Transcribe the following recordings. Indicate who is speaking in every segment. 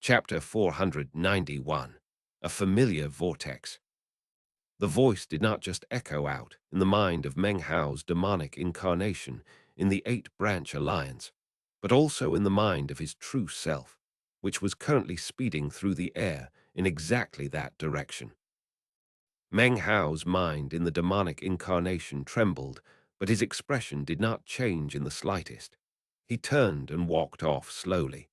Speaker 1: Chapter 491, A Familiar Vortex. The voice did not just echo out in the mind of Meng Hao's demonic incarnation in the Eight-Branch Alliance, but also in the mind of his true self, which was currently speeding through the air in exactly that direction. Meng Hao's mind in the demonic incarnation trembled, but his expression did not change in the slightest. He turned and walked off slowly.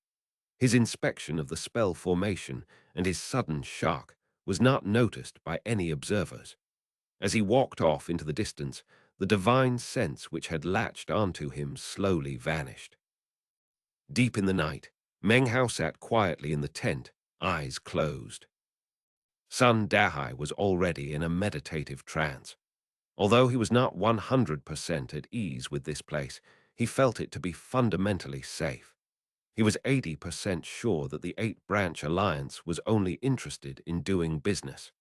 Speaker 1: His inspection of the spell formation and his sudden shock was not noticed by any observers. As he walked off into the distance, the divine sense which had latched onto him slowly vanished. Deep in the night, Meng Hao sat quietly in the tent, eyes closed. Sun Dahai was already in a meditative trance. Although he was not 100% at ease with this place, he felt it to be fundamentally safe. He was 80% sure that the Eight-Branch Alliance was only interested in doing business.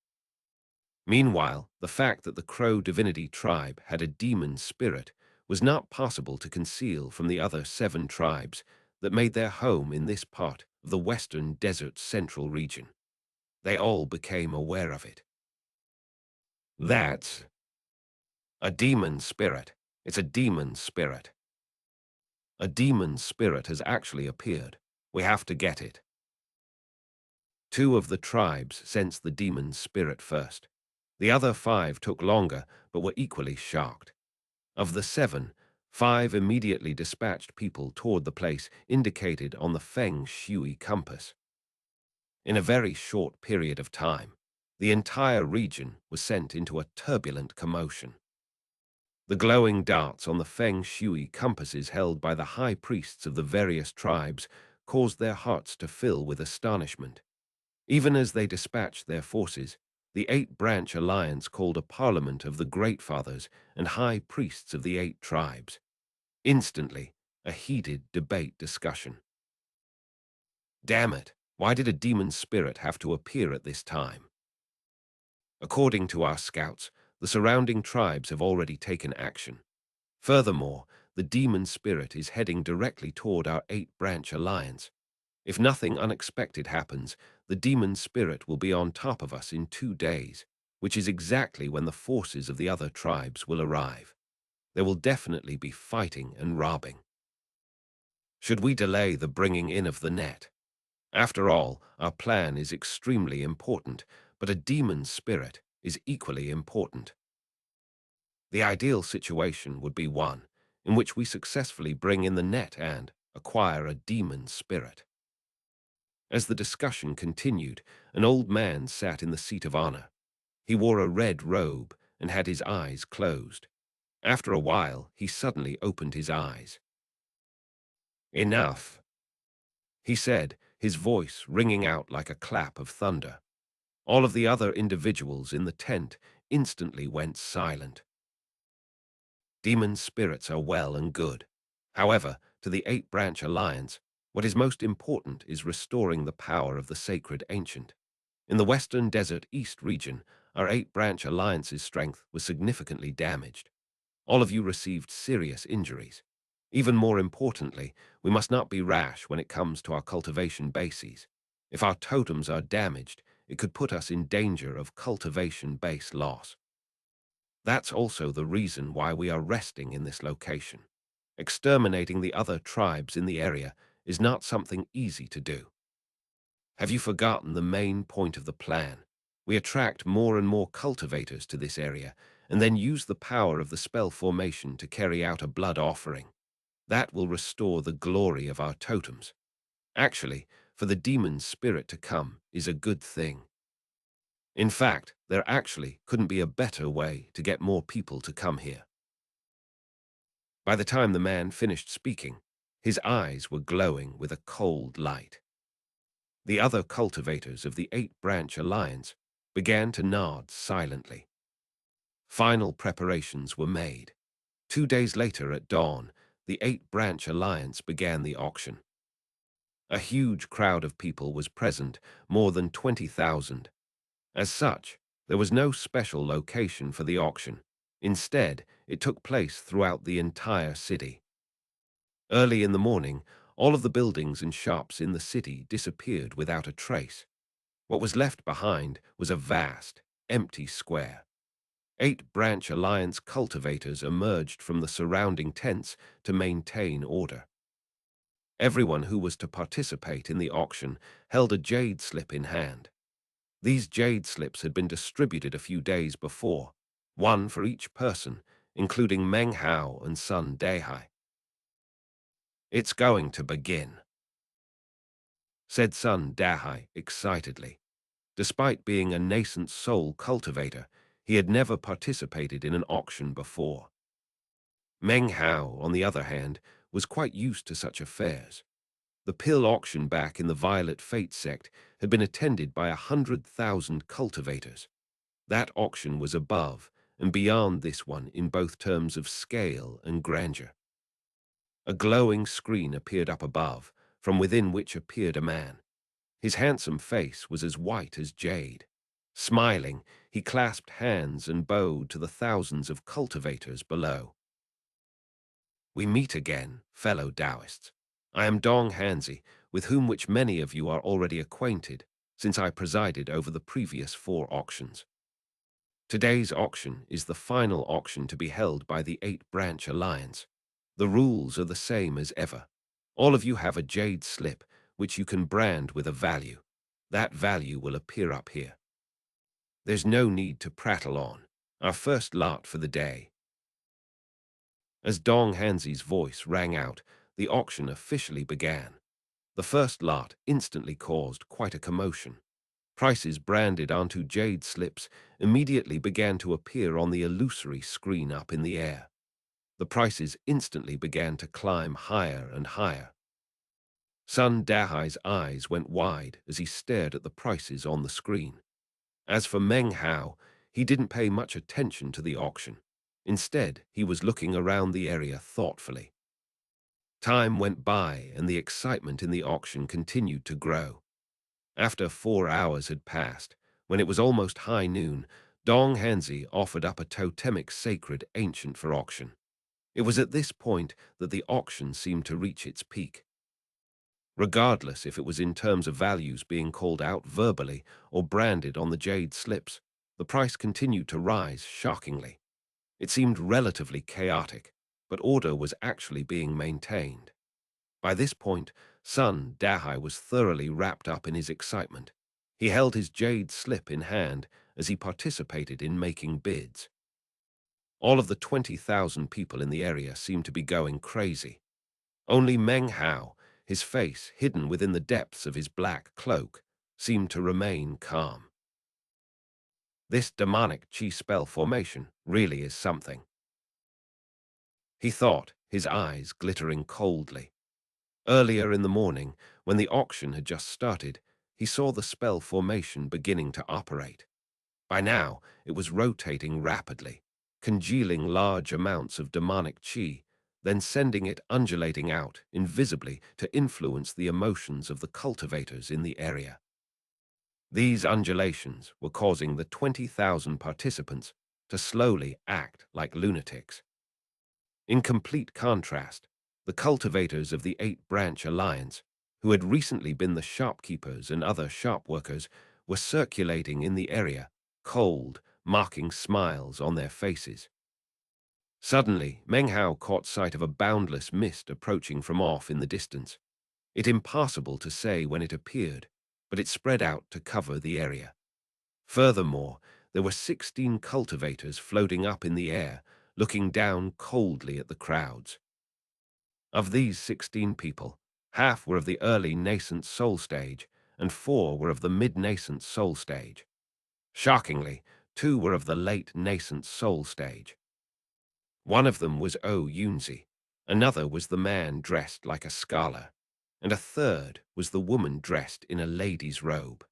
Speaker 1: Meanwhile, the fact that the Crow Divinity tribe had a demon spirit was not possible to conceal from the other 7 tribes that made their home in this part of the Western Desert Central region. They all became aware of it. That's a demon spirit. It's a demon spirit. A demon spirit has actually appeared. We have to get it. 2 of the tribes sensed the demon spirit first. The other 5 took longer, but were equally shocked. Of the 7, 5 immediately dispatched people toward the place indicated on the Feng Shui compass. In a very short period of time, the entire region was sent into a turbulent commotion. The glowing darts on the Feng Shui compasses held by the high priests of the various tribes caused their hearts to fill with astonishment. Even as they dispatched their forces, the Eight-Branch Alliance called a parliament of the Great Fathers and high priests of the 8 tribes. Instantly, a heated debate discussion. Damn it, why did a demon spirit have to appear at this time? According to our scouts, the surrounding tribes have already taken action. Furthermore, the demon spirit is heading directly toward our Eight-Branch Alliance. If nothing unexpected happens, the demon spirit will be on top of us in 2 days, which is exactly when the forces of the other tribes will arrive. There will definitely be fighting and robbing. Should we delay the bringing in of the net? After all, our plan is extremely important, but a demon spirit is equally important. The ideal situation would be one in which we successfully bring in the net and acquire a demon spirit. As the discussion continued, an old man sat in the seat of honor. He wore a red robe and had his eyes closed. After a while, he suddenly opened his eyes. "Enough," he said, his voice ringing out like a clap of thunder. All of the other individuals in the tent instantly went silent. Demon spirits are well and good. However, to the Eight-Branch Alliance, what is most important is restoring the power of the sacred ancient. In the Western Desert East region, our Eight-Branch Alliance's strength was significantly damaged. All of you received serious injuries. Even more importantly, we must not be rash when it comes to our cultivation bases. If our totems are damaged, it could put us in danger of cultivation base loss. That's also the reason why we are resting in this location. Exterminating the other tribes in the area is not something easy to do. Have you forgotten the main point of the plan? We attract more and more cultivators to this area and then use the power of the spell formation to carry out a blood offering. That will restore the glory of our totems. Actually, for the demon spirit to come is a good thing. In fact, there actually couldn't be a better way to get more people to come here. By the time the man finished speaking, his eyes were glowing with a cold light. The other cultivators of the Eight-Branch Alliance began to nod silently. Final preparations were made. 2 days later at dawn, the Eight-Branch Alliance began the auction. A huge crowd of people was present, more than 20,000. As such, there was no special location for the auction. Instead, it took place throughout the entire city. Early in the morning, All of the buildings and shops in the city disappeared without a trace. What was left behind was a vast, empty square. 8-branch alliance cultivators emerged from the surrounding tents to maintain order. Everyone who was to participate in the auction held a jade slip in hand. These jade slips had been distributed a few days before, one for each person, including Meng Hao and Sun Dehai. "It's going to begin," said Sun Dehai excitedly. Despite being a nascent soul cultivator, he had never participated in an auction before. Meng Hao, on the other hand, was quite used to such affairs. The pill auction back in the Violet Fate sect had been attended by 100,000 cultivators. That auction was above and beyond this one in both terms of scale and grandeur. A glowing screen appeared up above, from within which appeared a man. His handsome face was as white as jade. Smiling, he clasped hands and bowed to the thousands of cultivators below. "We meet again, fellow Taoists. I am Dong Hanzi, with whom which many of you are already acquainted, since I presided over the previous 4 auctions. Today's auction is the final auction to be held by the 8-branch alliance. The rules are the same as ever. All of you have a jade slip, which you can brand with a value. That value will appear up here. There's no need to prattle on. Our first lot for the day." As Dong Hanzi's voice rang out, the auction officially began. The first lot instantly caused quite a commotion. Prices branded onto jade slips immediately began to appear on the illusory screen up in the air. The prices instantly began to climb higher and higher. Sun Dahai's eyes went wide as he stared at the prices on the screen. As for Meng Hao, he didn't pay much attention to the auction. Instead, he was looking around the area thoughtfully. Time went by and the excitement in the auction continued to grow. After 4 hours had passed, when it was almost high noon, Dong Hanzi offered up a totemic sacred ancient for auction. It was at this point that the auction seemed to reach its peak. Regardless if it was in terms of values being called out verbally or branded on the jade slips, the price continued to rise shockingly. It seemed relatively chaotic, but order was actually being maintained. By this point, Sun Dahai was thoroughly wrapped up in his excitement. He held his jade slip in hand as he participated in making bids. All of the 20,000 people in the area seemed to be going crazy. Only Meng Hao, his face hidden within the depths of his black cloak, seemed to remain calm. "This demonic chi spell formation really is something," he thought, his eyes glittering coldly. Earlier in the morning, when the auction had just started, he saw the spell formation beginning to operate. By now, it was rotating rapidly, congealing large amounts of demonic chi, then sending it undulating out invisibly to influence the emotions of the cultivators in the area. These undulations were causing the 20,000 participants to slowly act like lunatics. In complete contrast, the cultivators of the 8-branch alliance, who had recently been the shopkeepers and other shop workers, were circulating in the area, cold, mocking smiles on their faces. Suddenly, Meng Hao caught sight of a boundless mist approaching from off in the distance. It impossible to say when it appeared, but it spread out to cover the area. Furthermore, there were 16 cultivators floating up in the air, looking down coldly at the crowds. Of these 16 people, half were of the early nascent soul stage, and 4 were of the mid-nascent soul stage. Shockingly, 2 were of the late nascent soul stage. One of them was Yunzi, another was the man dressed like a scholar, and a third was the woman dressed in a lady's robe.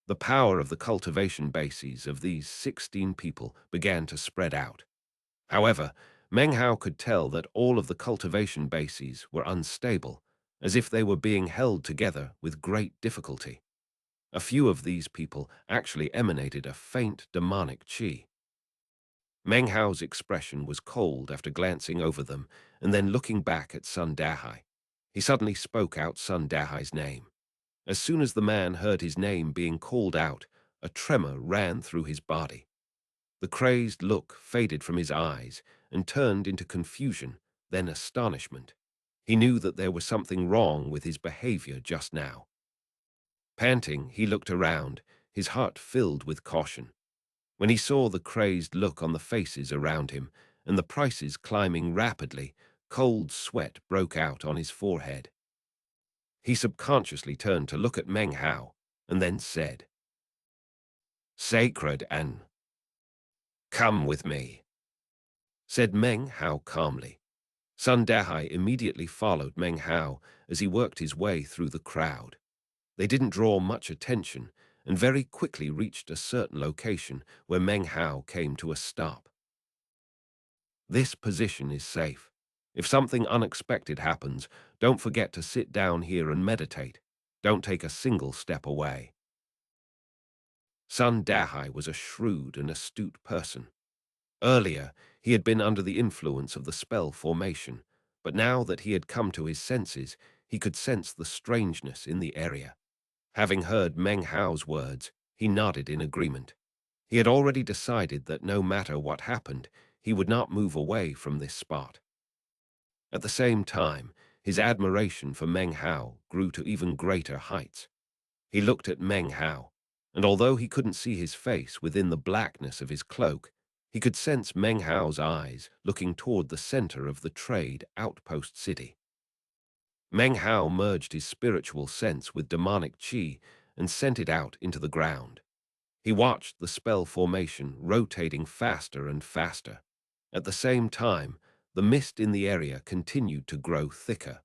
Speaker 1: The power of the cultivation bases of these 16 people began to spread out. However, Meng Hao could tell that all of the cultivation bases were unstable, as if they were being held together with great difficulty. A few of these people actually emanated a faint demonic chi. Meng Hao's expression was cold after glancing over them and then looking back at Sun Dahai. He suddenly spoke out Sun Dahai's name. As soon as the man heard his name being called out, a tremor ran through his body. The crazed look faded from his eyes and turned into confusion, then astonishment. He knew that there was something wrong with his behavior just now. Panting, he looked around, his heart filled with caution. When he saw the crazed look on the faces around him and the prices climbing rapidly, cold sweat broke out on his forehead. He subconsciously turned to look at Meng Hao and then said, "Sacred An, come with me," said Meng Hao calmly. Sun Dahai immediately followed Meng Hao as he worked his way through the crowd. They didn't draw much attention and very quickly reached a certain location where Meng Hao came to a stop. "This position is safe. If something unexpected happens, don't forget to sit down here and meditate. Don't take a single step away." Sun Dahai was a shrewd and astute person. Earlier, he had been under the influence of the spell formation, but now that he had come to his senses, he could sense the strangeness in the area. Having heard Meng Hao's words, he nodded in agreement. He had already decided that no matter what happened, he would not move away from this spot. At the same time, his admiration for Meng Hao grew to even greater heights. He looked at Meng Hao, and although he couldn't see his face within the blackness of his cloak, he could sense Meng Hao's eyes looking toward the center of the trade outpost city. Meng Hao merged his spiritual sense with demonic qi and sent it out into the ground. He watched the spell formation rotating faster and faster. At the same time, the mist in the area continued to grow thicker.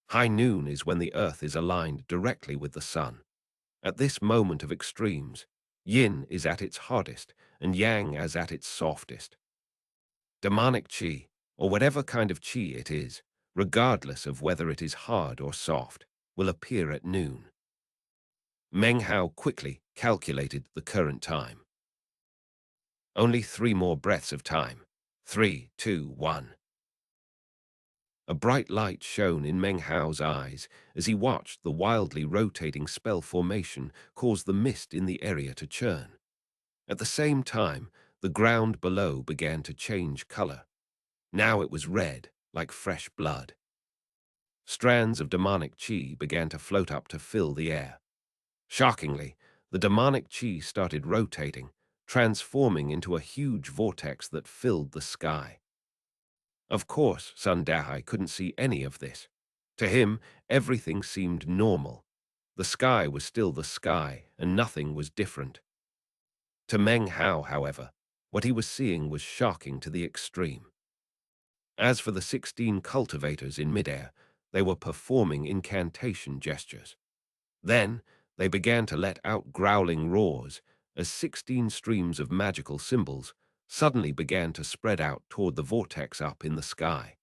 Speaker 1: High noon is when the earth is aligned directly with the sun. At this moment of extremes, yin is at its hardest and yang as at its softest. Demonic qi, or whatever kind of qi it is, regardless of whether it is hard or soft, will appear at noon. Meng Hao quickly calculated the current time. Only 3 more breaths of time. 3, 2, 1. A bright light shone in Meng Hao's eyes as he watched the wildly rotating spell formation cause the mist in the area to churn. At the same time, the ground below began to change color. Now it was red, like fresh blood. Strands of demonic qi began to float up to fill the air. Shockingly, the demonic qi started rotating, transforming into a huge vortex that filled the sky. Of course, Sun Dahai couldn't see any of this. To him, everything seemed normal. The sky was still the sky, and nothing was different. To Meng Hao, however, what he was seeing was shocking to the extreme. As for the 16 cultivators in midair, they were performing incantation gestures. Then, they began to let out growling roars as 16 streams of magical symbols suddenly began to spread out toward the vortex up in the sky.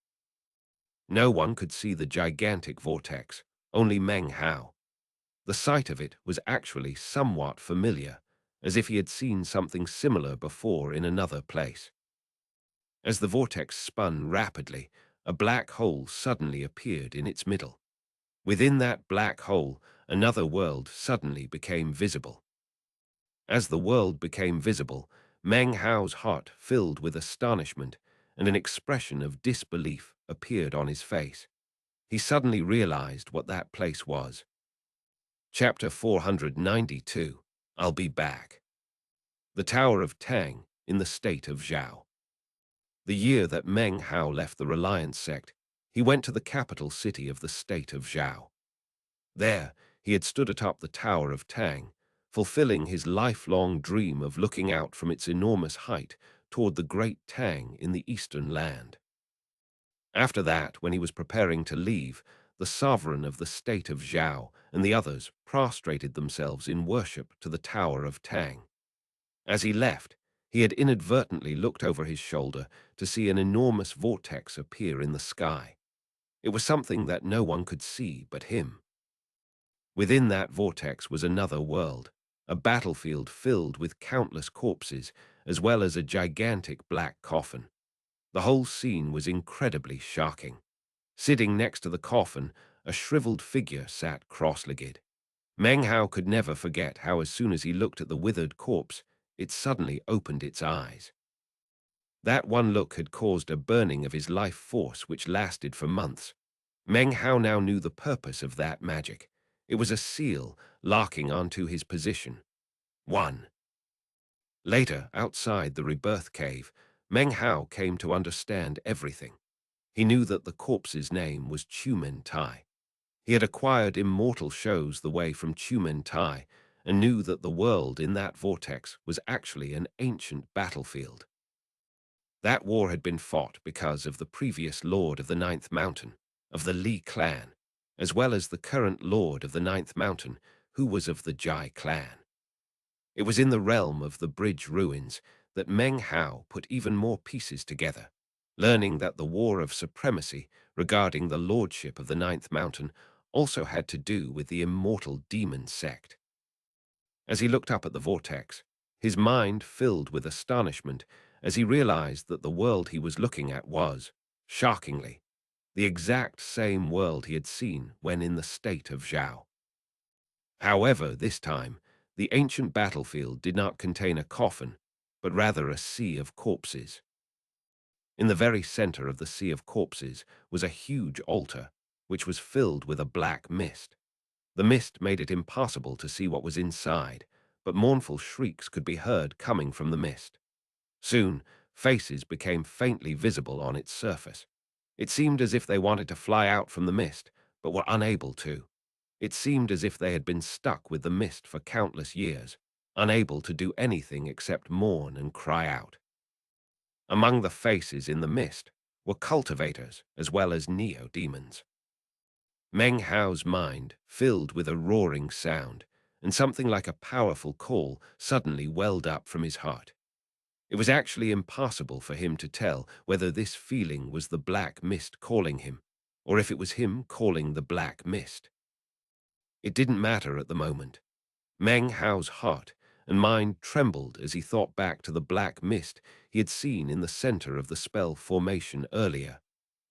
Speaker 1: No one could see the gigantic vortex, only Meng Hao. The sight of it was actually somewhat familiar, as if he had seen something similar before in another place. As the vortex spun rapidly, a black hole suddenly appeared in its middle. Within that black hole, another world suddenly became visible. As the world became visible, Meng Hao's heart filled with astonishment, and an expression of disbelief appeared on his face. He suddenly realized what that place was. Chapter 492. I'll be back. The Tower of Tang in the state of Zhao. The year that Meng Hao left the Reliance sect, he went to the capital city of the state of Zhao. There, he had stood atop the Tower of Tang, fulfilling his lifelong dream of looking out from its enormous height toward the great Tang in the eastern land. After that, when he was preparing to leave, the sovereign of the state of Zhao and the others prostrated themselves in worship to the Tower of Tang. As he left, he had inadvertently looked over his shoulder to see an enormous vortex appear in the sky. It was something that no one could see but him. Within that vortex was another world, a battlefield filled with countless corpses, as well as a gigantic black coffin. The whole scene was incredibly shocking. Sitting next to the coffin, a shriveled figure sat cross-legged. Meng Hao could never forget how as soon as he looked at the withered corpse, it suddenly opened its eyes. That one look had caused a burning of his life force which lasted for months. Meng Hao now knew the purpose of that magic. It was a seal locking onto his position. 1. Later, outside the rebirth cave, Meng Hao came to understand everything. He knew that the corpse's name was Chumen Tai. He had acquired immortal shows the way from Chumen Tai and knew that the world in that vortex was actually an ancient battlefield. That war had been fought because of the previous lord of the Ninth Mountain, of the Li clan, as well as the current lord of the Ninth Mountain, who was of the Jai clan. It was in the realm of the bridge ruins that Meng Hao put even more pieces together, learning that the war of supremacy regarding the lordship of the Ninth Mountain also had to do with the immortal demon sect. As he looked up at the vortex, his mind filled with astonishment as he realized that the world he was looking at was, shockingly, the exact same world he had seen when in the state of Zhao. However, this time, the ancient battlefield did not contain a coffin, but rather a sea of corpses. In the very center of the sea of corpses was a huge altar, which was filled with a black mist. The mist made it impossible to see what was inside, but mournful shrieks could be heard coming from the mist. Soon, faces became faintly visible on its surface. It seemed as if they wanted to fly out from the mist, but were unable to. It seemed as if they had been stuck with the mist for countless years, unable to do anything except mourn and cry out. Among the faces in the mist were cultivators as well as neo-demons. Meng Hao's mind filled with a roaring sound, and something like a powerful call suddenly welled up from his heart. It was actually impossible for him to tell whether this feeling was the black mist calling him, or if it was him calling the black mist. It didn't matter at the moment. Meng Hao's heart and mind trembled as he thought back to the black mist he had seen in the center of the spell formation earlier,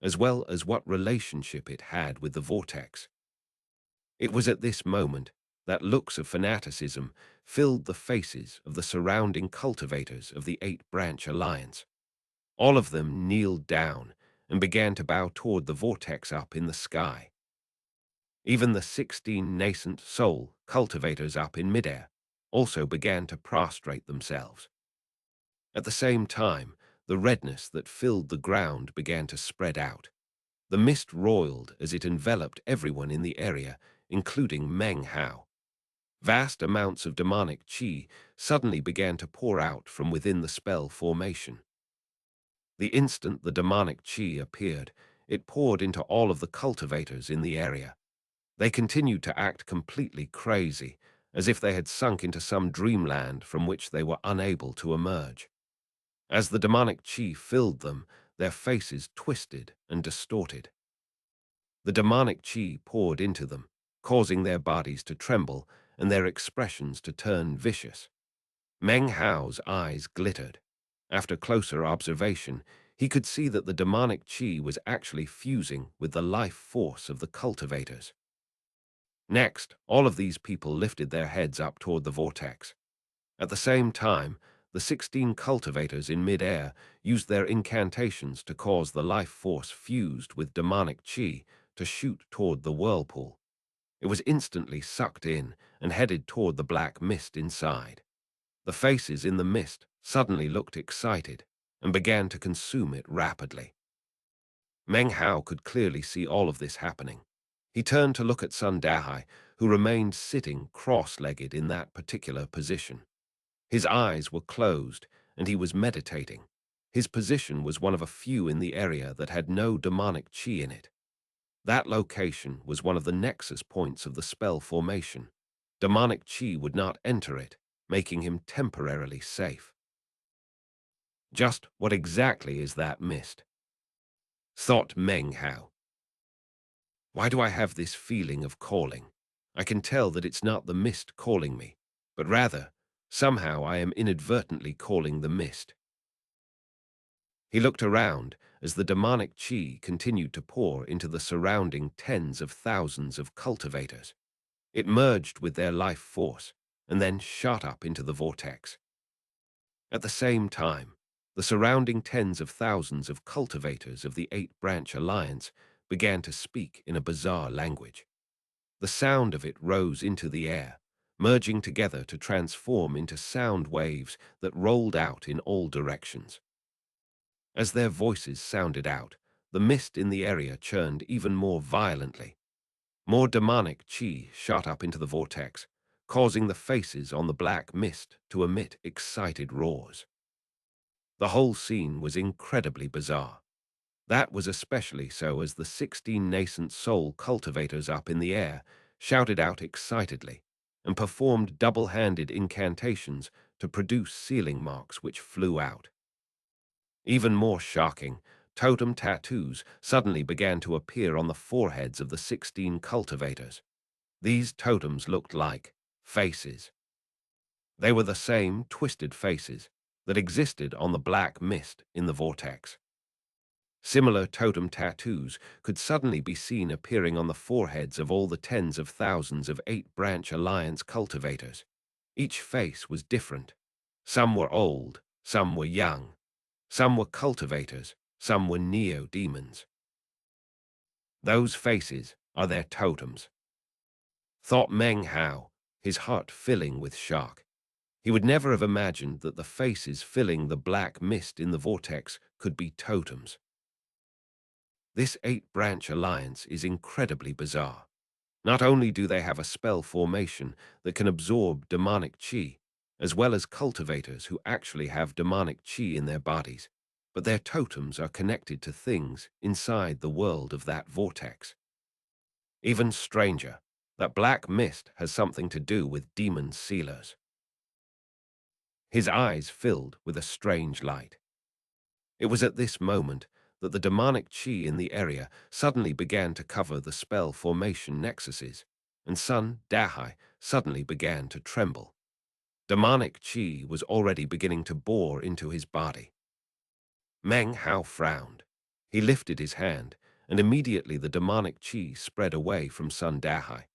Speaker 1: as well as what relationship it had with the vortex. It was at this moment that looks of fanaticism filled the faces of the surrounding cultivators of the Eight-Branch Alliance. All of them kneeled down and began to bow toward the vortex up in the sky. Even the 16 nascent soul cultivators up in midair also began to prostrate themselves. At the same time, the redness that filled the ground began to spread out. The mist roiled as it enveloped everyone in the area, including Meng Hao. Vast amounts of demonic qi suddenly began to pour out from within the spell formation. The instant the demonic qi appeared, it poured into all of the cultivators in the area. They continued to act completely crazy, as if they had sunk into some dreamland from which they were unable to emerge. As the demonic qi filled them, their faces twisted and distorted. The demonic qi poured into them, causing their bodies to tremble and their expressions to turn vicious. Meng Hao's eyes glittered. After closer observation, he could see that the demonic qi was actually fusing with the life force of the cultivators. Next, all of these people lifted their heads up toward the vortex. At the same time, the 16 cultivators in mid-air used their incantations to cause the life force fused with demonic qi to shoot toward the whirlpool. It was instantly sucked in and headed toward the black mist inside. The faces in the mist suddenly looked excited and began to consume it rapidly. Meng Hao could clearly see all of this happening. He turned to look at Sun Dahai, who remained sitting cross-legged in that particular position. His eyes were closed, and he was meditating. His position was one of a few in the area that had no demonic qi in it. That location was one of the nexus points of the spell formation. Demonic qi would not enter it, making him temporarily safe. Just what exactly is that mist? Thought Meng Hao. Why do I have this feeling of calling? I can tell that it's not the mist calling me, but rather, somehow I am inadvertently calling the mist. He looked around as the demonic qi continued to pour into the surrounding tens of thousands of cultivators. It merged with their life force and then shot up into the vortex. At the same time, the surrounding tens of thousands of cultivators of the Eight-Branch Alliance began to speak in a bizarre language. The sound of it rose into the air, merging together to transform into sound waves that rolled out in all directions. As their voices sounded out, the mist in the area churned even more violently. More demonic qi shot up into the vortex, causing the faces on the black mist to emit excited roars. The whole scene was incredibly bizarre. That was especially so as the 16 nascent soul cultivators up in the air shouted out excitedly and performed double-handed incantations to produce sealing marks which flew out. Even more shocking, totem tattoos suddenly began to appear on the foreheads of the 16 cultivators. These totems looked like faces. They were the same twisted faces that existed on the black mist in the vortex. Similar totem tattoos could suddenly be seen appearing on the foreheads of all the tens of thousands of Eight-Branch Alliance cultivators. Each face was different. Some were old, some were young. Some were cultivators, some were neo-demons. Those faces are their totems, thought Meng Hao, his heart filling with shock. He would never have imagined that the faces filling the black mist in the vortex could be totems. This Eight-Branch Alliance is incredibly bizarre. Not only do they have a spell formation that can absorb demonic qi, as well as cultivators who actually have demonic qi in their bodies, but their totems are connected to things inside the world of that vortex. Even stranger, that black mist has something to do with demon sealers. His eyes filled with a strange light. It was at this moment that the demonic qi in the area suddenly began to cover the spell formation nexuses, and Sun Dahai suddenly began to tremble. Demonic qi was already beginning to bore into his body. Meng Hao frowned. He lifted his hand, and immediately the demonic qi spread away from Sun Dahai.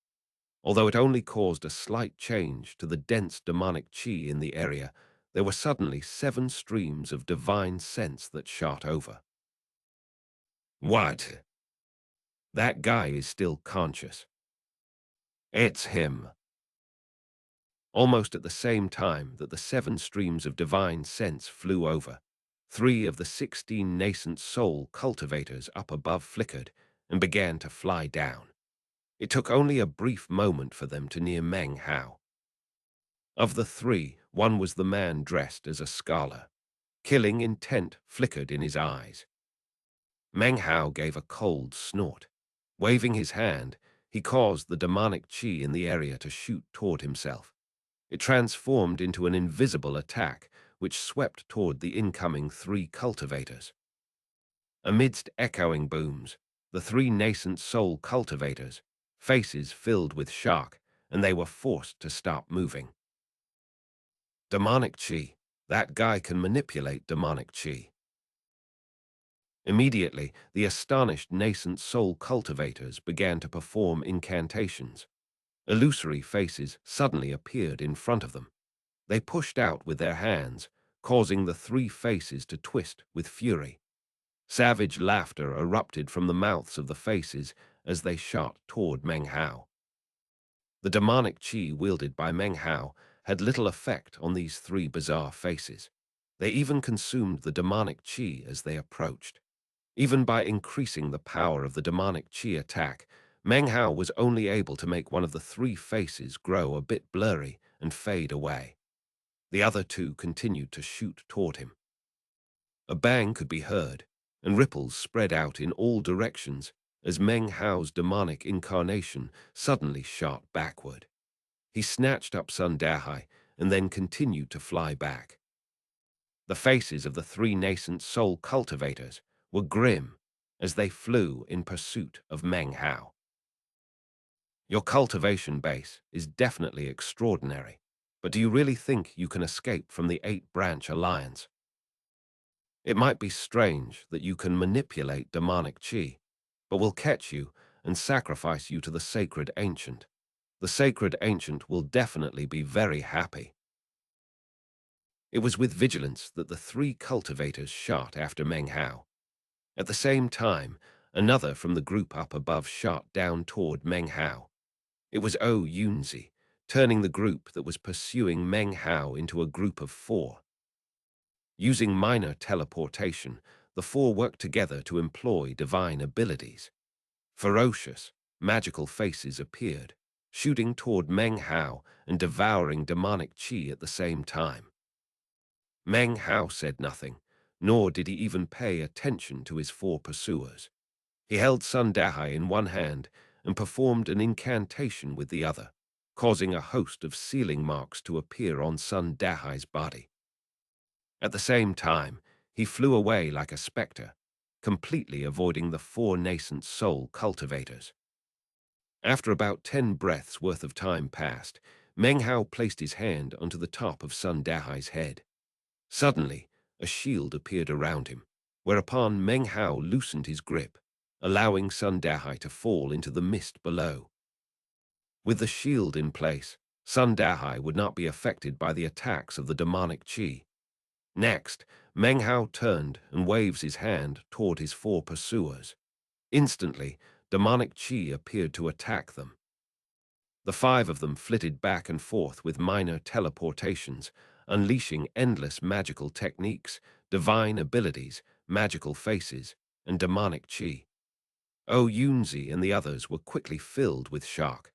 Speaker 1: Although it only caused a slight change to the dense demonic qi in the area, there were suddenly 7 streams of divine sense that shot over. What? That guy is still conscious. It's him. Almost at the same time that the 7 streams of divine sense flew over, 3 of the 16 nascent soul cultivators up above flickered and began to fly down. It took only a brief moment for them to near Meng Hao. Of the 3, one was the man dressed as a scholar. Killing intent flickered in his eyes. Meng Hao gave a cold snort. Waving his hand, he caused the demonic qi in the area to shoot toward himself. It transformed into an invisible attack, which swept toward the incoming 3 cultivators. Amidst echoing booms, the 3 nascent soul cultivators, faces filled with shock, and they were forced to stop moving. Demonic qi. That guy can manipulate demonic qi. Immediately, the astonished nascent soul cultivators began to perform incantations. Illusory faces suddenly appeared in front of them. They pushed out with their hands, causing the 3 faces to twist with fury. Savage laughter erupted from the mouths of the faces as they shot toward Meng Hao. The demonic qi wielded by Meng Hao had little effect on these 3 bizarre faces. They even consumed the demonic qi as they approached. Even by increasing the power of the demonic qi attack, Meng Hao was only able to make one of the 3 faces grow a bit blurry and fade away. The other 2 continued to shoot toward him. A bang could be heard, and ripples spread out in all directions as Meng Hao's demonic incarnation suddenly shot backward. He snatched up Sun Dahai and then continued to fly back. The faces of the 3 nascent soul cultivators were grim as they flew in pursuit of Meng Hao. Your cultivation base is definitely extraordinary, but do you really think you can escape from the Eight-Branch Alliance? It might be strange that you can manipulate demonic chi, but we'll catch you and sacrifice you to the sacred ancient. The sacred ancient will definitely be very happy. It was with vigilance that the three cultivators shot after Meng Hao. At the same time, another from the group up above shot down toward Meng Hao. It was ğŏÉ, turning the group that was pursuing Meng Hao into a group of four. Using minor teleportation, the four worked together to employ divine abilities. Ferocious, magical faces appeared, shooting toward Meng Hao and devouring demonic chi at the same time. Meng Hao said nothing, nor did he even pay attention to his four pursuers. He held Sun Dahai in one hand and performed an incantation with the other, causing a host of sealing marks to appear on Sun Dahai's body. At the same time, he flew away like a spectre, completely avoiding the four nascent soul cultivators. After about 10 breaths worth of time passed, Meng Hao placed his hand onto the top of Sun Dahai's head. Suddenly, a shield appeared around him, whereupon Meng Hao loosened his grip, allowing Sun Dahai to fall into the mist below. With the shield in place, Sun Dahai would not be affected by the attacks of the demonic chi. Next, Meng Hao turned and waves his hand toward his four pursuers. Instantly, demonic chi appeared to attack them. The five of them flitted back and forth with minor teleportations, unleashing endless magical techniques, divine abilities, magical faces, and demonic chi. ğÅÉ and the others were quickly filled with shock.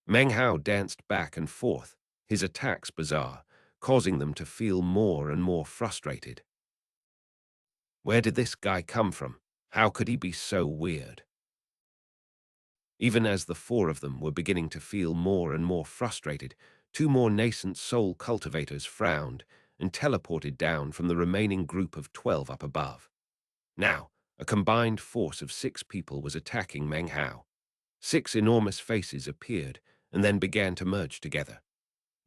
Speaker 1: Meng Hao danced back and forth, his attacks bizarre, causing them to feel more and more frustrated. Where did this guy come from? How could he be so weird? Even as the four of them were beginning to feel more and more frustrated, two more nascent soul cultivators frowned and teleported down from the remaining group of 12 up above. Now, a combined force of 6 people was attacking Meng Hao. 6 enormous faces appeared and then began to merge together.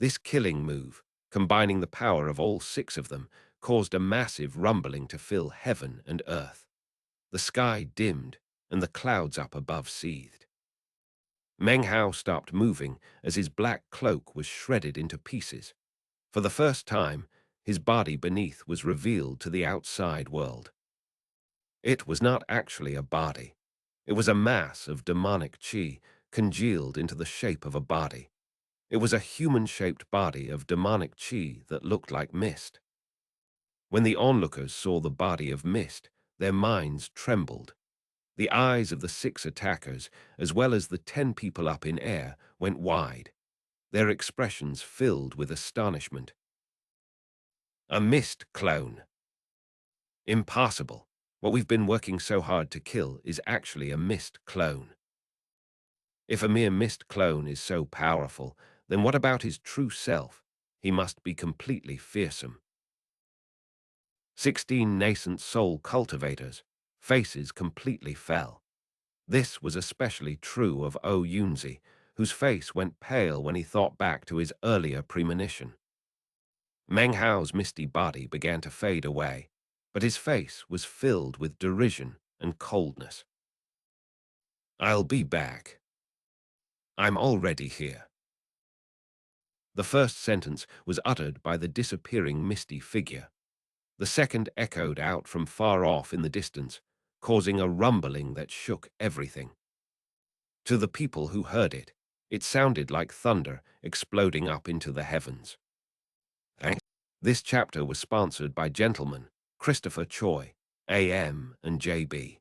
Speaker 1: This killing move, combining the power of all 6 of them, caused a massive rumbling to fill heaven and earth. The sky dimmed and the clouds up above seethed. Meng Hao stopped moving as his black cloak was shredded into pieces. For the first time, his body beneath was revealed to the outside world. It was not actually a body. It was a mass of demonic chi congealed into the shape of a body. It was a human-shaped body of demonic chi that looked like mist. When the onlookers saw the body of mist, their minds trembled. The eyes of the 6 attackers, as well as the 10 people up in air, went wide, their expressions filled with astonishment. A mist clone. Impossible. What we've been working so hard to kill is actually a mist clone. If a mere mist clone is so powerful, then what about his true self? He must be completely fearsome. 16 nascent soul cultivators, faces completely fell. This was especially true of ğÅÉ, whose face went pale when he thought back to his earlier premonition. Meng Hao's misty body began to fade away, but his face was filled with derision and coldness. I'll be back. I'm already here. The first sentence was uttered by the disappearing misty figure. The second echoed out from far off in the distance, causing a rumbling that shook everything. To the people who heard it, it sounded like thunder exploding up into the heavens. Thanks. This chapter was sponsored by gentlemen Christopher Choi, AM, and JB.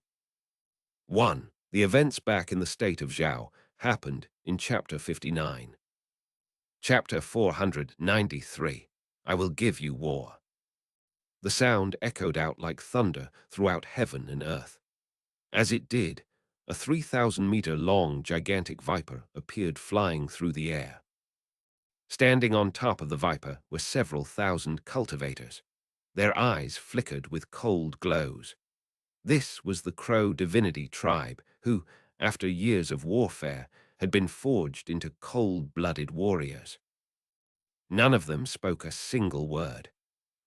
Speaker 1: 1. The events back in the state of Zhao happened in Chapter 59. Chapter 493. I will give you war. The sound echoed out like thunder throughout heaven and earth. As it did, a 3,000-meter-long gigantic viper appeared flying through the air. Standing on top of the viper were several thousand cultivators. Their eyes flickered with cold glows. This was the Crow divinity tribe who, after years of warfare, had been forged into cold-blooded warriors. None of them spoke a single word.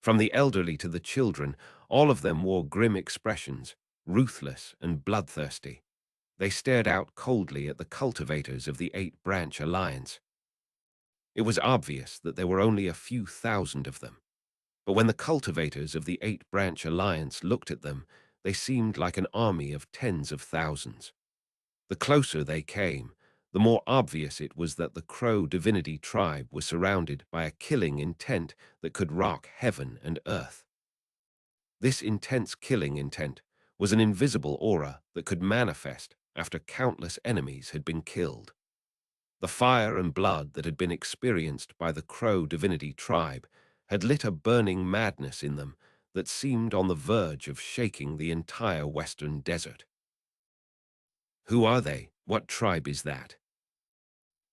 Speaker 1: From the elderly to the children, All of them wore grim expressions, ruthless and bloodthirsty. They stared out coldly at the cultivators of the Eight-Branch Alliance. It was obvious that there were only a few thousand of them. But when the cultivators of the Eight-Branch Alliance looked at them, they seemed like an army of tens of thousands. The closer they came, the more obvious it was that the Crow divinity tribe was surrounded by a killing intent that could rock heaven and earth. This intense killing intent was an invisible aura that could manifest after countless enemies had been killed. The fire and blood that had been experienced by the Crow divinity tribe had lit a burning madness in them that seemed on the verge of shaking the entire western desert. Who are they? What tribe is that?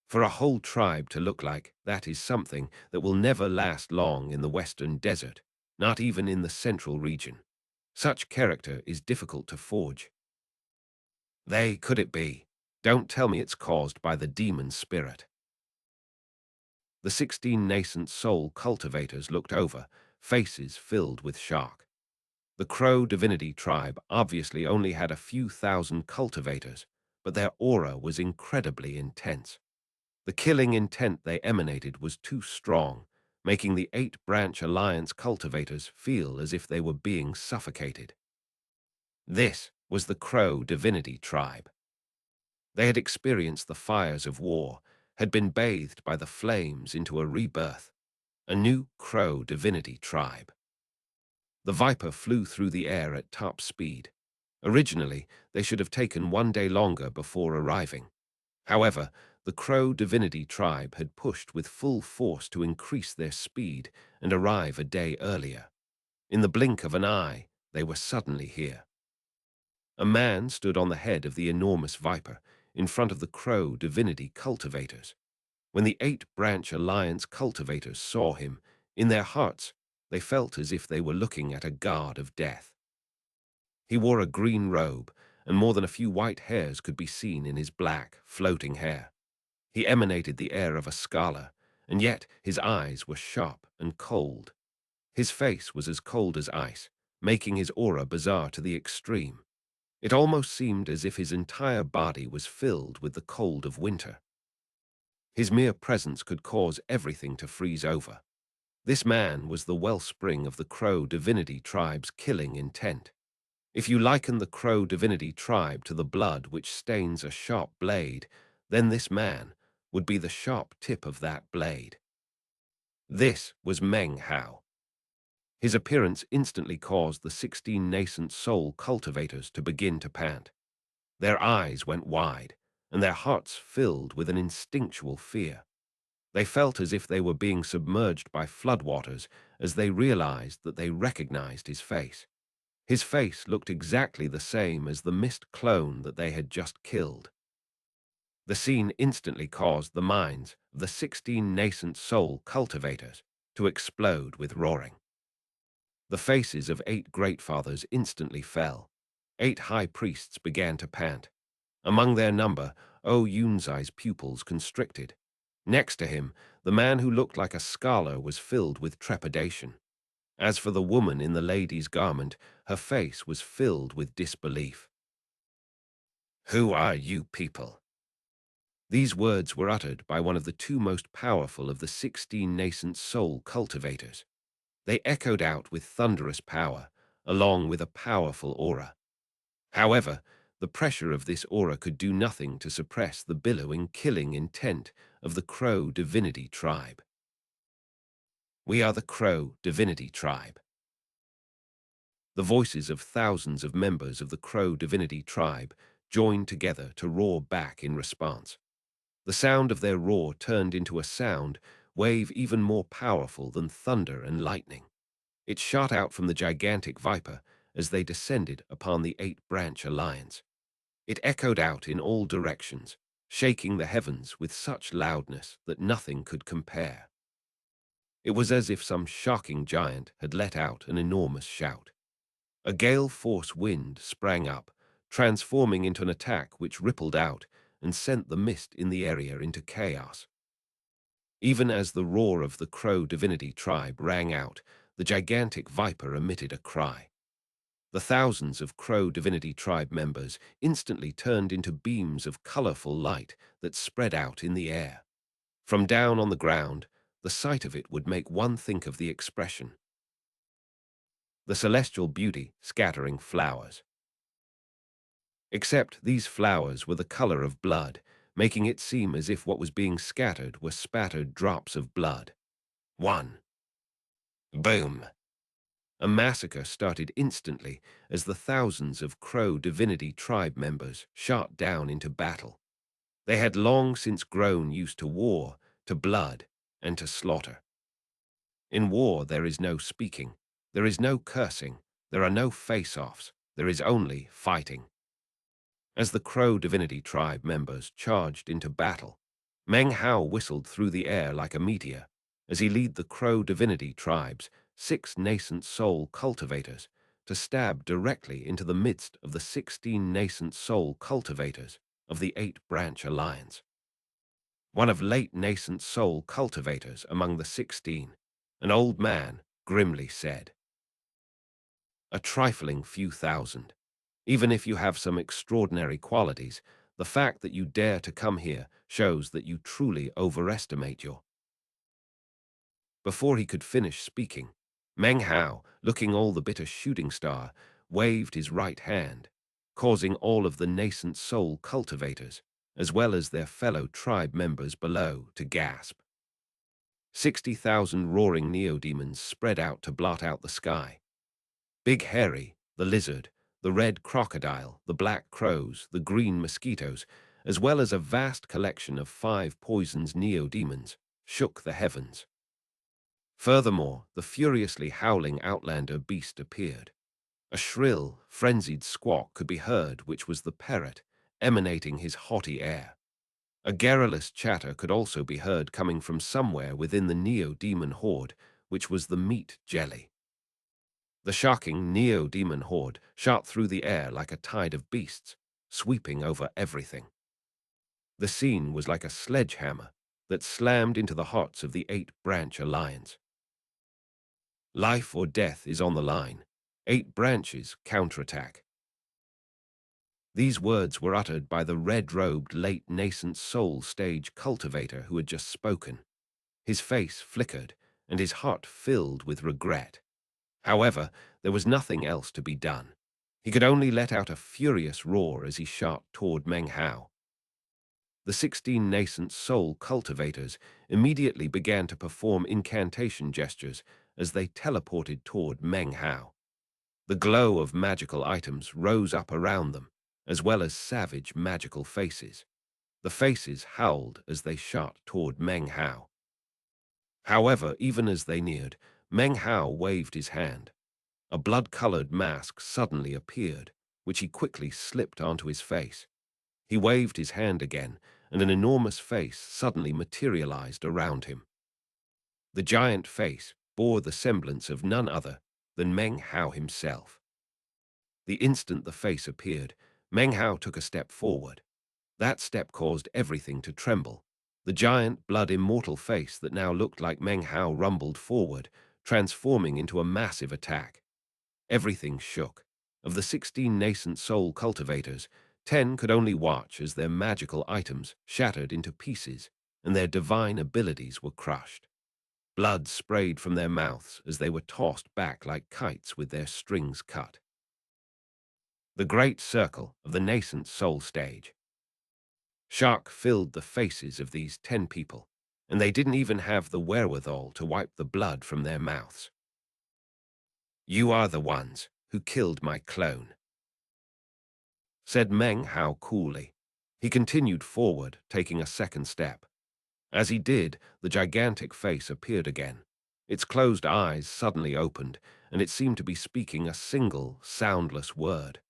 Speaker 1: For a whole tribe to look like that is something that will never last long in the western desert, not even in the central region. Such character is difficult to forge. Could it be? Don't tell me it's caused by the demon spirit. The 16 nascent soul cultivators looked over, faces filled with shock. The Crow divinity tribe obviously only had a few thousand cultivators, but their aura was incredibly intense. The killing intent they emanated was too strong, making the Eight-Branch Alliance cultivators feel as if they were being suffocated. This was the Crow divinity tribe. They had experienced the fires of war, had been bathed by the flames into a rebirth, a new Crow divinity tribe. The Viper flew through the air at top speed. Originally, they should have taken 1 day longer before arriving. However, the Crow divinity tribe had pushed with full force to increase their speed and arrive a day earlier. In the blink of an eye, they were suddenly here. A man stood on the head of the enormous Viper, in front of the Crow divinity cultivators. When the Eight-Branch Alliance cultivators saw him, in their hearts, they felt as if they were looking at a god of death. He wore a green robe, and more than a few white hairs could be seen in his black, floating hair. He emanated the air of a scholar, and yet his eyes were sharp and cold. His face was as cold as ice, making his aura bizarre to the extreme. It almost seemed as if his entire body was filled with the cold of winter. His mere presence could cause everything to freeze over. This man was the wellspring of the Crow divinity tribe's killing intent. If you liken the Crow divinity tribe to the blood which stains a sharp blade, then this man would be the sharp tip of that blade. This was Meng Hao. His appearance instantly caused the 16 nascent soul cultivators to begin to pant. Their eyes went wide, and their hearts filled with an instinctual fear. They felt as if they were being submerged by floodwaters as they realized that they recognized his face. His face looked exactly the same as the mist clone that they had just killed. The scene instantly caused the minds of the 16 nascent soul cultivators to explode with roaring. The faces of 8 great fathers instantly fell. 8 high priests began to pant. Among their number, Yunzai's pupils constricted. Next to him, the man who looked like a scholar was filled with trepidation. As for the woman in the lady's garment, her face was filled with disbelief. "Who are you people?" These words were uttered by one of the 2 most powerful of the 16 nascent soul cultivators. They echoed out with thunderous power, along with a powerful aura. However, the pressure of this aura could do nothing to suppress the billowing, killing intent of the Crow divinity tribe. "We are the Crow divinity tribe." The voices of thousands of members of the Crow divinity tribe joined together to roar back in response. The sound of their roar turned into a sound wave even more powerful than thunder and lightning. It shot out from the gigantic Viper as they descended upon the Eight-Branch Alliance. It echoed out in all directions, shaking the heavens with such loudness that nothing could compare. It was as if some shocking giant had let out an enormous shout. A gale-force wind sprang up, transforming into an attack which rippled out and sent the mist in the area into chaos. Even as the roar of the Crow divinity tribe rang out, the gigantic Viper emitted a cry. The thousands of Crow Divinity Tribe members instantly turned into beams of colorful light that spread out in the air. From down on the ground, the sight of it would make one think of the expression. The celestial beauty scattering flowers. Except these flowers were the color of blood, making it seem as if what was being scattered were spattered drops of blood. One. Boom! A massacre started instantly as the thousands of Crow Divinity Tribe members shot down into battle. They had long since grown used to war, to blood, and to slaughter. In war there is no speaking, there is no cursing, there are no face-offs, there is only fighting. As the Crow Divinity Tribe members charged into battle, Meng Hao whistled through the air like a meteor as he led the Crow Divinity Tribe's 6 nascent soul cultivators to stab directly into the midst of the 16 nascent soul cultivators of the 8-branch alliance. One of late nascent soul cultivators among the 16, an old man, grimly said, "A trifling few thousand. Even if you have some extraordinary qualities, the fact that you dare to come here shows that you truly overestimate your—" Before he could finish speaking, Meng Hao, looking all the bit a shooting star, waved his right hand, causing all of the nascent soul cultivators, as well as their fellow tribe members below, to gasp. 60,000 roaring neodemons spread out to blot out the sky. Big Hairy, the lizard, the red crocodile, the black crows, the green mosquitoes, as well as a vast collection of 5 poisons neodemons, shook the heavens. Furthermore, the furiously howling outlander beast appeared. A shrill, frenzied squawk could be heard, which was the parrot, emanating his haughty air. A garrulous chatter could also be heard coming from somewhere within the neo-demon horde, which was the meat jelly. The shocking neo-demon horde shot through the air like a tide of beasts, sweeping over everything. The scene was like a sledgehammer that slammed into the hearts of the 8-branch alliance. Life or death is on the line. 8 branches counterattack. These words were uttered by the red-robed late nascent soul stage cultivator who had just spoken. His face flickered and his heart filled with regret. However, there was nothing else to be done. He could only let out a furious roar as he shot toward Meng Hao. The 16 nascent soul cultivators immediately began to perform incantation gestures as they teleported toward Meng Hao. The glow of magical items rose up around them, as well as savage magical faces. The faces howled as they shot toward Meng Hao. However, even as they neared, Meng Hao waved his hand. A blood-colored mask suddenly appeared, which he quickly slipped onto his face. He waved his hand again, and an enormous face suddenly materialized around him. The giant face bore the semblance of none other than Meng Hao himself. The instant the face appeared, Meng Hao took a step forward. That step caused everything to tremble. The giant, blood-immortal face that now looked like Meng Hao rumbled forward, transforming into a massive attack. Everything shook. Of the 16 nascent soul cultivators, 10 could only watch as their magical items shattered into pieces and their divine abilities were crushed. Blood sprayed from their mouths as they were tossed back like kites with their strings cut. The great circle of the nascent soul stage. Shock filled the faces of these 10 people, and they didn't even have the wherewithal to wipe the blood from their mouths. "You are the ones who killed my clone," said Meng Hao coolly. He continued forward, taking a second step. As he did, the gigantic face appeared again. Its closed eyes suddenly opened, and it seemed to be speaking a single, soundless word.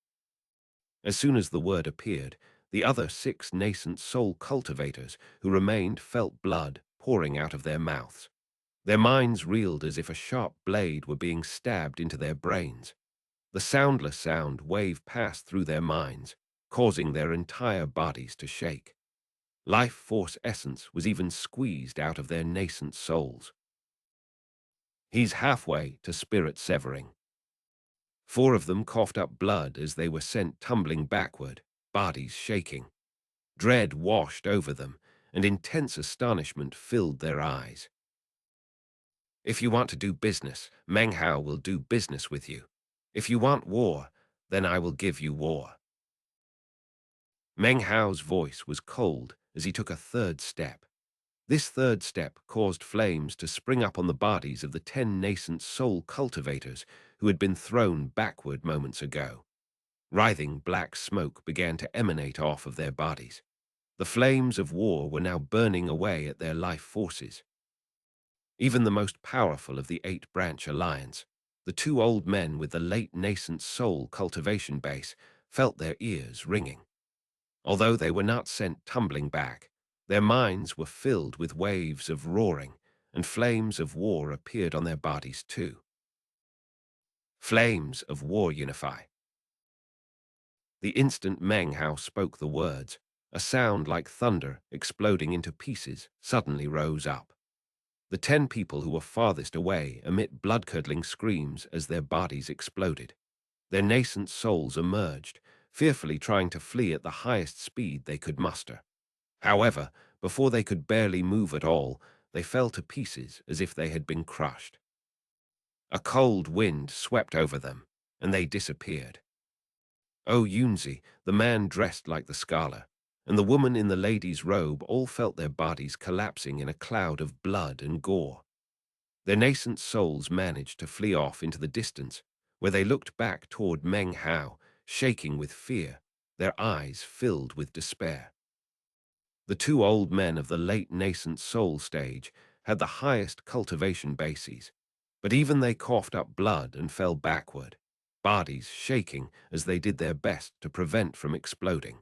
Speaker 1: As soon as the word appeared, the other 6 nascent soul cultivators who remained felt blood pouring out of their mouths. Their minds reeled as if a sharp blade were being stabbed into their brains. The soundless sound wave passed through their minds, causing their entire bodies to shake. Life force essence was even squeezed out of their nascent souls. "He's halfway to spirit severing," 4 of them coughed up blood as they were sent tumbling backward, bodies shaking. Dread washed over them, and intense astonishment filled their eyes. If you want to do business, Meng Hao will do business with you. If you want war, then I will give you war. Meng Hao's voice was cold as he took a third step. This third step caused flames to spring up on the bodies of the 10 nascent soul cultivators who had been thrown backward moments ago. Writhing black smoke began to emanate off of their bodies. The flames of war were now burning away at their life forces. Even the most powerful of the 8-branch alliance, the 2 old men with the late nascent soul cultivation base, felt their ears ringing. Although they were not sent tumbling back, their minds were filled with waves of roaring, and flames of war appeared on their bodies too. Flames of war unify. The instant Meng Hao spoke the words, a sound like thunder exploding into pieces suddenly rose up. The 10 people who were farthest away emit blood-curdling screams as their bodies exploded. Their nascent souls emerged, fearfully trying to flee at the highest speed they could muster. However, before they could barely move at all, they fell to pieces as if they had been crushed. A cold wind swept over them, and they disappeared. Oh, Yunzi, the man dressed like the scholar, and the woman in the lady's robe all felt their bodies collapsing in a cloud of blood and gore. Their nascent souls managed to flee off into the distance, where they looked back toward Meng Hao, shaking with fear, their eyes filled with despair. The 2 old men of the late nascent soul stage had the highest cultivation bases, but even they coughed up blood and fell backward, bodies shaking as they did their best to prevent from exploding.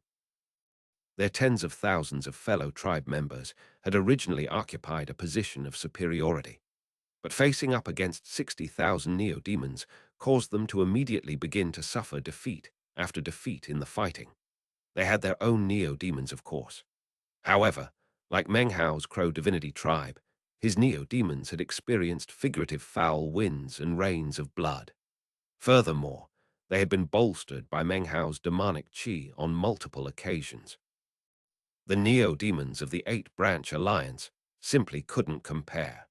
Speaker 1: Their tens of thousands of fellow tribe members had originally occupied a position of superiority, but facing up against 60,000 neo-demons caused them to immediately begin to suffer defeat after defeat in the fighting. They had their own neo-demons, of course. However, like Meng Hao's Crow Divinity tribe, his neo-demons had experienced figurative foul winds and rains of blood. Furthermore, they had been bolstered by Meng Hao's demonic qi on multiple occasions. The neo-demons of the 8-branch alliance simply couldn't compare.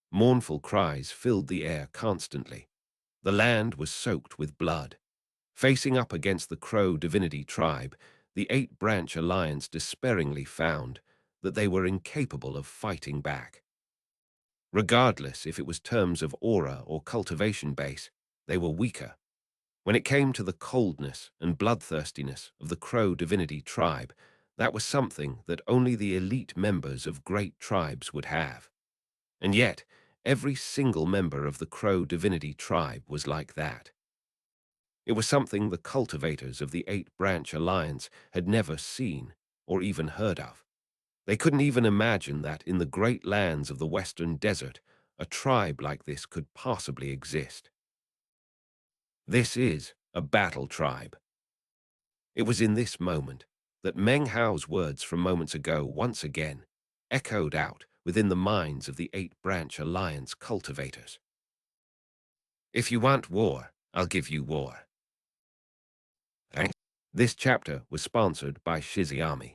Speaker 1: Mournful cries filled the air constantly. The land was soaked with blood. Facing up against the Crow Divinity tribe, the 8-branch alliance despairingly found that they were incapable of fighting back. Regardless if it was terms of aura or cultivation base, they were weaker. When it came to the coldness and bloodthirstiness of the Crow Divinity tribe, that was something that only the elite members of great tribes would have. And yet, every single member of the Crow Divinity tribe was like that. It was something the cultivators of the 8-branch alliance had never seen or even heard of. They couldn't even imagine that in the great lands of the Western Desert, a tribe like this could possibly exist. This is a battle tribe. It was in this moment that Meng Hao's words from moments ago once again echoed out within the minds of the 8-branch alliance cultivators. If you want war, I'll give you war. Thanks. This chapter was sponsored by xianxia.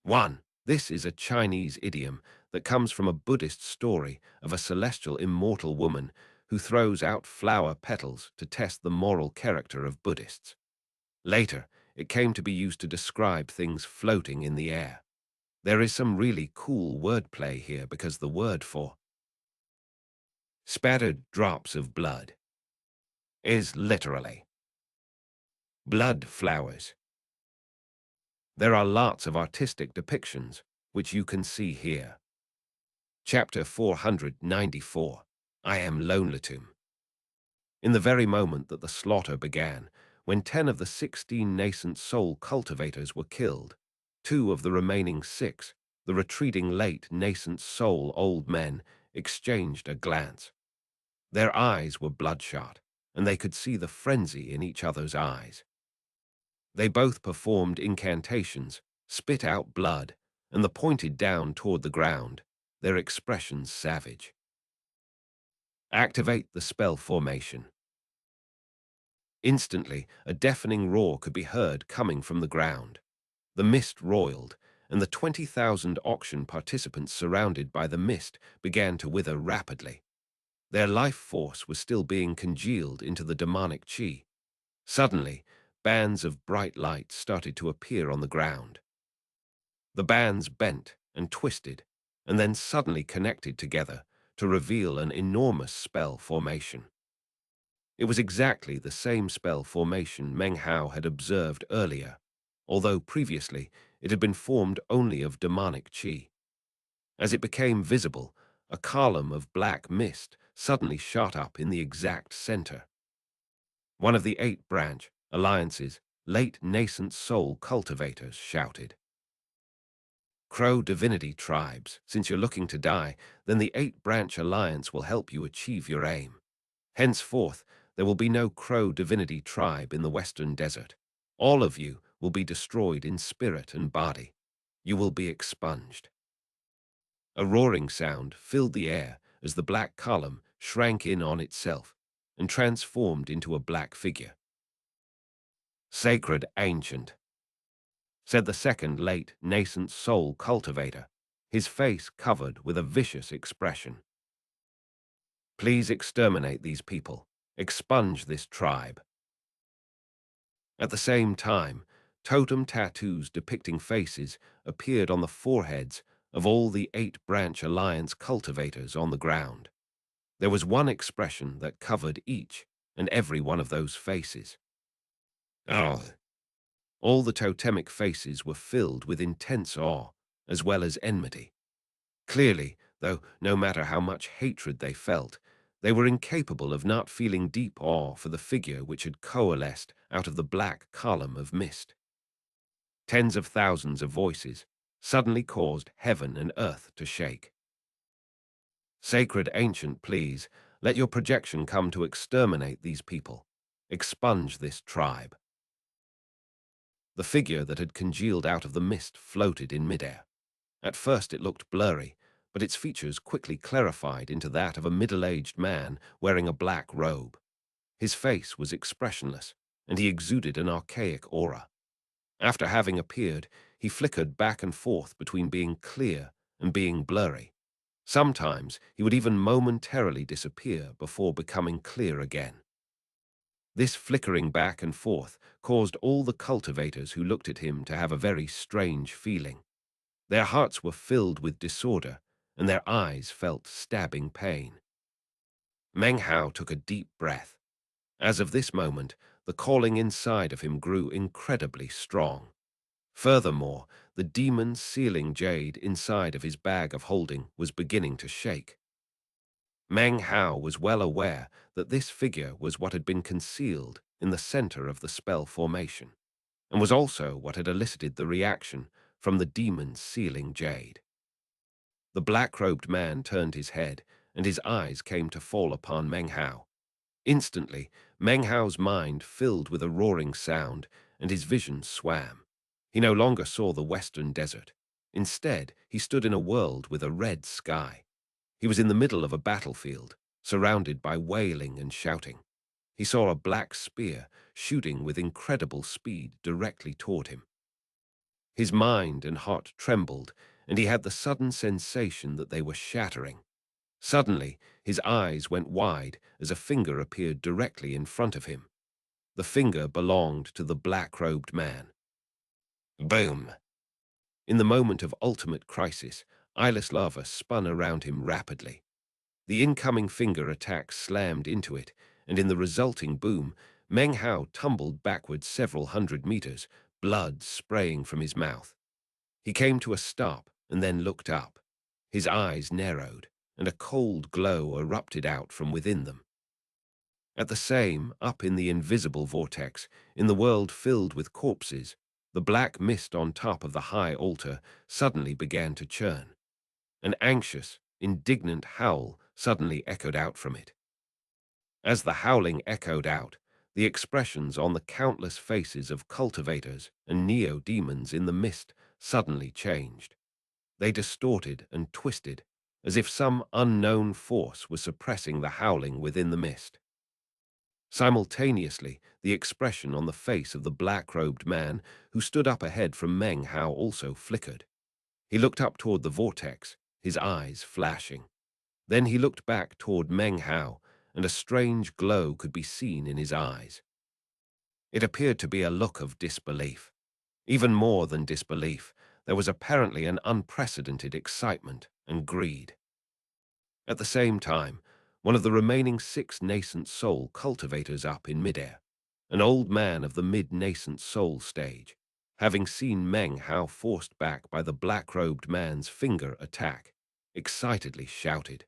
Speaker 1: 1. This is a Chinese idiom that comes from a Buddhist story of a celestial immortal woman who throws out flower petals to test the moral character of Buddhists. Later, it came to be used to describe things floating in the air. There is some really cool wordplay here because the word for spattered drops of blood is literally blood flowers. There are lots of artistic depictions, which you can see here. Chapter 494, I am Lonelitum. In the very moment that the slaughter began, when 10 of the 16 nascent soul cultivators were killed, 2 of the remaining 6, the retreating late nascent soul old men, exchanged a glance. Their eyes were bloodshot, and they could see the frenzy in each other's eyes. They both performed incantations, spit out blood, and the pointed down toward the ground, their expressions savage. Activate the spell formation. Instantly, a deafening roar could be heard coming from the ground. The mist roiled, and the 20,000 auction participants surrounded by the mist began to wither rapidly. Their life force was still being congealed into the demonic qi. Suddenly, bands of bright light started to appear on the ground. The bands bent and twisted, and then suddenly connected together to reveal an enormous spell formation. It was exactly the same spell formation Meng Hao had observed earlier, although previously it had been formed only of demonic qi. As it became visible, a column of black mist suddenly shot up in the exact center. One of the 8 branch alliance's late nascent soul cultivators shouted, "Crow divinity tribes, since you're looking to die, then the 8 branch alliance will help you achieve your aim. Henceforth, there will be no Crow divinity tribe in the western desert. All of you will be destroyed in spirit and body. You will be expunged." A roaring sound filled the air as the black column shrank in on itself and transformed into a black figure. "Sacred Ancient," said the second late nascent soul cultivator, his face covered with a vicious expression. "Please exterminate these people. Expunge this tribe." At the same time, totem tattoos depicting faces appeared on the foreheads of all the 8 branch alliance cultivators on the ground. There was one expression that covered each and every one of those faces. Oh. All the totemic faces were filled with intense awe, as well as enmity. Clearly, though, no matter how much hatred they felt, they were incapable of not feeling deep awe for the figure which had coalesced out of the black column of mist. Tens of thousands of voices suddenly caused heaven and earth to shake. "Sacred Ancient, please, let your projection come to exterminate these people. Expunge this tribe." The figure that had congealed out of the mist floated in midair. At first it looked blurry, but its features quickly clarified into that of a middle-aged man wearing a black robe. His face was expressionless, and he exuded an archaic aura. After having appeared, he flickered back and forth between being clear and being blurry. Sometimes he would even momentarily disappear before becoming clear again. This flickering back and forth caused all the cultivators who looked at him to have a very strange feeling. Their hearts were filled with disorder, and their eyes felt stabbing pain. Meng Hao took a deep breath. As of this moment, the calling inside of him grew incredibly strong. Furthermore, the demon sealing jade inside of his bag of holding was beginning to shake. Meng Hao was well aware that this figure was what had been concealed in the center of the spell formation, and was also what had elicited the reaction from the demon's sealing jade. The black-robed man turned his head, and his eyes came to fall upon Meng Hao. Instantly, Meng Hao's mind filled with a roaring sound, and his vision swam. He no longer saw the western desert. Instead, he stood in a world with a red sky. He was in the middle of a battlefield, surrounded by wailing and shouting. He saw a black spear shooting with incredible speed directly toward him. His mind and heart trembled, and he had the sudden sensation that they were shattering. Suddenly, his eyes went wide as a finger appeared directly in front of him. The finger belonged to the black-robed man. Boom! In the moment of ultimate crisis, eyeless lava spun around him rapidly. The incoming finger attack slammed into it, and in the resulting boom, Meng Hao tumbled backward several hundred meters, blood spraying from his mouth. He came to a stop and then looked up. His eyes narrowed, and a cold glow erupted out from within them. At the same, up in the invisible vortex, in the world filled with corpses, the black mist on top of the high altar suddenly began to churn. An anxious, indignant howl suddenly echoed out from it. As the howling echoed out, the expressions on the countless faces of cultivators and neo-demons in the mist suddenly changed. They distorted and twisted, as if some unknown force was suppressing the howling within the mist. Simultaneously, the expression on the face of the black-robed man who stood up ahead from Meng Hao also flickered. He looked up toward the vortex, his eyes flashing. Then he looked back toward Meng Hao, and a strange glow could be seen in his eyes. It appeared to be a look of disbelief. Even more than disbelief, there was apparently an unprecedented excitement and greed. At the same time, one of the remaining 6 nascent soul cultivators up in midair, an old man of the mid-nascent soul stage, having seen Meng Hao forced back by the black-robed man's finger attack, excitedly shouted,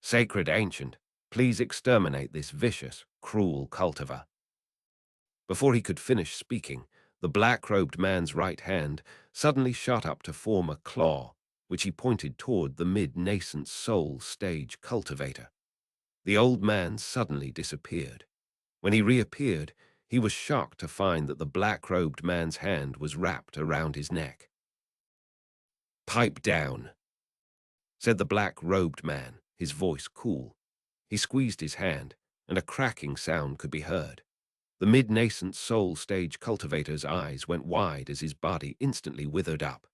Speaker 1: "Sacred Ancient, please exterminate this vicious, cruel cultivar." Before he could finish speaking, the black-robed man's right hand suddenly shot up to form a claw, which he pointed toward the mid-nascent soul stage cultivator. The old man suddenly disappeared. When he reappeared, he was shocked to find that the black-robed man's hand was wrapped around his neck. "Pipe down," said the black-robed man, his voice cool. He squeezed his hand, and a cracking sound could be heard. The mid-nascent soul stage cultivator's eyes went wide as his body instantly withered up.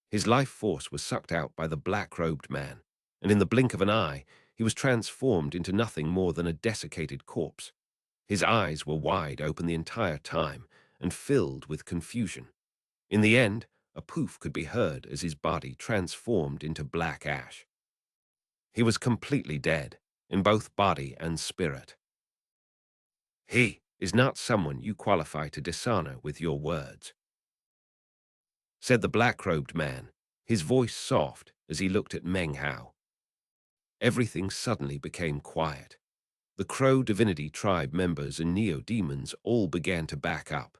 Speaker 1: His life force was sucked out by the black-robed man, and in the blink of an eye, he was transformed into nothing more than a desiccated corpse. His eyes were wide open the entire time and filled with confusion. In the end, a poof could be heard as his body transformed into black ash. He was completely dead, in both body and spirit. "He is not someone you qualify to dishonor with your words," said the black-robed man, his voice soft as he looked at Meng Hao. Everything suddenly became quiet. The Crow Divinity Tribe members and neo-demons all began to back up.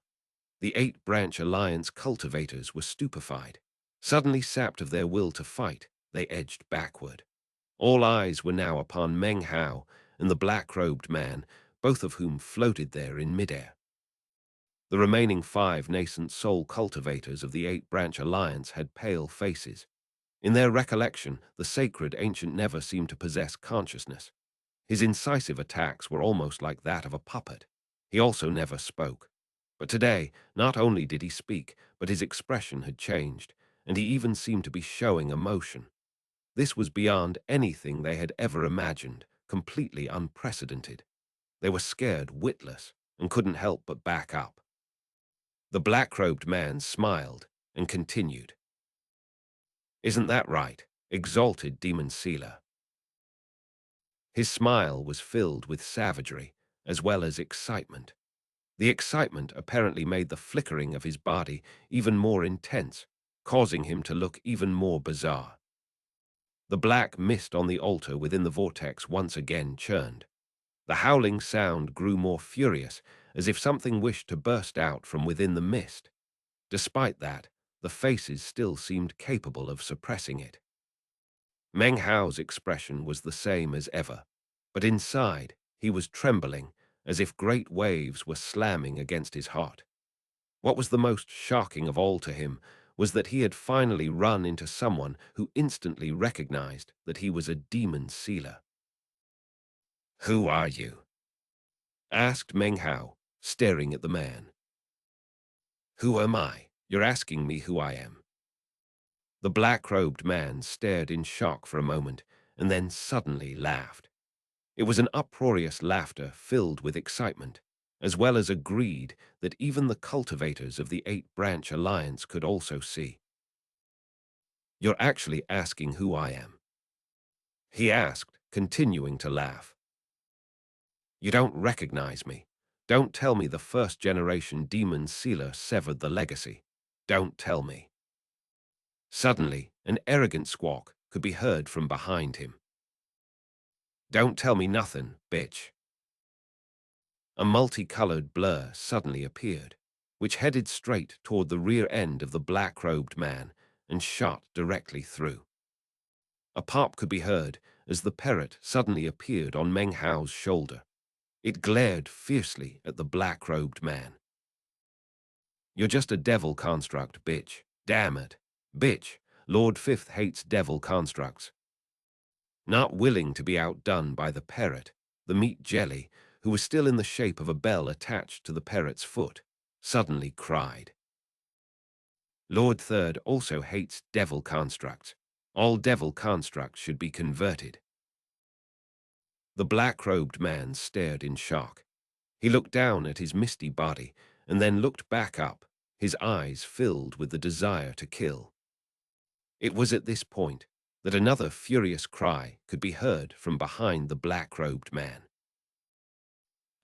Speaker 1: The 8-branch alliance cultivators were stupefied. Suddenly sapped of their will to fight, they edged backward. All eyes were now upon Meng Hao and the black-robed man, both of whom floated there in midair. The remaining 5 nascent soul cultivators of the 8-branch alliance had pale faces. In their recollection, the sacred ancient never seemed to possess consciousness. His incisive attacks were almost like that of a puppet. He also never spoke. But today, not only did he speak, but his expression had changed, and he even seemed to be showing emotion. This was beyond anything they had ever imagined, completely unprecedented. They were scared witless and couldn't help but back up. The black-robed man smiled and continued, "Isn't that right, exalted demon sealer?" His smile was filled with savagery as well as excitement. The excitement apparently made the flickering of his body even more intense, causing him to look even more bizarre. The black mist on the altar within the vortex once again churned. The howling sound grew more furious, as if something wished to burst out from within the mist. Despite that, the faces still seemed capable of suppressing it. Meng Hao's expression was the same as ever, but inside he was trembling as if great waves were slamming against his heart. What was the most shocking of all to him was that he had finally run into someone who instantly recognized that he was a demon sealer. "Who are you?" asked Meng Hao, staring at the man. "Who am I? You're asking me who I am." The black-robed man stared in shock for a moment and then suddenly laughed. It was an uproarious laughter filled with excitement, as well as a greed that even the cultivators of the 8-branch alliance could also see. "You're actually asking who I am?" he asked, continuing to laugh. "You don't recognize me. Don't tell me the first-generation demon sealer severed the legacy. Don't tell me." Suddenly, an arrogant squawk could be heard from behind him. "Don't tell me nothing, bitch." A multicolored blur suddenly appeared, which headed straight toward the rear end of the black-robed man and shot directly through. A pop could be heard as the parrot suddenly appeared on Meng Hao's shoulder. It glared fiercely at the black-robed man. "You're just a devil construct, bitch. Damn it. Bitch, Lord Fifth hates devil constructs." Not willing to be outdone by the parrot, the meat jelly, who was still in the shape of a bell attached to the parrot's foot, suddenly cried. Lord Third also hates devil constructs. All devil constructs should be converted. The black-robed man stared in shock. He looked down at his misty body and then looked back up, his eyes filled with the desire to kill. It was at this point that another furious cry could be heard from behind the black-robed man.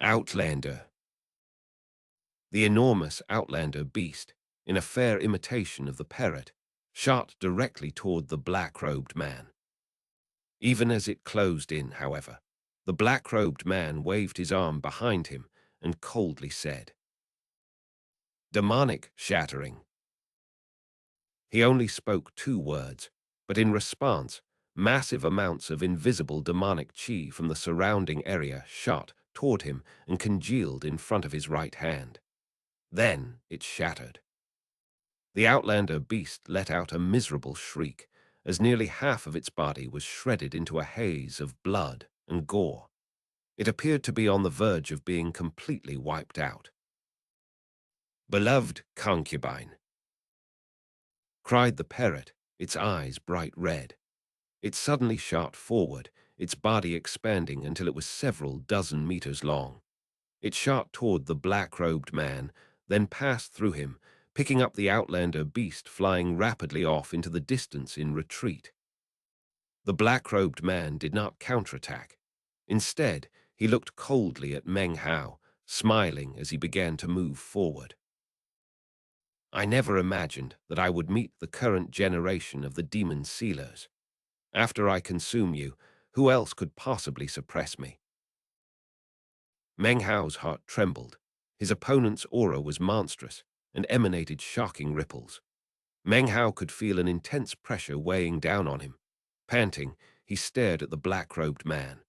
Speaker 1: Outlander. The enormous outlander beast, in a fair imitation of the parrot, shot directly toward the black-robed man. Even as it closed in, however, the black-robed man waved his arm behind him and coldly said, "Demonic shattering." He only spoke 2 words, but in response, massive amounts of invisible demonic chi from the surrounding area shot toward him and congealed in front of his right hand. Then it shattered. The outlander beast let out a miserable shriek, as nearly half of its body was shredded into a haze of blood and gore. It appeared to be on the verge of being completely wiped out. "Beloved concubine," cried the parrot, its eyes bright red. It suddenly shot forward, its body expanding until it was several dozen meters long. It shot toward the black-robed man, then passed through him, picking up the outlander beast flying rapidly off into the distance in retreat. The black-robed man did not counterattack. Instead, he looked coldly at Meng Hao, smiling as he began to move forward. "I never imagined that I would meet the current generation of the demon sealers. After I consume you, who else could possibly suppress me?" Meng Hao's heart trembled. His opponent's aura was monstrous and emanated shocking ripples. Meng Hao could feel an intense pressure weighing down on him. Panting, he stared at the black-robed man.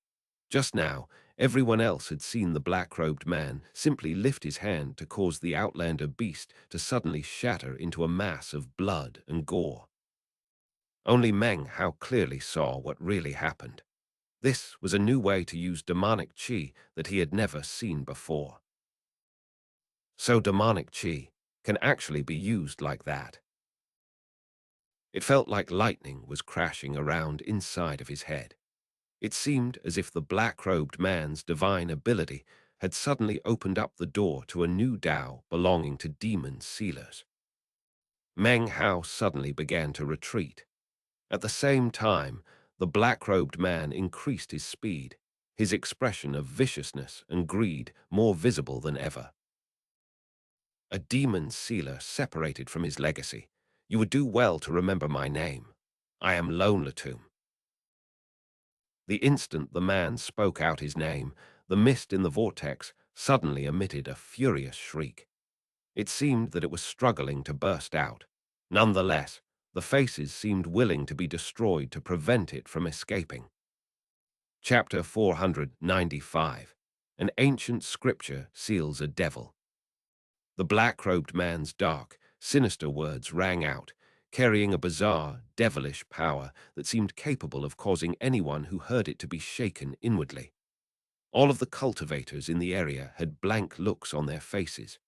Speaker 1: Just now, everyone else had seen the black-robed man simply lift his hand to cause the outlander beast to suddenly shatter into a mass of blood and gore. Only Meng Hao clearly saw what really happened. This was a new way to use demonic chi that he had never seen before. So demonic chi can actually be used like that. It felt like lightning was crashing around inside of his head. It seemed as if the black-robed man's divine ability had suddenly opened up the door to a new Tao belonging to demon sealers. Meng Hao suddenly began to retreat. At the same time, the black-robed man increased his speed, his expression of viciousness and greed more visible than ever. "A demon sealer separated from his legacy. You would do well to remember my name. I am Lone Latum." The instant the man spoke out his name, the mist in the vortex suddenly emitted a furious shriek. It seemed that it was struggling to burst out. Nonetheless, the faces seemed willing to be destroyed to prevent it from escaping. Chapter 495. An ancient scripture seals a devil. The black-robed man's dark, sinister words rang out, carrying a bizarre, devilish power that seemed capable of causing anyone who heard it to be shaken inwardly. All of the cultivators in the area had blank looks on their faces.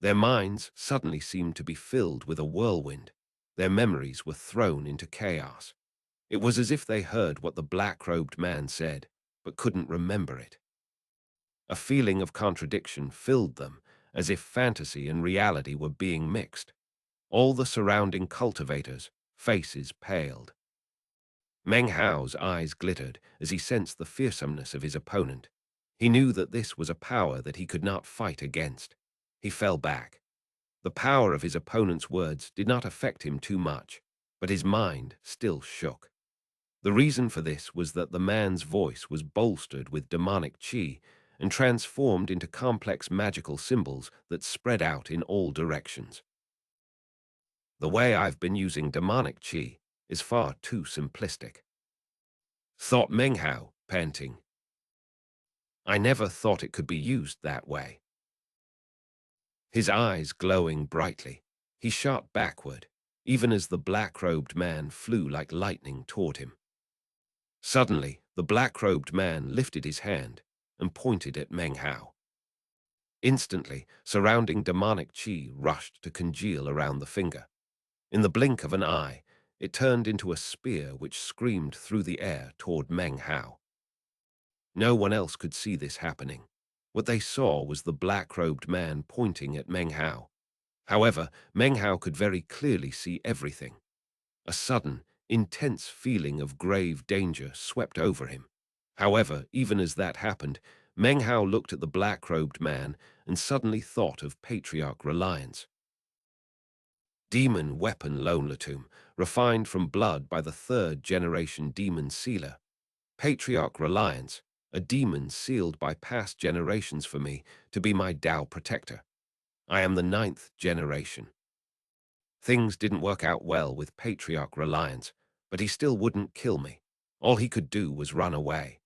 Speaker 1: Their minds suddenly seemed to be filled with a whirlwind. Their memories were thrown into chaos. It was as if they heard what the black-robed man said, but couldn't remember it. A feeling of contradiction filled them, as if fantasy and reality were being mixed. All the surrounding cultivators' faces paled. Meng Hao's eyes glittered as he sensed the fearsomeness of his opponent. He knew that this was a power that he could not fight against. He fell back. The power of his opponent's words did not affect him too much, but his mind still shook. The reason for this was that the man's voice was bolstered with demonic chi and transformed into complex magical symbols that spread out in all directions. "The way I've been using demonic chi is far too simplistic," thought Meng Hao, panting. "I never thought it could be used that way." His eyes glowing brightly, he shot backward, even as the black-robed man flew like lightning toward him. Suddenly, the black-robed man lifted his hand, and pointed at Meng Hao. Instantly, surrounding demonic qi rushed to congeal around the finger. In the blink of an eye, it turned into a spear which screamed through the air toward Meng Hao. No one else could see this happening. What they saw was the black-robed man pointing at Meng Hao. However, Meng Hao could very clearly see everything. A sudden, intense feeling of grave danger swept over him. However, even as that happened, Meng Hao looked at the black-robed man and suddenly thought of Patriarch Reliance. Demon weapon Lonelotum, refined from blood by the third-generation demon sealer. Patriarch Reliance, a demon sealed by past generations for me to be my Dao protector. I am the 9th generation. Things didn't work out well with Patriarch Reliance, but he still wouldn't kill me. All he could do was run away.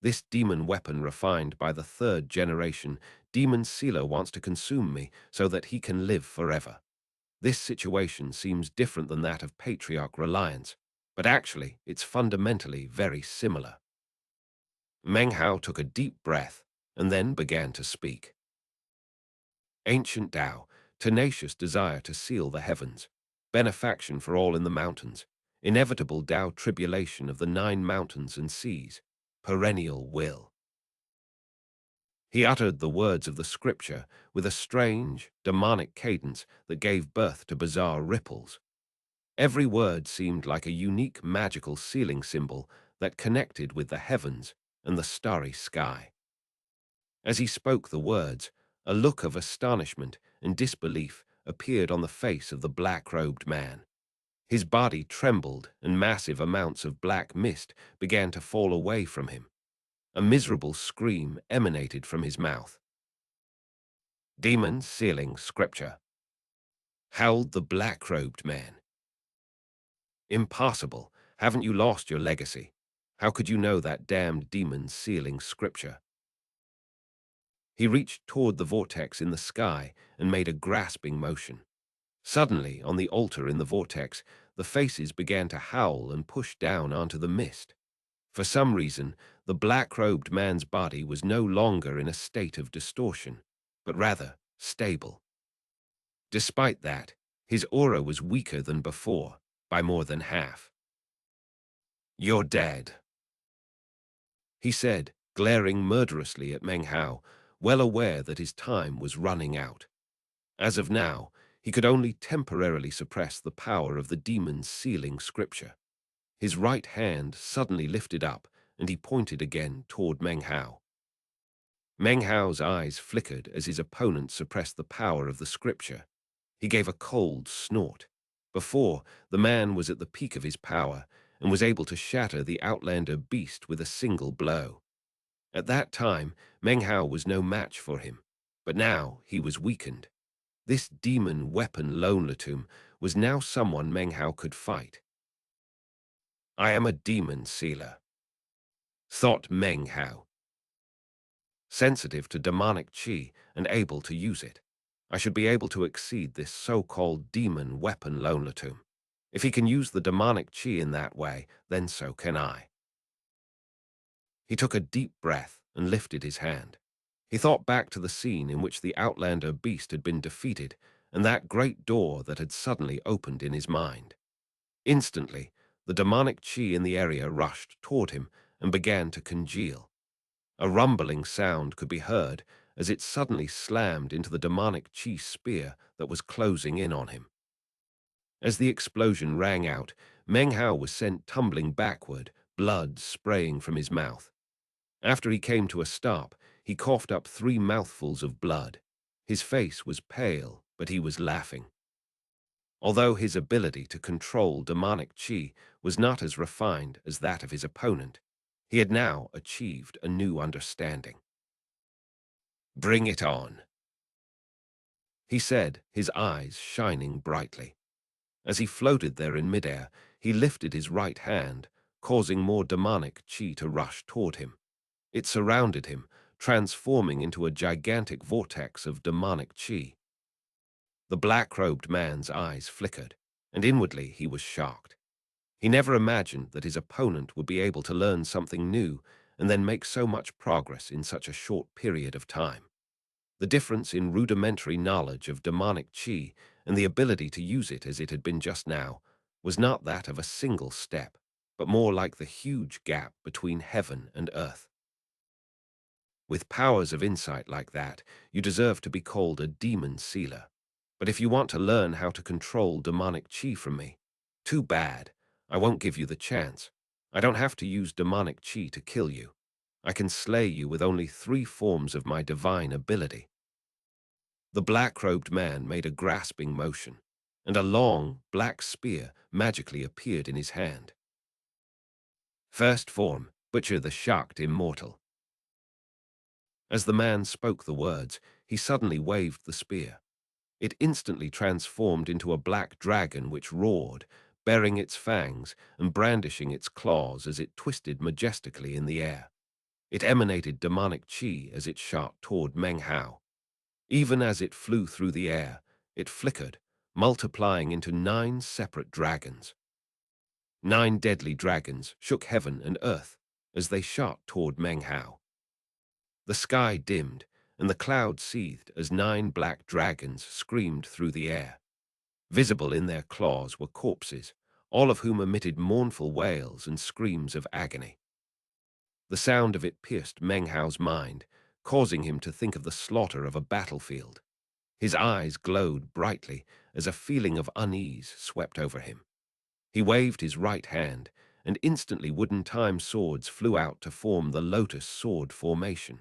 Speaker 1: This demon weapon refined by the third generation demon sealer wants to consume me so that he can live forever. This situation seems different than that of Patriarch Reliance, but actually it's fundamentally very similar. Meng Hao took a deep breath and then began to speak. Ancient Tao, tenacious desire to seal the heavens, benefaction for all in the mountains, inevitable Tao tribulation of the 9 mountains and seas, perennial will. He uttered the words of the scripture with a strange, demonic cadence that gave birth to bizarre ripples. Every word seemed like a unique magical sealing symbol that connected with the heavens and the starry sky. As he spoke the words, a look of astonishment and disbelief appeared on the face of the black-robed man. His body trembled and massive amounts of black mist began to fall away from him. A miserable scream emanated from his mouth. Demon sealing scripture, howled the black-robed man. Impossible. Haven't you lost your legacy? How could you know that damned demon sealing scripture? He reached toward the vortex in the sky and made a grasping motion. Suddenly, on the altar in the vortex, the faces began to howl and push down onto the mist. For some reason, the black-robed man's body was no longer in a state of distortion, but rather stable. Despite that, his aura was weaker than before, by more than half. "You're dead," he said, glaring murderously at Meng Hao, well aware that his time was running out. As of now, he could only temporarily suppress the power of the demon's sealing scripture. His right hand suddenly lifted up, and he pointed again toward Meng Hao. Meng Hao's eyes flickered as his opponent suppressed the power of the scripture. He gave a cold snort. Before, the man was at the peak of his power and was able to shatter the Outlander beast with a single blow. At that time, Meng Hao was no match for him, but now he was weakened. This demon weapon Lonelotum was now someone Meng Hao could fight. "I am a demon sealer," thought Meng Hao. Sensitive to demonic qi and able to use it, I should be able to exceed this so-called demon weapon Lonelotum. If he can use the demonic qi in that way, then so can I. He took a deep breath and lifted his hand. He thought back to the scene in which the Outlander beast had been defeated and that great door that had suddenly opened in his mind. Instantly, the demonic qi in the area rushed toward him and began to congeal. A rumbling sound could be heard as it suddenly slammed into the demonic qi spear that was closing in on him. As the explosion rang out, Meng Hao was sent tumbling backward, blood spraying from his mouth. After he came to a stop, he coughed up 3 mouthfuls of blood. His face was pale, but he was laughing. Although his ability to control demonic qi was not as refined as that of his opponent, he had now achieved a new understanding. "Bring it on," he said, his eyes shining brightly. As he floated there in midair, he lifted his right hand, causing more demonic qi to rush toward him. It surrounded him, transforming into a gigantic vortex of demonic qi. The black-robed man's eyes flickered, and inwardly he was shocked. He never imagined that his opponent would be able to learn something new and then make so much progress in such a short period of time. The difference in rudimentary knowledge of demonic qi and the ability to use it as it had been just now was not that of a single step, but more like the huge gap between heaven and earth. With powers of insight like that, you deserve to be called a demon sealer. But if you want to learn how to control demonic qi from me, too bad. I won't give you the chance. I don't have to use demonic qi to kill you. I can slay you with only 3 forms of my divine ability. The black-robed man made a grasping motion, and a long, black spear magically appeared in his hand. First form, Butcher the Shocked Immortal. As the man spoke the words, he suddenly waved the spear. It instantly transformed into a black dragon which roared, baring its fangs and brandishing its claws as it twisted majestically in the air. It emanated demonic qi as it shot toward Meng Hao. Even as it flew through the air, it flickered, multiplying into 9 separate dragons. 9 deadly dragons shook heaven and earth as they shot toward Meng Hao. The sky dimmed, and the clouds seethed as 9 black dragons screamed through the air. Visible in their claws were corpses, all of whom emitted mournful wails and screams of agony. The sound of it pierced Meng Hao's mind, causing him to think of the slaughter of a battlefield. His eyes glowed brightly as a feeling of unease swept over him. He waved his right hand, and instantly wooden time swords flew out to form the lotus sword formation.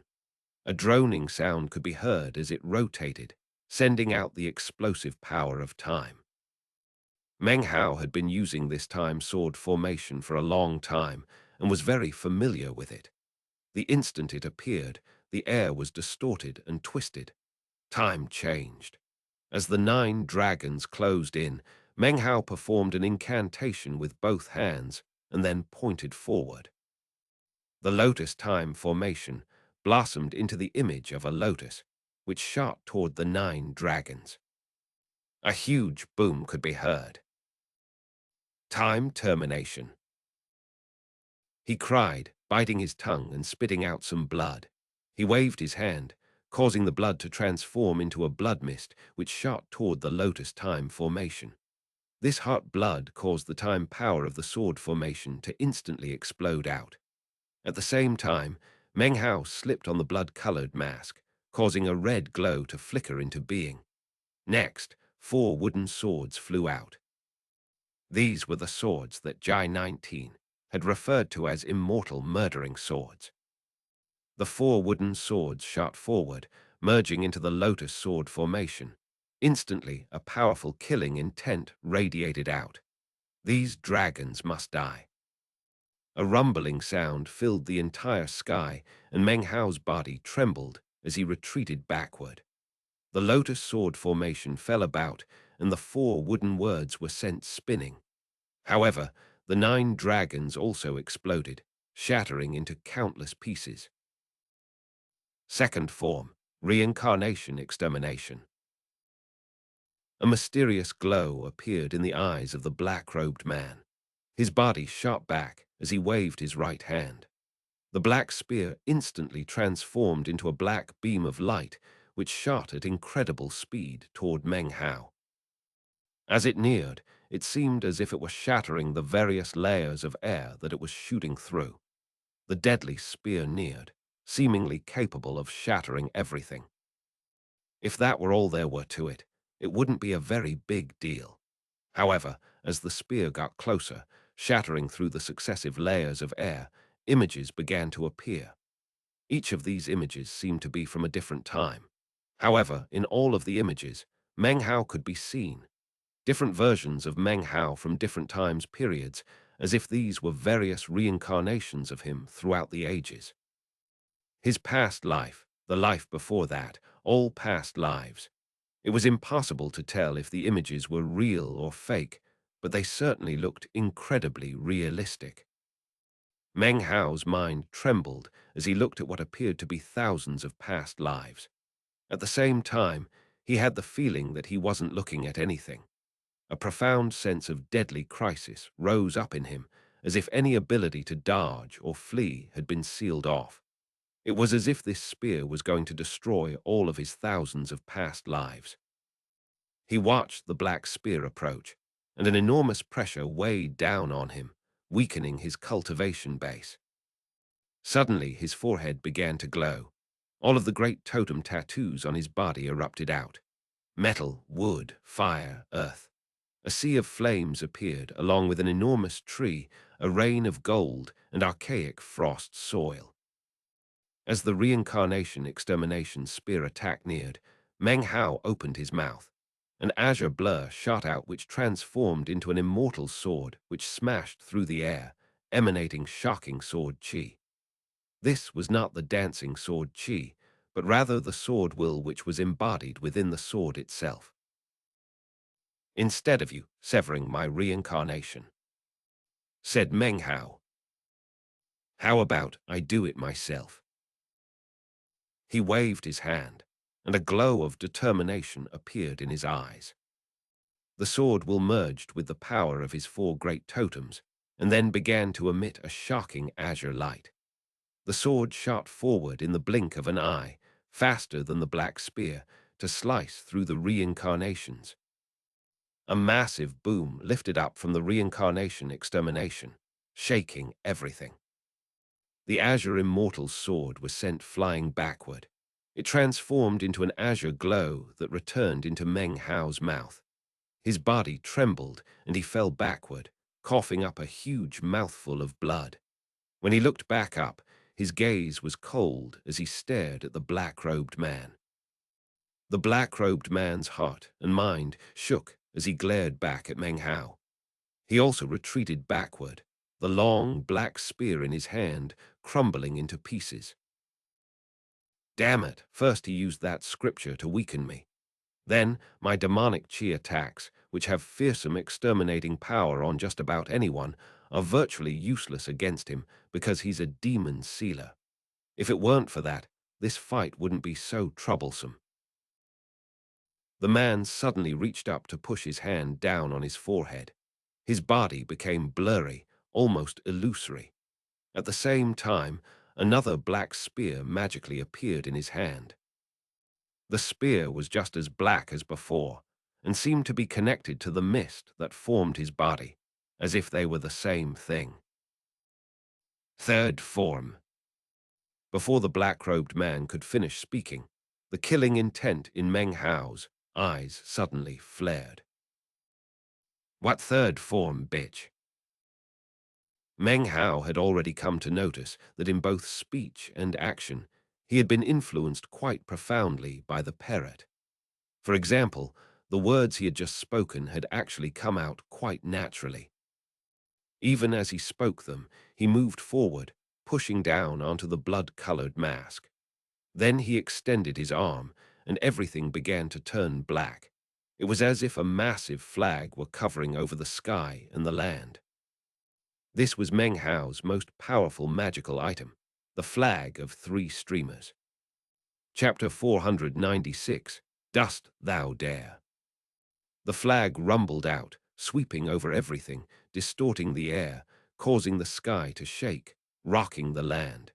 Speaker 1: A droning sound could be heard as it rotated, sending out the explosive power of time. Meng Hao had been using this time sword formation for a long time and was very familiar with it. The instant it appeared, the air was distorted and twisted. Time changed. As the 9 dragons closed in, Meng Hao performed an incantation with both hands and then pointed forward. The lotus time formation blossomed into the image of a lotus, which shot toward the 9 dragons. A huge boom could be heard. Time termination. He cried, biting his tongue and spitting out some blood. He waved his hand, causing the blood to transform into a blood mist which shot toward the lotus time formation. This hot blood caused the time power of the sword formation to instantly explode out. At the same time, Meng Hao slipped on the blood-colored mask, causing a red glow to flicker into being. Next, 4 wooden swords flew out. These were the swords that ğÄE had referred to as immortal murdering swords. The 4 wooden swords shot forward, merging into the lotus sword formation. Instantly, a powerful killing intent radiated out. These dragons must die. A rumbling sound filled the entire sky, and Meng Hao's body trembled as he retreated backward. The lotus sword formation fell about, and the 4 wooden words were sent spinning. However, the 9 dragons also exploded, shattering into countless pieces. Second form, reincarnation extermination. A mysterious glow appeared in the eyes of the black-robed man. His body shot back as he waved his right hand. The black spear instantly transformed into a black beam of light, which shot at incredible speed toward Meng Hao. As it neared, it seemed as if it were shattering the various layers of air that it was shooting through. The deadly spear neared, seemingly capable of shattering everything. If that were all there were to it, it wouldn't be a very big deal. However, as the spear got closer, shattering through the successive layers of air, images began to appear. Each of these images seemed to be from a different time. However, in all of the images, Meng Hao could be seen. Different versions of Meng Hao from different times periods, as if these were various reincarnations of him throughout the ages. His past life, the life before that, all past lives. It was impossible to tell if the images were real or fake, but they certainly looked incredibly realistic. Meng Hao's mind trembled as he looked at what appeared to be thousands of past lives. At the same time, he had the feeling that he wasn't looking at anything. A profound sense of deadly crisis rose up in him as if any ability to dodge or flee had been sealed off. It was as if this spear was going to destroy all of his thousands of past lives. He watched the black spear approach, and an enormous pressure weighed down on him, weakening his cultivation base. Suddenly, his forehead began to glow. All of the great totem tattoos on his body erupted out. Metal, wood, fire, earth. A sea of flames appeared, along with an enormous tree, a rain of gold, and archaic frost soil. As the reincarnation extermination spear attack neared, Meng Hao opened his mouth. An azure blur shot out which transformed into an immortal sword which smashed through the air, emanating shocking sword chi. This was not the dancing sword chi, but rather the sword will which was embodied within the sword itself. "Instead of you severing my reincarnation," said Meng Hao, "how about I do it myself?" He waved his hand, and a glow of determination appeared in his eyes. The sword will merged with the power of his four great totems, and then began to emit a shocking azure light. The sword shot forward in the blink of an eye, faster than the black spear, to slice through the reincarnations. A massive boom lifted up from the reincarnation extermination, shaking everything. The azure immortal sword was sent flying backward. It transformed into an azure glow that returned into Meng Hao's mouth. His body trembled and he fell backward, coughing up a huge mouthful of blood. When he looked back up, his gaze was cold as he stared at the black-robed man. The black-robed man's heart and mind shook as he glared back at Meng Hao. He also retreated backward, the long black spear in his hand crumbling into pieces. Damn it, first he used that scripture to weaken me. Then my demonic chi attacks, which have fearsome exterminating power on just about anyone, are virtually useless against him because he's a demon sealer. If it weren't for that, this fight wouldn't be so troublesome. The man suddenly reached up to push his hand down on his forehead. His body became blurry, almost illusory. At the same time, another black spear magically appeared in his hand. The spear was just as black as before, and seemed to be connected to the mist that formed his body, as if they were the same thing. Third form. Before the black-robed man could finish speaking, the killing intent in Meng Hao's eyes suddenly flared. "What third form, bitch?" Meng Hao had already come to notice that in both speech and action, he had been influenced quite profoundly by the parrot. For example, the words he had just spoken had actually come out quite naturally. Even as he spoke them, he moved forward, pushing down onto the blood-colored mask. Then he extended his arm, and everything began to turn black. It was as if a massive flag were covering over the sky and the land. This was Meng Hao's most powerful magical item, the Flag of Three Streamers. Chapter 496, Dost Thou Dare? The flag rumbled out, sweeping over everything, distorting the air, causing the sky to shake, rocking the land.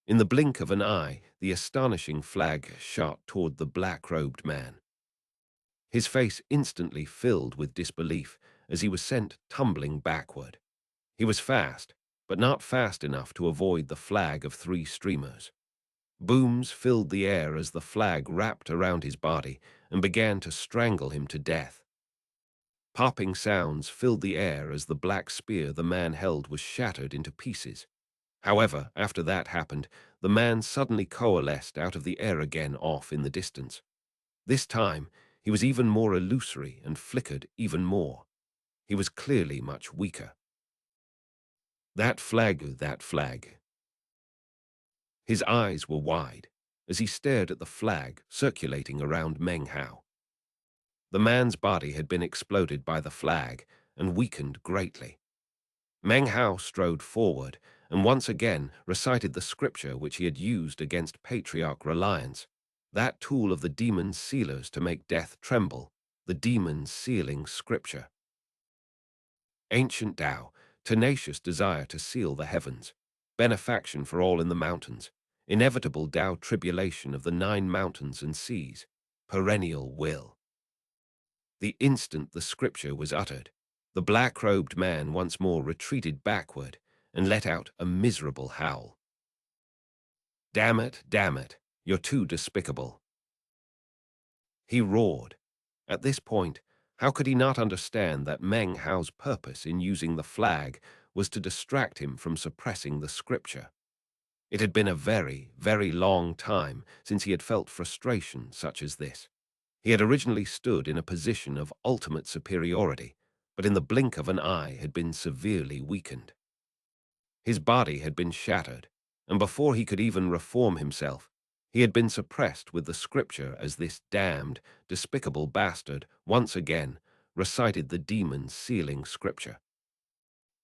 Speaker 1: In the blink of an eye, the astonishing flag shot toward the black-robed man. His face instantly filled with disbelief as he was sent tumbling backward. He was fast, but not fast enough to avoid the Flag of Three Streamers. Booms filled the air as the flag wrapped around his body and began to strangle him to death. Popping sounds filled the air as the black spear the man held was shattered into pieces. However, after that happened, the man suddenly coalesced out of the air again off in the distance. This time, he was even more illusory and flickered even more. He was clearly much weaker. That flag. His eyes were wide as he stared at the flag circulating around Meng Hao. The man's body had been exploded by the flag and weakened greatly. Meng Hao strode forward and once again recited the scripture which he had used against Patriarch Reliance, that tool of the demon sealers to make death tremble, the demon sealing scripture. Ancient Tao, tenacious desire to seal the heavens, benefaction for all in the mountains, inevitable Tao tribulation of the 9 mountains and seas, perennial will. The instant the scripture was uttered, the black-robed man once more retreated backward and let out a miserable howl. Damn it, you're too despicable. He roared. At this point, how could he not understand that Meng Hao's purpose in using the flag was to distract him from suppressing the scripture? It had been a very, very long time since he had felt frustration such as this. He had originally stood in a position of ultimate superiority, but in the blink of an eye had been severely weakened. His body had been shattered, and before he could even reform himself, he had been suppressed with the scripture as this damned, despicable bastard once again recited the demon's sealing scripture.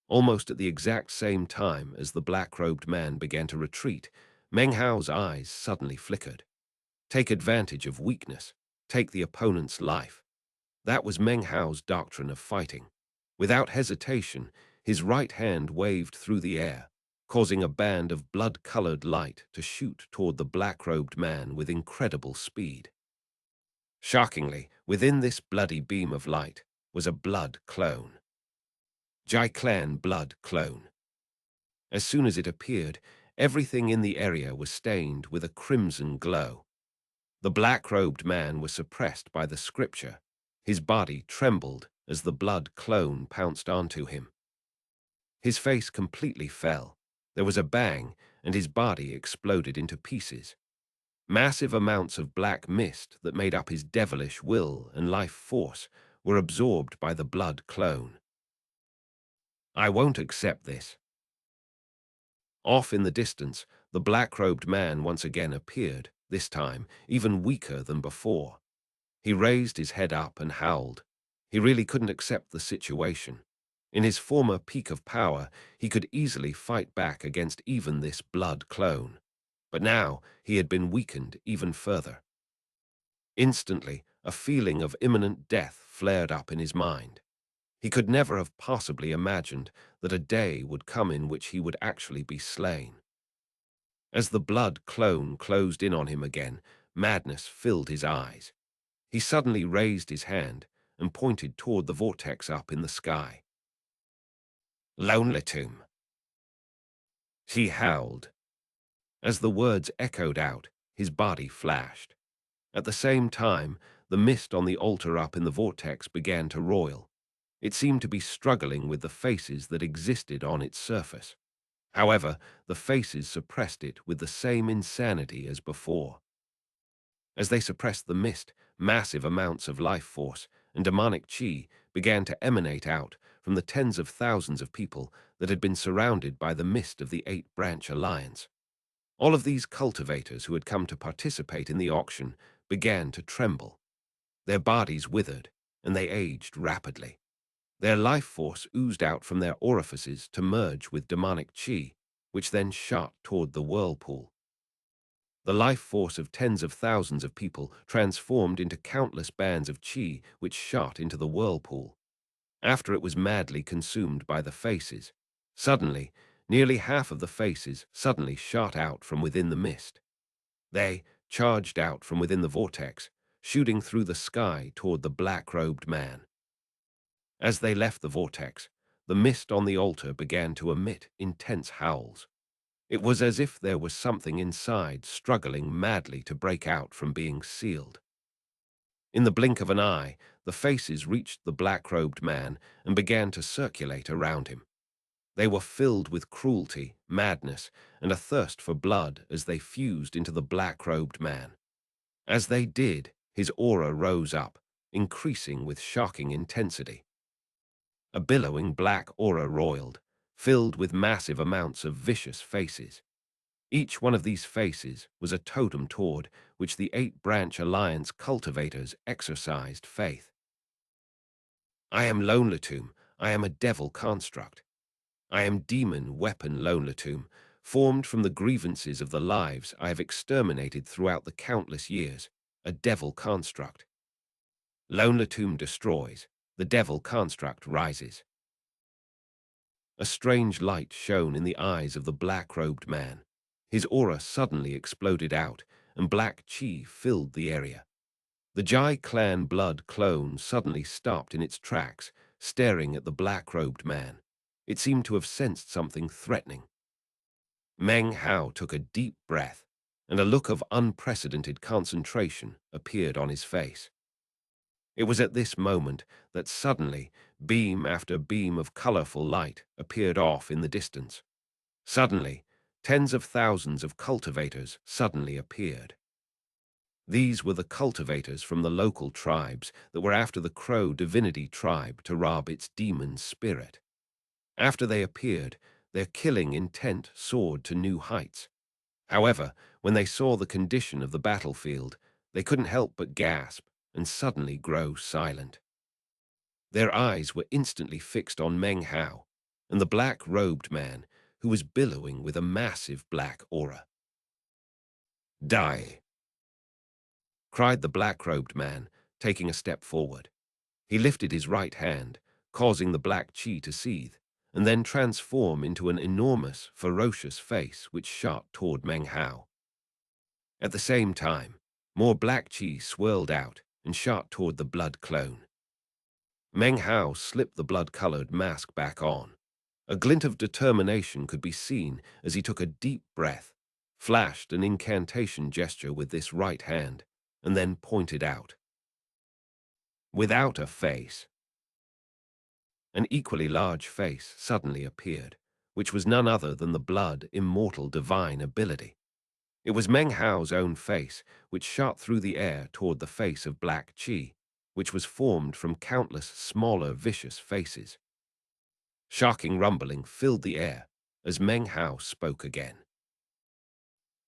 Speaker 1: Almost at the exact same time as the black-robed man began to retreat, Meng Hao's eyes suddenly flickered. Take advantage of weakness. Take the opponent's life. That was Meng Hao's doctrine of fighting. Without hesitation, his right hand waved through the air, causing a band of blood-colored light to shoot toward the black-robed man with incredible speed. Shockingly, within this bloody beam of light was a blood clone. ğİÉÉ blood clone. As soon as it appeared, everything in the area was stained with a crimson glow. The black-robed man was suppressed by the scripture. His body trembled as the blood clone pounced onto him. His face completely fell. There was a bang, and his body exploded into pieces. Massive amounts of black mist that made up his devilish will and life force were absorbed by the blood clone. I won't accept this. Off in the distance, the black-robed man once again appeared, this time even weaker than before. He raised his head up and howled. He really couldn't accept the situation. In his former peak of power, he could easily fight back against even this blood clone. But now he had been weakened even further. Instantly, a feeling of imminent death flared up in his mind. He could never have possibly imagined that a day would come in which he would actually be slain. As the blood clone closed in on him again, madness filled his eyes. He suddenly raised his hand and pointed toward the vortex up in the sky. Lonely tomb. He howled. As the words echoed out, his body flashed. At the same time, the mist on the altar up in the vortex began to roil. It seemed to be struggling with the faces that existed on its surface. However, the faces suppressed it with the same insanity as before. As they suppressed the mist, massive amounts of life force and demonic qi began to emanate out from the tens of thousands of people that had been surrounded by the mist of the 8-branch alliance. All of these cultivators who had come to participate in the auction began to tremble. Their bodies withered, and they aged rapidly. Their life force oozed out from their orifices to merge with demonic qi, which then shot toward the whirlpool. The life force of tens of thousands of people transformed into countless bands of qi which shot into the whirlpool. After it was madly consumed by the faces, suddenly, nearly half of the faces suddenly shot out from within the mist. They charged out from within the vortex, shooting through the sky toward the black-robed man. As they left the vortex, the mist on the altar began to emit intense howls. It was as if there was something inside struggling madly to break out from being sealed. In the blink of an eye, the faces reached the black-robed man and began to circulate around him. They were filled with cruelty, madness, and a thirst for blood as they fused into the black-robed man. As they did, his aura rose up, increasing with shocking intensity. A billowing black aura roiled, filled with massive amounts of vicious faces. Each one of these faces was a totem toward which the 8-branch alliance cultivators exercised faith. I am Lonelatum. I am a devil construct. I am demon weapon Lonelatum, formed from the grievances of the lives I have exterminated throughout the countless years, a devil construct. Lonelatum destroys, the devil construct rises. A strange light shone in the eyes of the black-robed man. His aura suddenly exploded out, and black chi filled the area. The Jai clan blood clone suddenly stopped in its tracks, staring at the black-robed man. It seemed to have sensed something threatening. Meng Hao took a deep breath, and a look of unprecedented concentration appeared on his face. It was at this moment that suddenly beam after beam of colorful light appeared off in the distance. Suddenly, tens of thousands of cultivators suddenly appeared. These were the cultivators from the local tribes that were after the Crow divinity tribe to rob its demon spirit. After they appeared, their killing intent soared to new heights. However, when they saw the condition of the battlefield, they couldn't help but gasp and suddenly grow silent. Their eyes were instantly fixed on Meng Hao and the black-robed man who was billowing with a massive black aura. "Die!" cried the black-robed man, taking a step forward. He lifted his right hand, causing the black chi to seethe, and then transform into an enormous, ferocious face which shot toward Meng Hao. At the same time, more black chi swirled out and shot toward the blood clone. Meng Hao slipped the blood-colored mask back on. A glint of determination could be seen as he took a deep breath, flashed an incantation gesture with this right hand, and then pointed out. Without a face. An equally large face suddenly appeared, which was none other than the blood immortal divine ability. It was Meng Hao's own face, which shot through the air toward the face of Black Chi, which was formed from countless smaller vicious faces. Shocking rumbling filled the air as Meng Hao spoke again.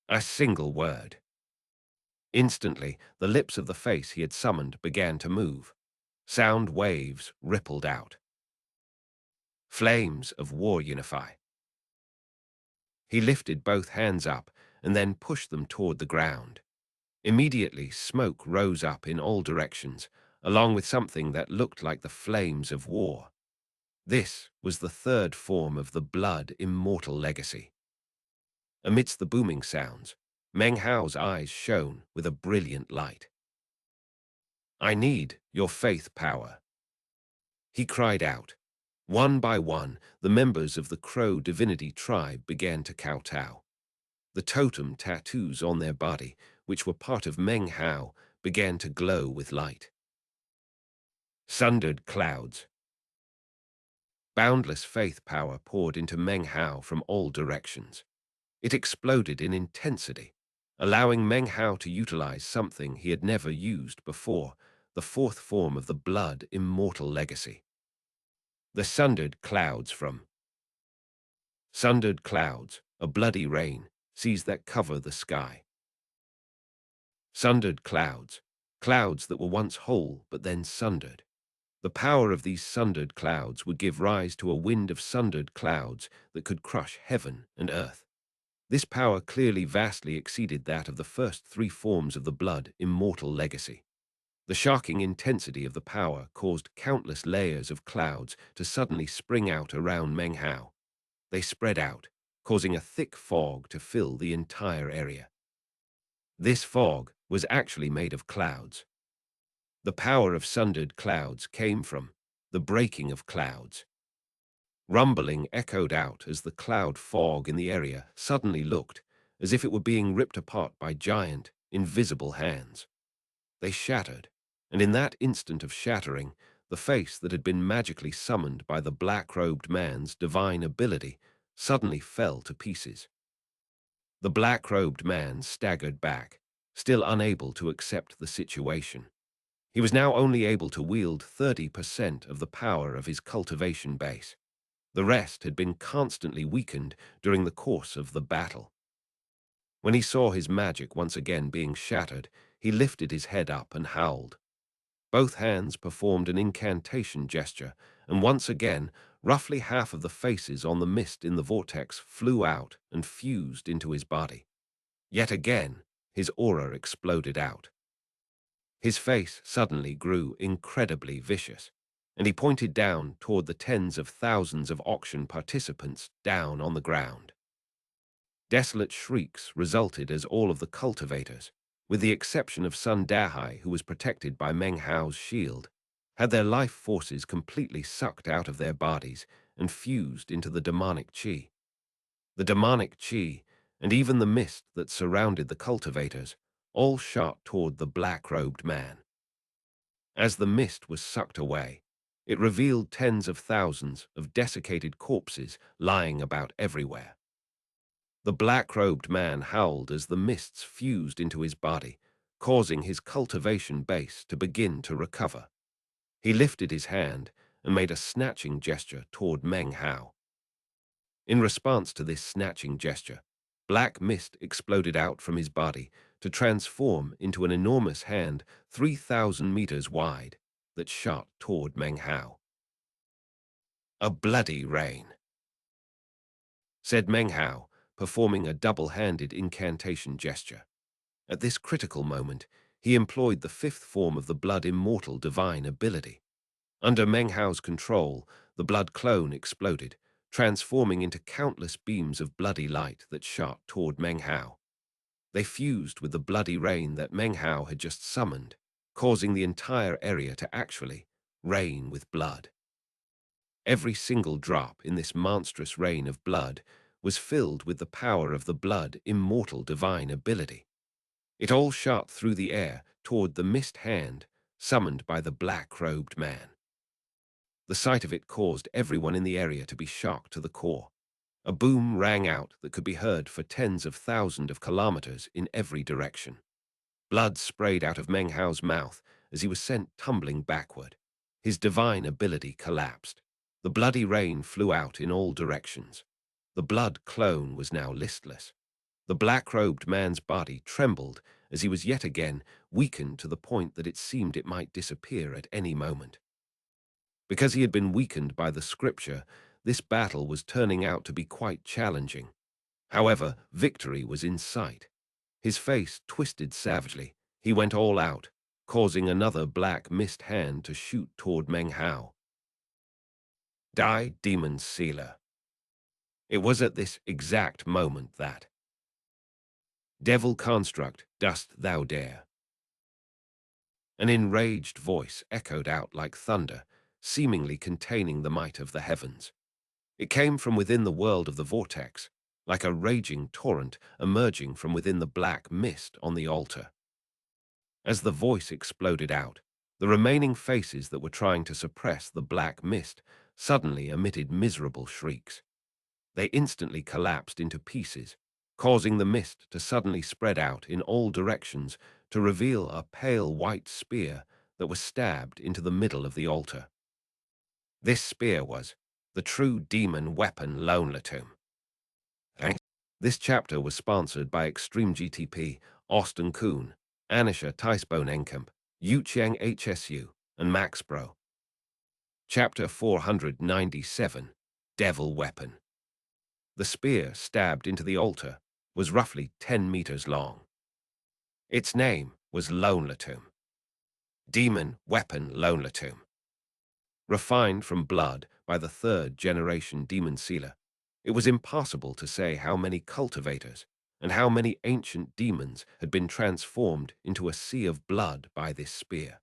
Speaker 1: A single word. Instantly, the lips of the face he had summoned began to move. Sound waves rippled out. Flames of war unify. He lifted both hands up and then pushed them toward the ground. Immediately, smoke rose up in all directions, along with something that looked like the flames of war. This was the third form of the blood immortal legacy. Amidst the booming sounds, Meng Hao's eyes shone with a brilliant light. "I need your faith power," he cried out. One by one, the members of the Crow divinity tribe began to kowtow. The totem tattoos on their body, which were part of Meng Hao, began to glow with light. Sundered clouds. Boundless faith power poured into Meng Hao from all directions. It exploded in intensity, allowing Meng Hao to utilize something he had never used before, the fourth form of the blood immortal legacy. The sundered clouds from. Sundered clouds, a bloody rain, seas that cover the sky. Sundered clouds, clouds that were once whole but then sundered. The power of these sundered clouds would give rise to a wind of sundered clouds that could crush heaven and earth. This power clearly vastly exceeded that of the first three forms of the blood immortal legacy. The shocking intensity of the power caused countless layers of clouds to suddenly spring out around Meng Hao. They spread out, causing a thick fog to fill the entire area. This fog was actually made of clouds. The power of sundered clouds came from the breaking of clouds. Rumbling echoed out as the cloud fog in the area suddenly looked as if it were being ripped apart by giant, invisible hands. They shattered, and in that instant of shattering, the face that had been magically summoned by the black-robed man's divine ability suddenly fell to pieces. The black-robed man staggered back, still unable to accept the situation. He was now only able to wield 30% of the power of his cultivation base. The rest had been constantly weakened during the course of the battle. When he saw his magic once again being shattered, he lifted his head up and howled. Both hands performed an incantation gesture, and once again, roughly half of the faces on the mist in the vortex flew out and fused into his body. Yet again, his aura exploded out. His face suddenly grew incredibly vicious, and he pointed down toward the tens of thousands of auction participants down on the ground. Desolate shrieks resulted as all of the cultivators, with the exception of Sun Dahai, who was protected by Meng Hao's shield, had their life forces completely sucked out of their bodies and fused into the demonic qi. The demonic qi, and even the mist that surrounded the cultivators, all shot toward the black-robed man. As the mist was sucked away, it revealed tens of thousands of desiccated corpses lying about everywhere. The black-robed man howled as the mists fused into his body, causing his cultivation base to begin to recover. He lifted his hand and made a snatching gesture toward Meng Hao. In response to this snatching gesture, black mist exploded out from his body to transform into an enormous hand 3,000 meters wide that shot toward Meng Hao. "A bloody rain," said Meng Hao, performing a double-handed incantation gesture. At this critical moment, he employed the fifth form of the blood immortal divine ability. Under Meng Hao's control, the blood clone exploded, transforming into countless beams of bloody light that shot toward Meng Hao. They fused with the bloody rain that Meng Hao had just summoned, causing the entire area to actually rain with blood. Every single drop in this monstrous rain of blood was filled with the power of the blood immortal divine ability. It all shot through the air toward the mist hand summoned by the black-robed man. The sight of it caused everyone in the area to be shocked to the core. A boom rang out that could be heard for tens of thousands of kilometers in every direction. Blood sprayed out of Meng Hao's mouth as he was sent tumbling backward. His divine ability collapsed. The bloody rain flew out in all directions. The blood clone was now listless. The black-robed man's body trembled as he was yet again weakened to the point that it seemed it might disappear at any moment. Because he had been weakened by the scripture, this battle was turning out to be quite challenging. However, victory was in sight. His face twisted savagely. He went all out, causing another black mist hand to shoot toward Meng Hao. "Die, demon sealer." It was at this exact moment that "Devil construct, dost thou dare?" An enraged voice echoed out like thunder, seemingly containing the might of the heavens. It came from within the world of the vortex, like a raging torrent emerging from within the black mist on the altar. As the voice exploded out, the remaining faces that were trying to suppress the black mist suddenly emitted miserable shrieks. They instantly collapsed into pieces, causing the mist to suddenly spread out in all directions to reveal a pale white spear that was stabbed into the middle of the altar. This spear was the true demon weapon Lonelatune. This chapter was sponsored by Extreme GTP, Austin Kuhn, Anisha Teisbone-Enkamp, Yuqiang HSU, and Max Bro. Chapter 497, Devil Weapon. The spear stabbed into the altar was roughly 10 meters long. Its name was Lonelatune. Demon Weapon Lonelatune. Refined from blood by the third-generation demon sealer, it was impossible to say how many cultivators and how many ancient demons had been transformed into a sea of blood by this spear.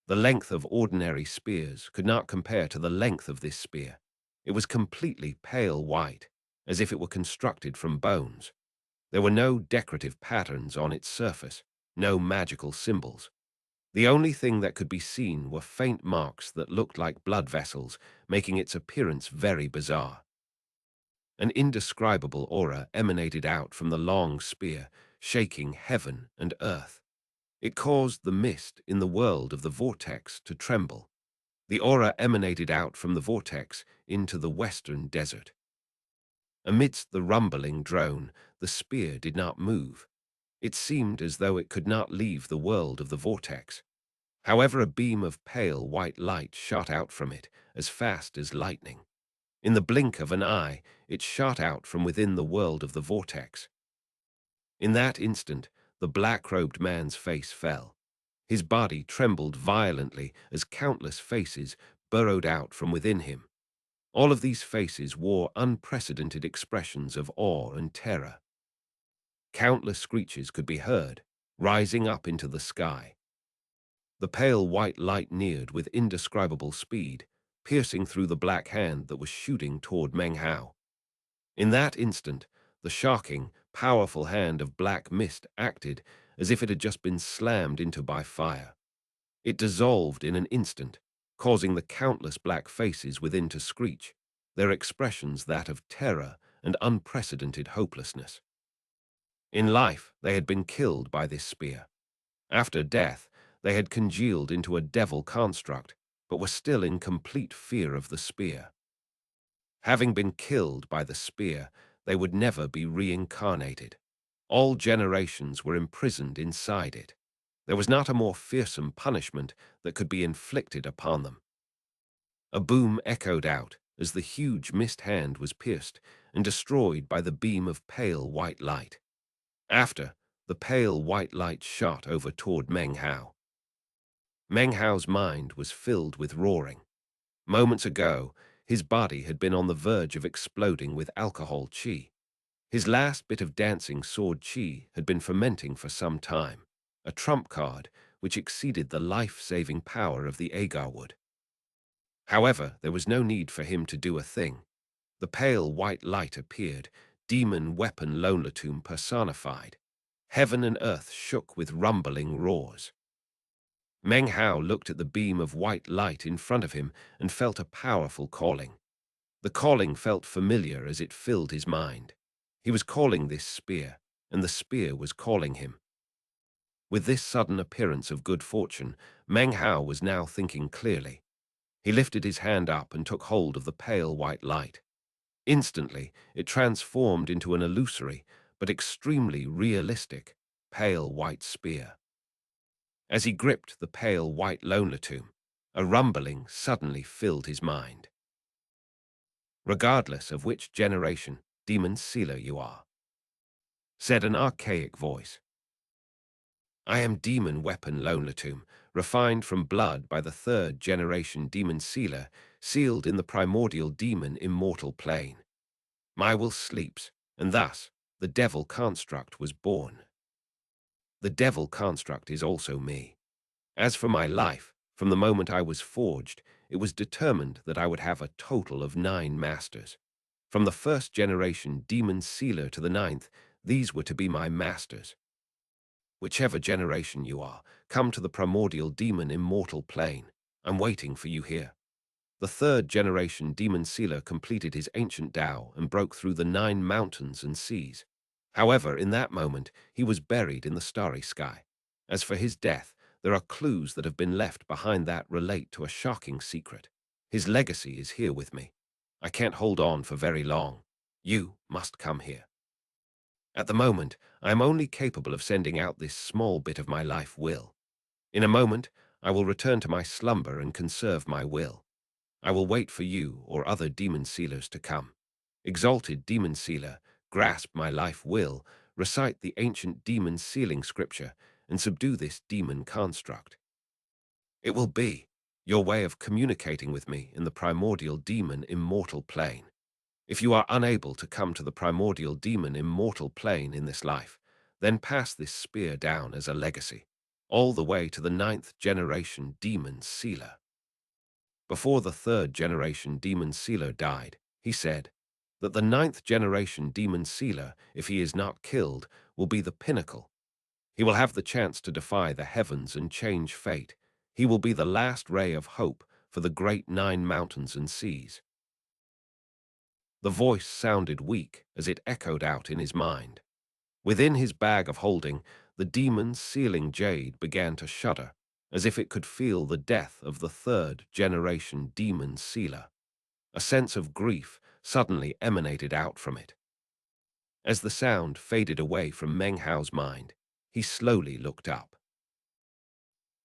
Speaker 1: The length of ordinary spears could not compare to the length of this spear. It was completely pale white, as if it were constructed from bones. There were no decorative patterns on its surface, no magical symbols. The only thing that could be seen were faint marks that looked like blood vessels, making its appearance very bizarre. An indescribable aura emanated out from the long spear, shaking heaven and earth. It caused the mist in the world of the vortex to tremble. The aura emanated out from the vortex into the western desert. Amidst the rumbling drone, the spear did not move. It seemed as though it could not leave the world of the vortex. However, a beam of pale white light shot out from it as fast as lightning. In the blink of an eye, it shot out from within the world of the vortex. In that instant, the black-robed man's face fell. His body trembled violently as countless faces burrowed out from within him. All of these faces wore unprecedented expressions of awe and terror. Countless screeches could be heard, rising up into the sky. The pale white light neared with indescribable speed, piercing through the black hand that was shooting toward Meng Hao. In that instant, the shocking, powerful hand of black mist acted as if it had just been slammed into by fire. It dissolved in an instant, causing the countless black faces within to screech, their expressions that of terror and unprecedented hopelessness. In life, they had been killed by this spear. After death, they had congealed into a devil construct, but were still in complete fear of the spear. Having been killed by the spear, they would never be reincarnated. All generations were imprisoned inside it. There was not a more fearsome punishment that could be inflicted upon them. A boom echoed out as the huge mist hand was pierced and destroyed by the beam of pale white light. After, the pale white light shot over toward Meng Hao. Meng Hao's mind was filled with roaring. Moments ago, his body had been on the verge of exploding with alcohol qi. His last bit of dancing sword qi had been fermenting for some time, a trump card which exceeded the life-saving power of the agar wood. However, there was no need for him to do a thing. The pale white light appeared, demon weapon Lonlatum personified. Heaven and earth shook with rumbling roars. Meng Hao looked at the beam of white light in front of him and felt a powerful calling. The calling felt familiar as it filled his mind. He was calling this spear, and the spear was calling him. With this sudden appearance of good fortune, Meng Hao was now thinking clearly. He lifted his hand up and took hold of the pale white light. Instantly, it transformed into an illusory, but extremely realistic, pale white spear. As he gripped the pale white Lonlatum, a rumbling suddenly filled his mind. Regardless of which generation demon sealer you are, said an archaic voice. I am demon weapon Lonlatum, refined from blood by the third generation demon sealer, sealed in the primordial demon immortal plane. My will sleeps, and thus the devil construct was born. The devil construct is also me. As for my life, from the moment I was forged, it was determined that I would have a total of 9 masters. From the first generation demon sealer to the 9th, these were to be my masters. Whichever generation you are, come to the primordial demon immortal plane. I'm waiting for you here. The third generation demon sealer completed his ancient Tao and broke through the 9 mountains and seas. However, in that moment, he was buried in the starry sky. As for his death, there are clues that have been left behind that relate to a shocking secret. His legacy is here with me. I can't hold on for very long. You must come here. At the moment, I am only capable of sending out this small bit of my life will. In a moment, I will return to my slumber and conserve my will. I will wait for you or other demon sealers to come. Exalted demon sealer, grasp my life will, recite the ancient demon sealing scripture, and subdue this demon construct. It will be your way of communicating with me in the primordial demon immortal plane. If you are unable to come to the primordial demon immortal plane in this life, then pass this spear down as a legacy, all the way to the 9th generation demon sealer. Before the 3rd generation demon sealer died, he said that the 9th generation demon sealer, if he is not killed, will be the pinnacle. He will have the chance to defy the heavens and change fate. He will be the last ray of hope for the great 9 mountains and seas. The voice sounded weak as it echoed out in his mind. Within his bag of holding, the demon sealing jade began to shudder, as if it could feel the death of the 3rd generation demon sealer. A sense of grief suddenly emanated out from it. As the sound faded away from Meng Hao's mind, he slowly looked up.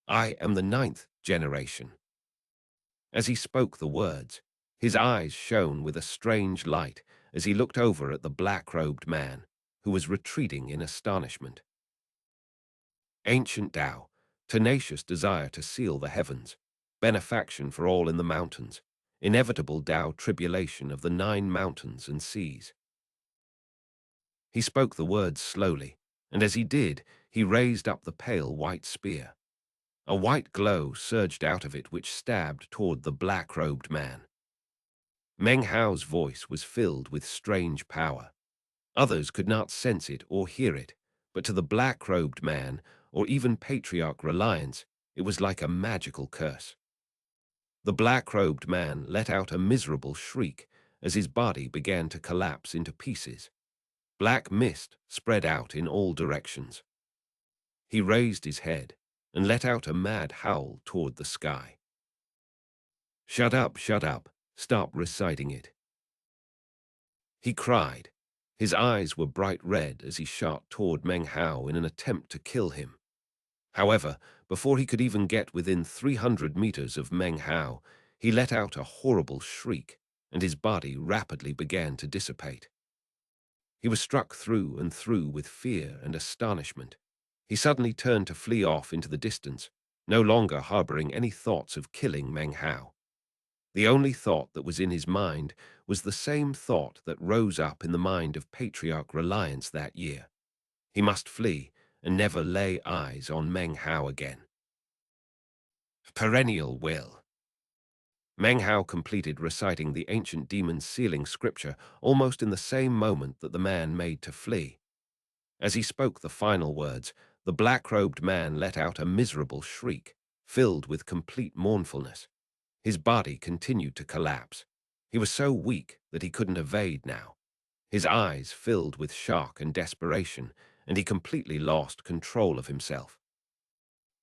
Speaker 1: I am the 9th generation. As he spoke the words, his eyes shone with a strange light as he looked over at the black-robed man, who was retreating in astonishment. Ancient Tao, tenacious desire to seal the heavens, benefaction for all in the mountains, inevitable Tao tribulation of the 9 mountains and seas. He spoke the words slowly, and as he did, he raised up the pale white spear. A white glow surged out of it which stabbed toward the black-robed man. Meng Hao's voice was filled with strange power. Others could not sense it or hear it, but to the black-robed man, or even Patriarch Reliance, it was like a magical curse. The black-robed man let out a miserable shriek as his body began to collapse into pieces. Black mist spread out in all directions. He raised his head and let out a mad howl toward the sky. "Shut up, shut up, stop reciting it," he cried. His eyes were bright red as he shot toward Meng Hao in an attempt to kill him. However, before he could even get within 300 meters of Meng Hao, he let out a horrible shriek, and his body rapidly began to dissipate. He was struck through and through with fear and astonishment. He suddenly turned to flee off into the distance, no longer harboring any thoughts of killing Meng Hao. The only thought that was in his mind was the same thought that rose up in the mind of Patriarch Reliance that year. He must flee and never lay eyes on Meng Hao again. Perennial will. Meng Hao completed reciting the ancient demon's sealing scripture almost in the same moment that the man made to flee. As he spoke the final words, the black-robed man let out a miserable shriek, filled with complete mournfulness. His body continued to collapse. He was so weak that he couldn't evade now. His eyes filled with shock and desperation, and he completely lost control of himself.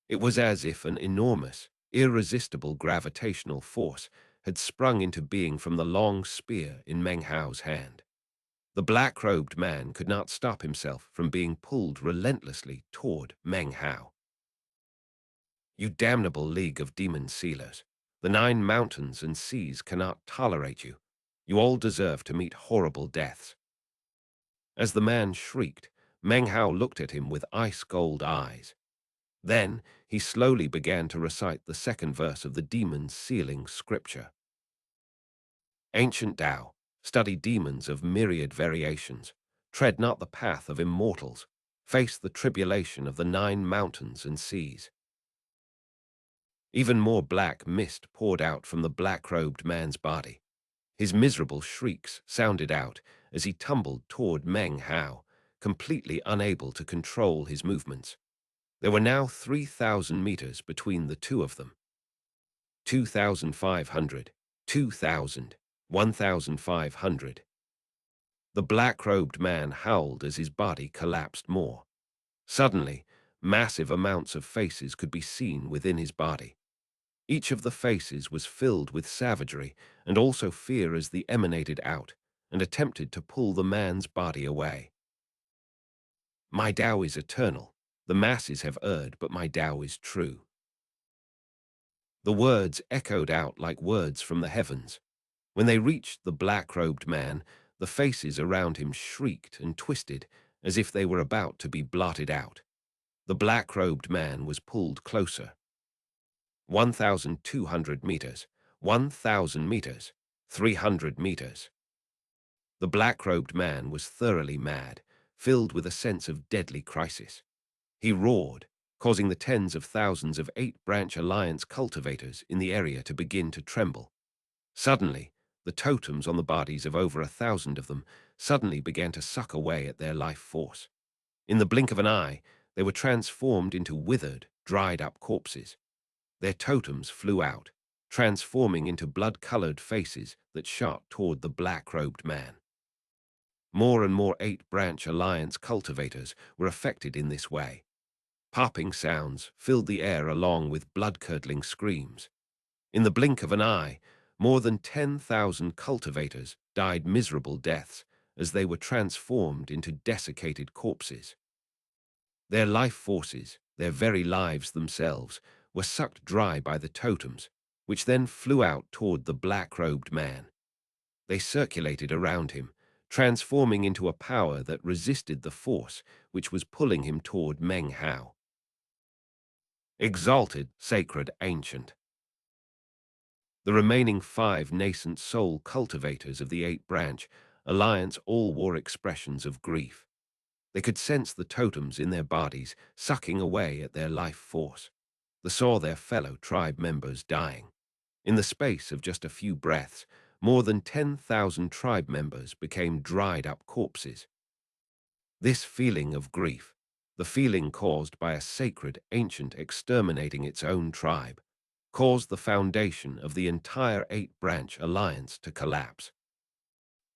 Speaker 1: It was as if an enormous, irresistible gravitational force had sprung into being from the long spear in Meng Hao's hand. The black-robed man could not stop himself from being pulled relentlessly toward Meng Hao. "You damnable league of demon sealers! The 9 mountains and seas cannot tolerate you. You all deserve to meet horrible deaths." As the man shrieked, Meng Hao looked at him with ice-cold eyes. Then he slowly began to recite the second verse of the demon's sealing scripture. "Ancient Tao, study demons of myriad variations. Tread not the path of immortals. Face the tribulation of the 9 mountains and seas." Even more black mist poured out from the black-robed man's body. His miserable shrieks sounded out as he tumbled toward Meng Hao, completely unable to control his movements. There were now 3,000 meters between the two of them. 2,500, 2,000, 1,500. The black-robed man howled as his body collapsed more. Suddenly, massive amounts of faces could be seen within his body. Each of the faces was filled with savagery and also fear as they emanated out and attempted to pull the man's body away. "My Tao is eternal. The masses have erred, but my Tao is true." The words echoed out like words from the heavens. When they reached the black-robed man, the faces around him shrieked and twisted as if they were about to be blotted out. The black-robed man was pulled closer. 1,200 meters, 1,000 meters, 300 meters. The black-robed man was thoroughly mad, filled with a sense of deadly crisis. He roared, causing the tens of thousands of 8-branch alliance cultivators in the area to begin to tremble. Suddenly, the totems on the bodies of over 1,000 of them suddenly began to suck away at their life force. In the blink of an eye, they were transformed into withered, dried-up corpses. Their totems flew out, transforming into blood-colored faces that shot toward the black-robed man. More and more 8-branch alliance cultivators were affected in this way. Popping sounds filled the air along with blood-curdling screams. In the blink of an eye, more than 10,000 cultivators died miserable deaths as they were transformed into desiccated corpses. Their life forces, their very lives themselves, were sucked dry by the totems, which then flew out toward the black-robed man. They circulated around him, transforming into a power that resisted the force which was pulling him toward Meng Hao. exalted, sacred, ancient. The remaining 5 nascent soul cultivators of the 8 branch alliance all wore expressions of grief. They could sense the totems in their bodies sucking away at their life force. They saw their fellow tribe members dying. In the space of just a few breaths, more than 10,000 tribe members became dried-up corpses. This feeling of grief, the feeling caused by a sacred ancient exterminating its own tribe, caused the foundation of the entire 8-branch alliance to collapse.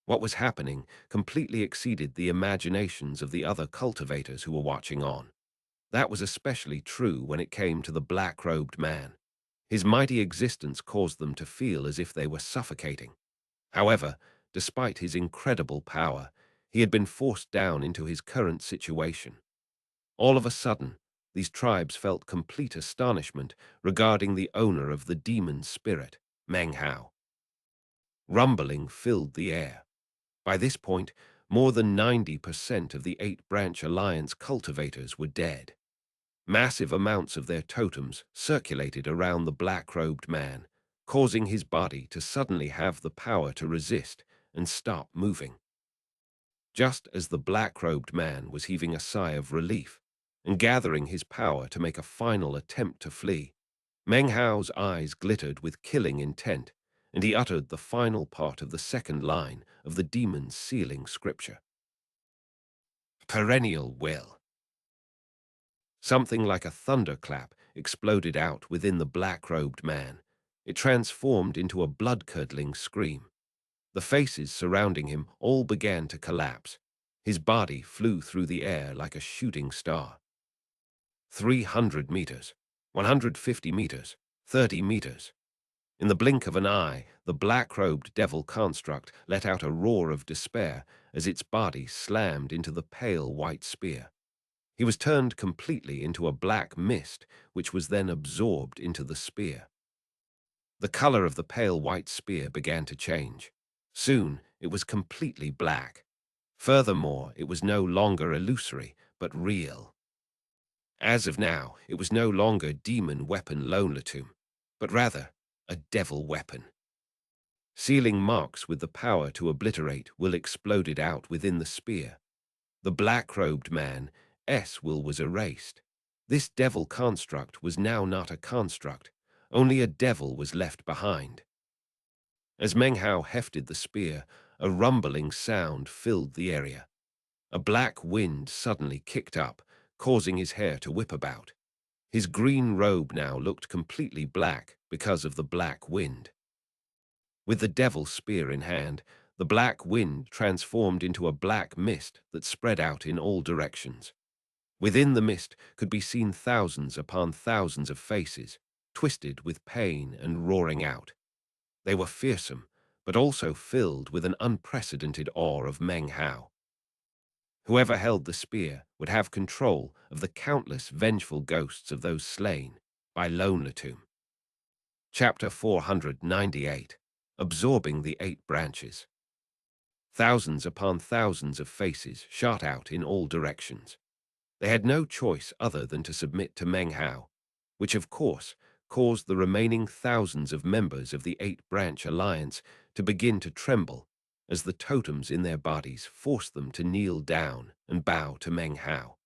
Speaker 1: What was happening completely exceeded the imaginations of the other cultivators who were watching on. That was especially true when it came to the black-robed man. His mighty existence caused them to feel as if they were suffocating. However, despite his incredible power, he had been forced down into his current situation. All of a sudden, these tribes felt complete astonishment regarding the owner of the demon spirit, Meng Hao. Rumbling filled the air. By this point, more than 90% of the 8-branch alliance cultivators were dead. Massive amounts of their totems circulated around the black-robed man, causing his body to suddenly have the power to resist and stop moving. Just as the black-robed man was heaving a sigh of relief and gathering his power to make a final attempt to flee, Meng Hao's eyes glittered with killing intent, and he uttered the final part of the second line of the demon's sealing scripture. Perennial will. Something like a thunderclap exploded out within the black-robed man. It transformed into a blood-curdling scream. The faces surrounding him all began to collapse. His body flew through the air like a shooting star. 300 meters, 150 meters, 30 meters. In the blink of an eye, the black-robed devil construct let out a roar of despair as its body slammed into the pale white spear. He was turned completely into a black mist, which was then absorbed into the spear. The color of the pale white spear began to change. Soon, it was completely black. Furthermore, it was no longer illusory, but real. As of now, it was no longer demon weapon Lonelatum, but rather a devil weapon. Sealing marks with the power to obliterate will exploded out within the spear. The black-robed man, will was erased. This devil construct was now not a construct, only a devil was left behind. As Meng Hao hefted the spear, a rumbling sound filled the area. A black wind suddenly kicked up, causing his hair to whip about. His green robe now looked completely black because of the black wind. With the devil spear in hand, the black wind transformed into a black mist that spread out in all directions. Within the mist could be seen thousands upon thousands of faces, twisted with pain and roaring out. They were fearsome, but also filled with an unprecedented awe of Meng Hao. Whoever held the spear would have control of the countless vengeful ghosts of those slain by Lonelatum. Chapter 498. Absorbing the 8 branches. Thousands upon thousands of faces shot out in all directions. They had no choice other than to submit to Meng Hao, which of course caused the remaining thousands of members of the 8-branch alliance to begin to tremble as the totems in their bodies forced them to kneel down and bow to Meng Hao.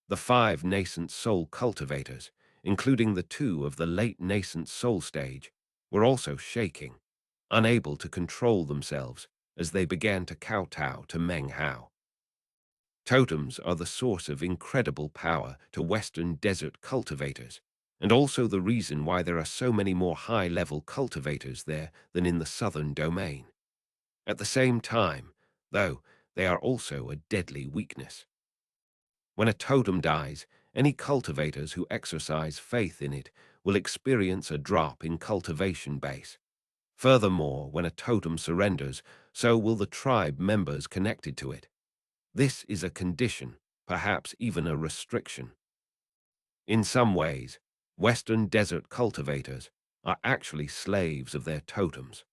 Speaker 1: The 5 nascent soul cultivators, including the 2 of the late nascent soul stage, were also shaking, unable to control themselves as they began to kowtow to Meng Hao. Totems are the source of incredible power to Western desert cultivators, and also the reason why there are so many more high-level cultivators there than in the southern domain. At the same time, though, they are also a deadly weakness. When a totem dies, any cultivators who exercise faith in it will experience a drop in cultivation base. Furthermore, when a totem surrenders, so will the tribe members connected to it. This is a condition, perhaps even a restriction. In some ways, Western desert cultivators are actually slaves of their totems.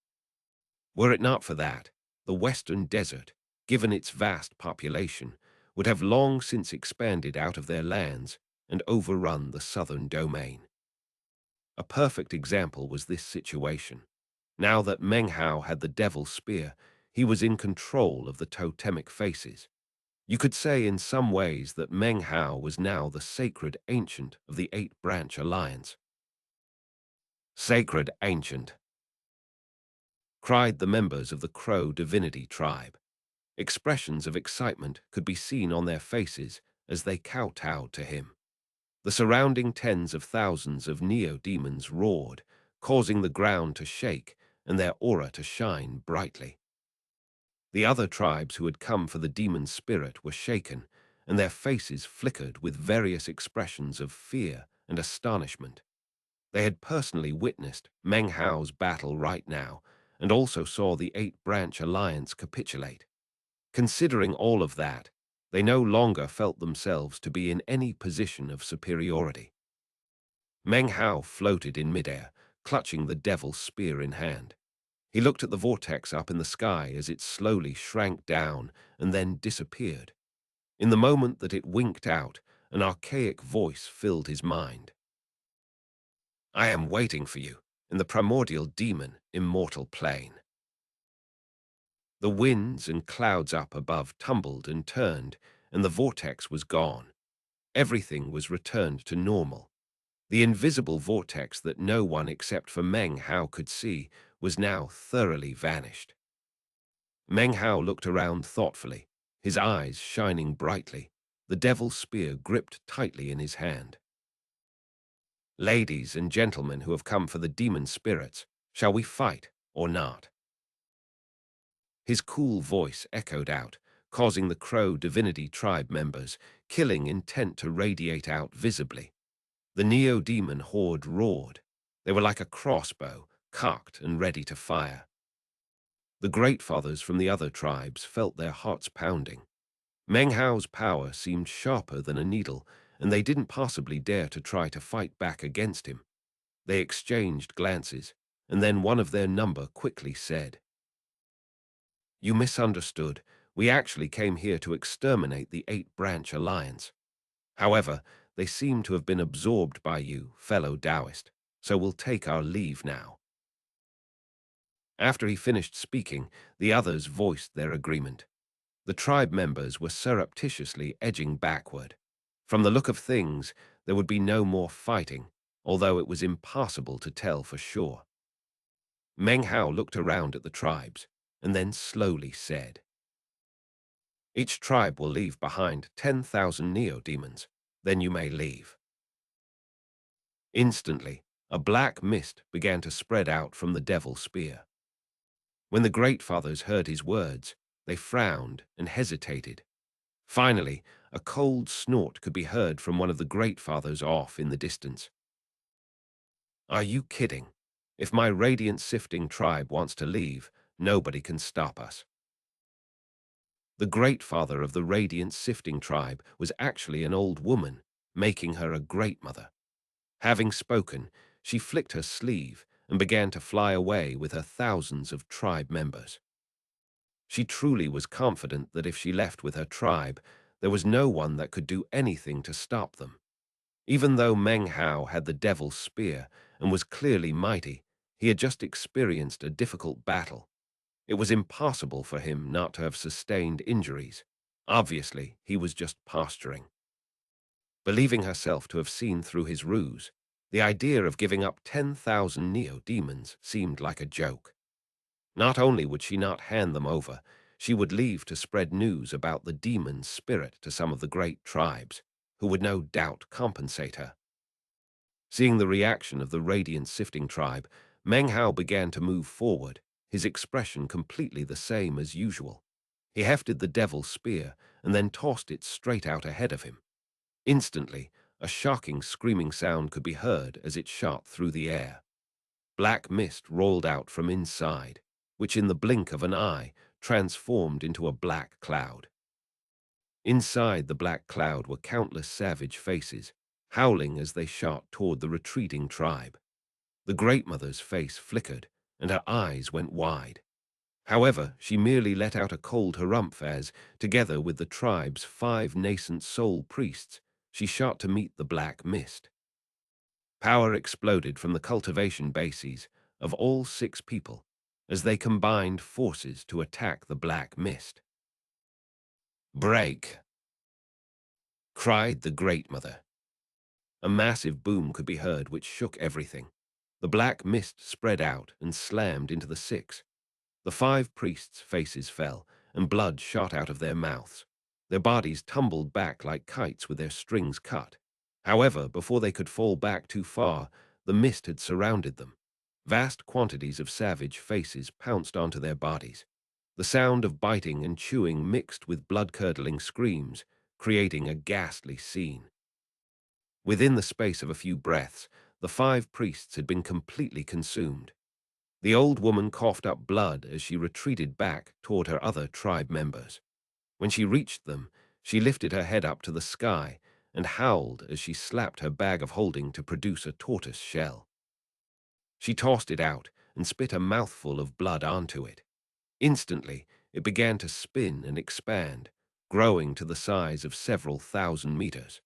Speaker 1: Were it not for that, the Western desert, given its vast population, would have long since expanded out of their lands and overrun the southern domain. A perfect example was this situation. Now that Meng Hao had the Devil's Spear, he was in control of the totemic faces. You could say in some ways that Meng Hao was now the sacred ancient of the Eight-Branch Alliance. Sacred ancient, cried the members of the Crow divinity tribe. Expressions of excitement could be seen on their faces as they kowtowed to him. The surrounding tens of thousands of neo-demons roared, causing the ground to shake and their aura to shine brightly. The other tribes who had come for the demon spirit were shaken, and their faces flickered with various expressions of fear and astonishment. They had personally witnessed Meng Hao's battle right now, and also saw the Eight-Branch Alliance capitulate. Considering all of that, they no longer felt themselves to be in any position of superiority. Meng Hao floated in midair, clutching the Devil's Spear in hand. He looked at the vortex up in the sky as it slowly shrank down and then disappeared. In the moment that it winked out, an archaic voice filled his mind. "I am waiting for you in the primordial demon immortal plane." The winds and clouds up above tumbled and turned, and the vortex was gone. Everything was returned to normal. The invisible vortex that no one except for Meng Hao could see was now thoroughly vanished. Meng Hao looked around thoughtfully, his eyes shining brightly, the Devil's Spear gripped tightly in his hand. "Ladies and gentlemen who have come for the demon spirits, shall we fight or not?" His cool voice echoed out, causing the Crow divinity tribe members, killing intent to radiate out visibly. The neo-demon horde roared. They were like a crossbow, cocked and ready to fire. The Great Fathers from the other tribes felt their hearts pounding. Meng Hao's power seemed sharper than a needle, and they didn't possibly dare to try to fight back against him. They exchanged glances, and then one of their number quickly said, "You misunderstood. We actually came here to exterminate the Eight-Branch Alliance. However, they seem to have been absorbed by you, fellow Taoist, so we'll take our leave now." After he finished speaking, the others voiced their agreement. The tribe members were surreptitiously edging backward. From the look of things, there would be no more fighting, although it was impossible to tell for sure. Meng Hao looked around at the tribes, and then slowly said, "Each tribe will leave behind 10,000 neo-demons. Then you may leave." Instantly, a black mist began to spread out from the Devil's Spear. When the Great Fathers heard his words, they frowned and hesitated. Finally, a cold snort could be heard from one of the Great Fathers off in the distance. "Are you kidding? If my radiant sifting tribe wants to leave, nobody can stop us." The Great Father of the radiant sifting tribe was actually an old woman, making her a great mother. Having spoken, she flicked her sleeve and began to fly away with her thousands of tribe members. She truly was confident that if she left with her tribe, there was no one that could do anything to stop them. Even though Meng Hao had the Devil's Spear and was clearly mighty, he had just experienced a difficult battle. It was impossible for him not to have sustained injuries. Obviously, he was just posturing. Believing herself to have seen through his ruse, the idea of giving up 10,000 neo-demons seemed like a joke. Not only would she not hand them over, she would leave to spread news about the demon spirit to some of the great tribes, who would no doubt compensate her. Seeing the reaction of the radiant sifting tribe, Meng Hao began to move forward, his expression completely the same as usual. He hefted the Devil's Spear and then tossed it straight out ahead of him. Instantly, a shocking screaming sound could be heard as it shot through the air. Black mist rolled out from inside, which in the blink of an eye transformed into a black cloud. Inside the black cloud were countless savage faces, howling as they shot toward the retreating tribe. The Great Mother's face flickered, and her eyes went wide. However, she merely let out a cold harumph as, together with the tribe's 5 nascent soul priests, she shot to meet the black mist. Power exploded from the cultivation bases of all 6 people as they combined forces to attack the black mist. "Break!" cried the Great Mother. A massive boom could be heard which shook everything. The black mist spread out and slammed into the 6. The 5 priests' faces fell, and blood shot out of their mouths. Their bodies tumbled back like kites with their strings cut. However, before they could fall back too far, the mist had surrounded them. Vast quantities of savage faces pounced onto their bodies. The sound of biting and chewing mixed with blood-curdling screams, creating a ghastly scene. Within the space of a few breaths, the 5 priests had been completely consumed. The old woman coughed up blood as she retreated back toward her other tribe members. When she reached them, she lifted her head up to the sky and howled as she slapped her bag of holding to produce a tortoise shell. She tossed it out and spit a mouthful of blood onto it. Instantly, it began to spin and expand, growing to the size of several thousand meters.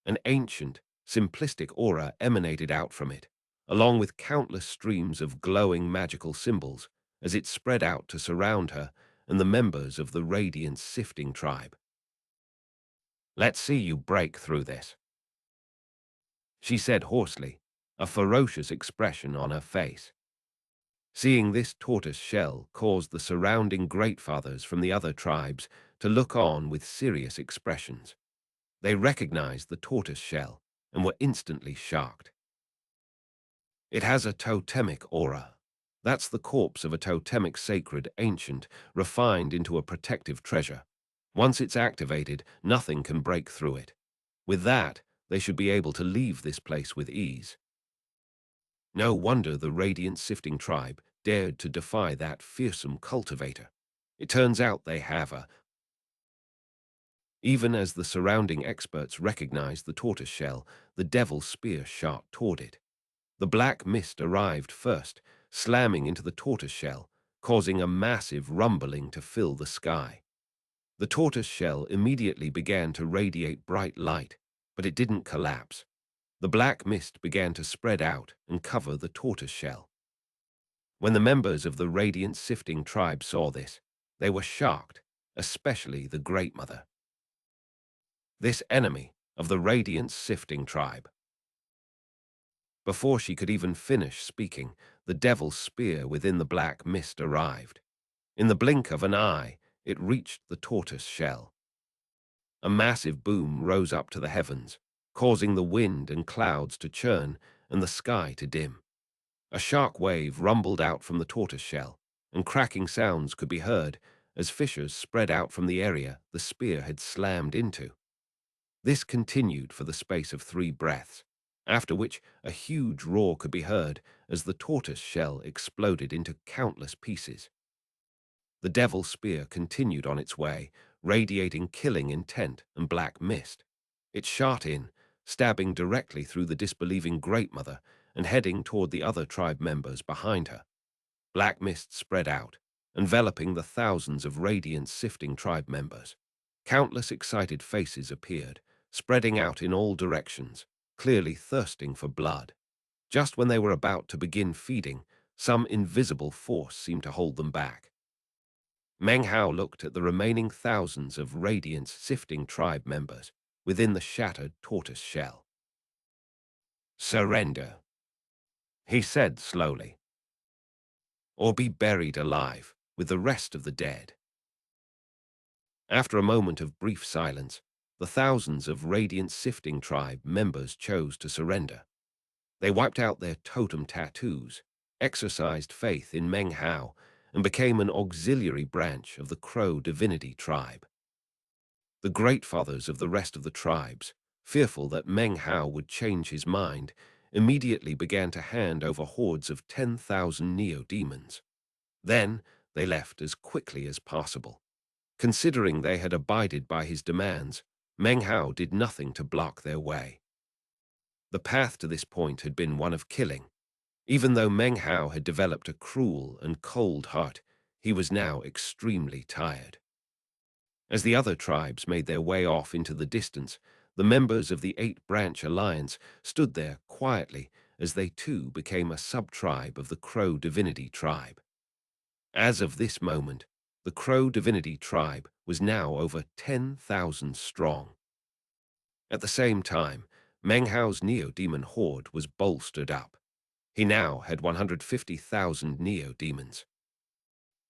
Speaker 1: An ancient, simplistic aura emanated out from it, along with countless streams of glowing magical symbols as it spread out to surround her and the members of the Radiance Sifting tribe. "Let's see you break through this," she said hoarsely, a ferocious expression on her face. Seeing this tortoise shell caused the surrounding Great Fathers from the other tribes to look on with serious expressions. They recognized the tortoise shell and were instantly shocked. "It has a totemic aura. That's the corpse of a totemic sacred ancient, refined into a protective treasure. Once it's activated, nothing can break through it. With that, they should be able to leave this place with ease." No wonder the Radiant Sifting tribe dared to defy that fearsome cultivator. It turns out they have a... Even as the surrounding experts recognized the tortoise shell, the devil's spear shot toward it. The black mist arrived first, slamming into the tortoise shell, causing a massive rumbling to fill the sky. The tortoise shell immediately began to radiate bright light, but it didn't collapse. The black mist began to spread out and cover the tortoise shell. When the members of the Radiant Sifting tribe saw this, they were shocked, especially the Great Mother. This enemy of the Radiant Sifting tribe. Before she could even finish speaking, the devil's spear within the black mist arrived. In the blink of an eye, it reached the tortoise shell. A massive boom rose up to the heavens, causing the wind and clouds to churn and the sky to dim. A shark wave rumbled out from the tortoise shell, and cracking sounds could be heard as fissures spread out from the area the spear had slammed into. This continued for the space of 3 breaths, after which a huge roar could be heard as the tortoise shell exploded into countless pieces. The devil's spear continued on its way, radiating killing intent and black mist. It shot in, stabbing directly through the disbelieving Great Mother and heading toward the other tribe members behind her. Black mist spread out, enveloping the thousands of Radiant Sifting tribe members. Countless excited faces appeared, spreading out in all directions, clearly thirsting for blood. Just when they were about to begin feeding, some invisible force seemed to hold them back. Meng Hao looked at the remaining thousands of Radiant Sifting tribe members within the shattered tortoise shell. "Surrender," he said slowly, "or be buried alive with the rest of the dead." After a moment of brief silence, the thousands of Radiant Sifting tribe members chose to surrender. They wiped out their totem tattoos, exercised faith in Meng Hao, and became an auxiliary branch of the Crow divinity tribe. The Great Fathers of the rest of the tribes, fearful that Meng Hao would change his mind, immediately began to hand over hordes of 10,000 neo-demons. Then they left as quickly as possible. Considering they had abided by his demands, Meng Hao did nothing to block their way. The path to this point had been one of killing. Even though Meng Hao had developed a cruel and cold heart, he was now extremely tired. As the other tribes made their way off into the distance, The members of the Eight-Branch Alliance stood there quietly as they too became a sub-tribe of the Crow Divinity tribe. As of this moment, the Crow Divinity tribe was now over 10,000 strong. At the same time, Meng Hao's Neo-Demon horde was bolstered up. He now had 150,000 Neo-Demons.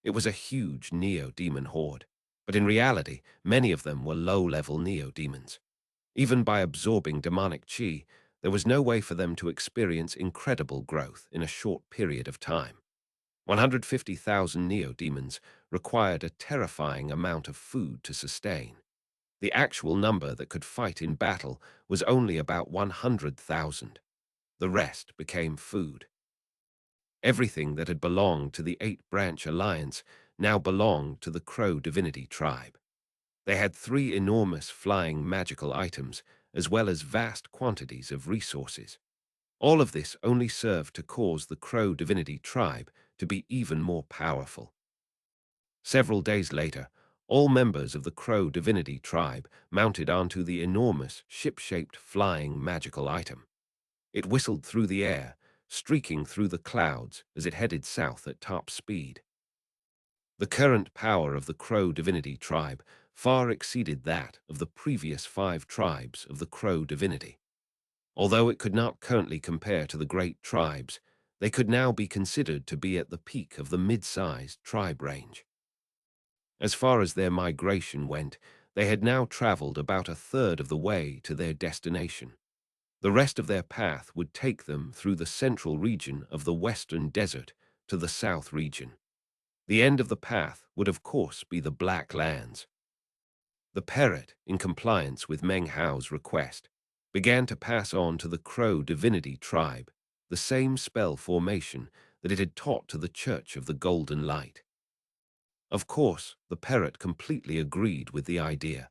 Speaker 1: It was a huge Neo-Demon horde, but in reality, many of them were low-level Neo-Demons. Even by absorbing demonic qi, there was no way for them to experience incredible growth in a short period of time. 150,000 Neo-Demons required a terrifying amount of food to sustain. The actual number that could fight in battle was only about 100,000. The rest became food. Everything that had belonged to the Eight-Branch Alliance now belonged to the Crow Divinity tribe. They had 3 enormous flying magical items, as well as vast quantities of resources. All of this only served to cause the Crow Divinity tribe to be even more powerful. Several days later, all members of the Crow Divinity tribe mounted onto the enormous, ship-shaped flying magical item. It whistled through the air, streaking through the clouds as it headed south at top speed. The current power of the Crow Divinity tribe far exceeded that of the previous 5 tribes of the Crow Divinity. Although it could not currently compare to the great tribes, they could now be considered to be at the peak of the mid-sized tribe range. As far as their migration went, they had now traveled about a third of the way to their destination. The rest of their path would take them through the central region of the Western Desert to the South region. The end of the path would of course be the Black Lands. The parrot, in compliance with Meng Hao's request, began to pass on to the Crow Divinity tribe the same spell formation that it had taught to the Church of the Golden Light. Of course, the parrot completely agreed with the idea.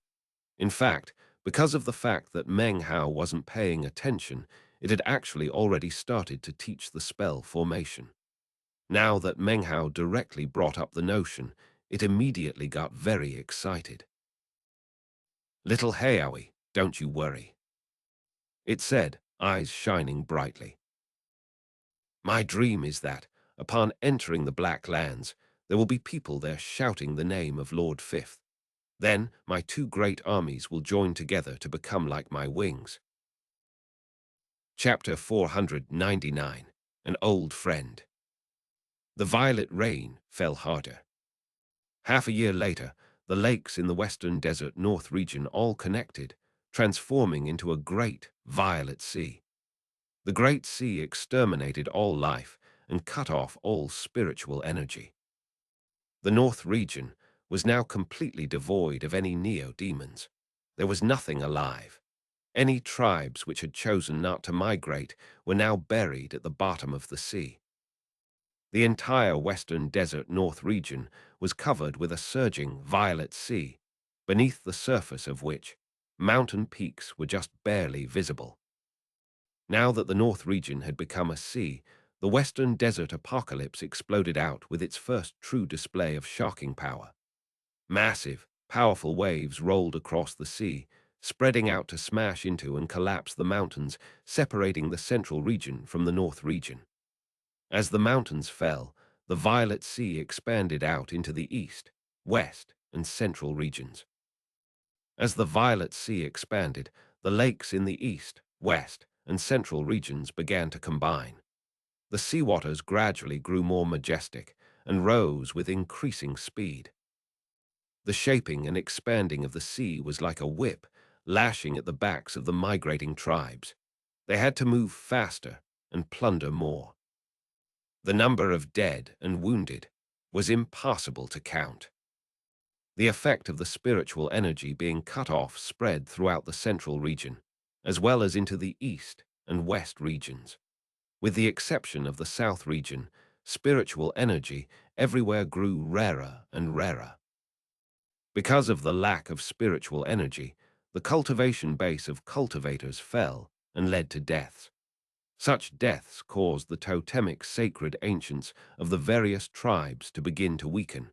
Speaker 1: In fact, because of the fact that Meng Hao wasn't paying attention, it had actually already started to teach the spell formation. Now that Meng Hao directly brought up the notion, it immediately got very excited. "Little ģÄÉ, don't you worry," it said, eyes shining brightly. "My dream is that, upon entering the Black Lands, there will be people there shouting the name of Lord Fifth. Then my 2 great armies will join together to become like my wings." Chapter 499, An Old Friend. The violet rain fell harder. Half a year later, the lakes in the Western Desert North region all connected, transforming into a great violet sea. The Great Sea exterminated all life and cut off all spiritual energy. The North region was now completely devoid of any neo-demons. There was nothing alive. Any tribes which had chosen not to migrate were now buried at the bottom of the sea. The entire Western Desert North region was covered with a surging violet sea, beneath the surface of which mountain peaks were just barely visible. Now that the North region had become a sea, the Western Desert Apocalypse exploded out with its first true display of shocking power. Massive, powerful waves rolled across the sea, spreading out to smash into and collapse the mountains, separating the central region from the North region. As the mountains fell, the violet sea expanded out into the east, west, and central regions. As the violet sea expanded, the lakes in the east, west, and central regions began to combine. The seawaters gradually grew more majestic and rose with increasing speed. The shaping and expanding of the sea was like a whip, lashing at the backs of the migrating tribes. They had to move faster and plunder more. The number of dead and wounded was impossible to count. The effect of the spiritual energy being cut off spread throughout the central region, as well as into the east and west regions. With the exception of the south region, spiritual energy everywhere grew rarer and rarer. Because of the lack of spiritual energy, the cultivation base of cultivators fell and led to deaths. Such deaths caused the totemic sacred ancients of the various tribes to begin to weaken.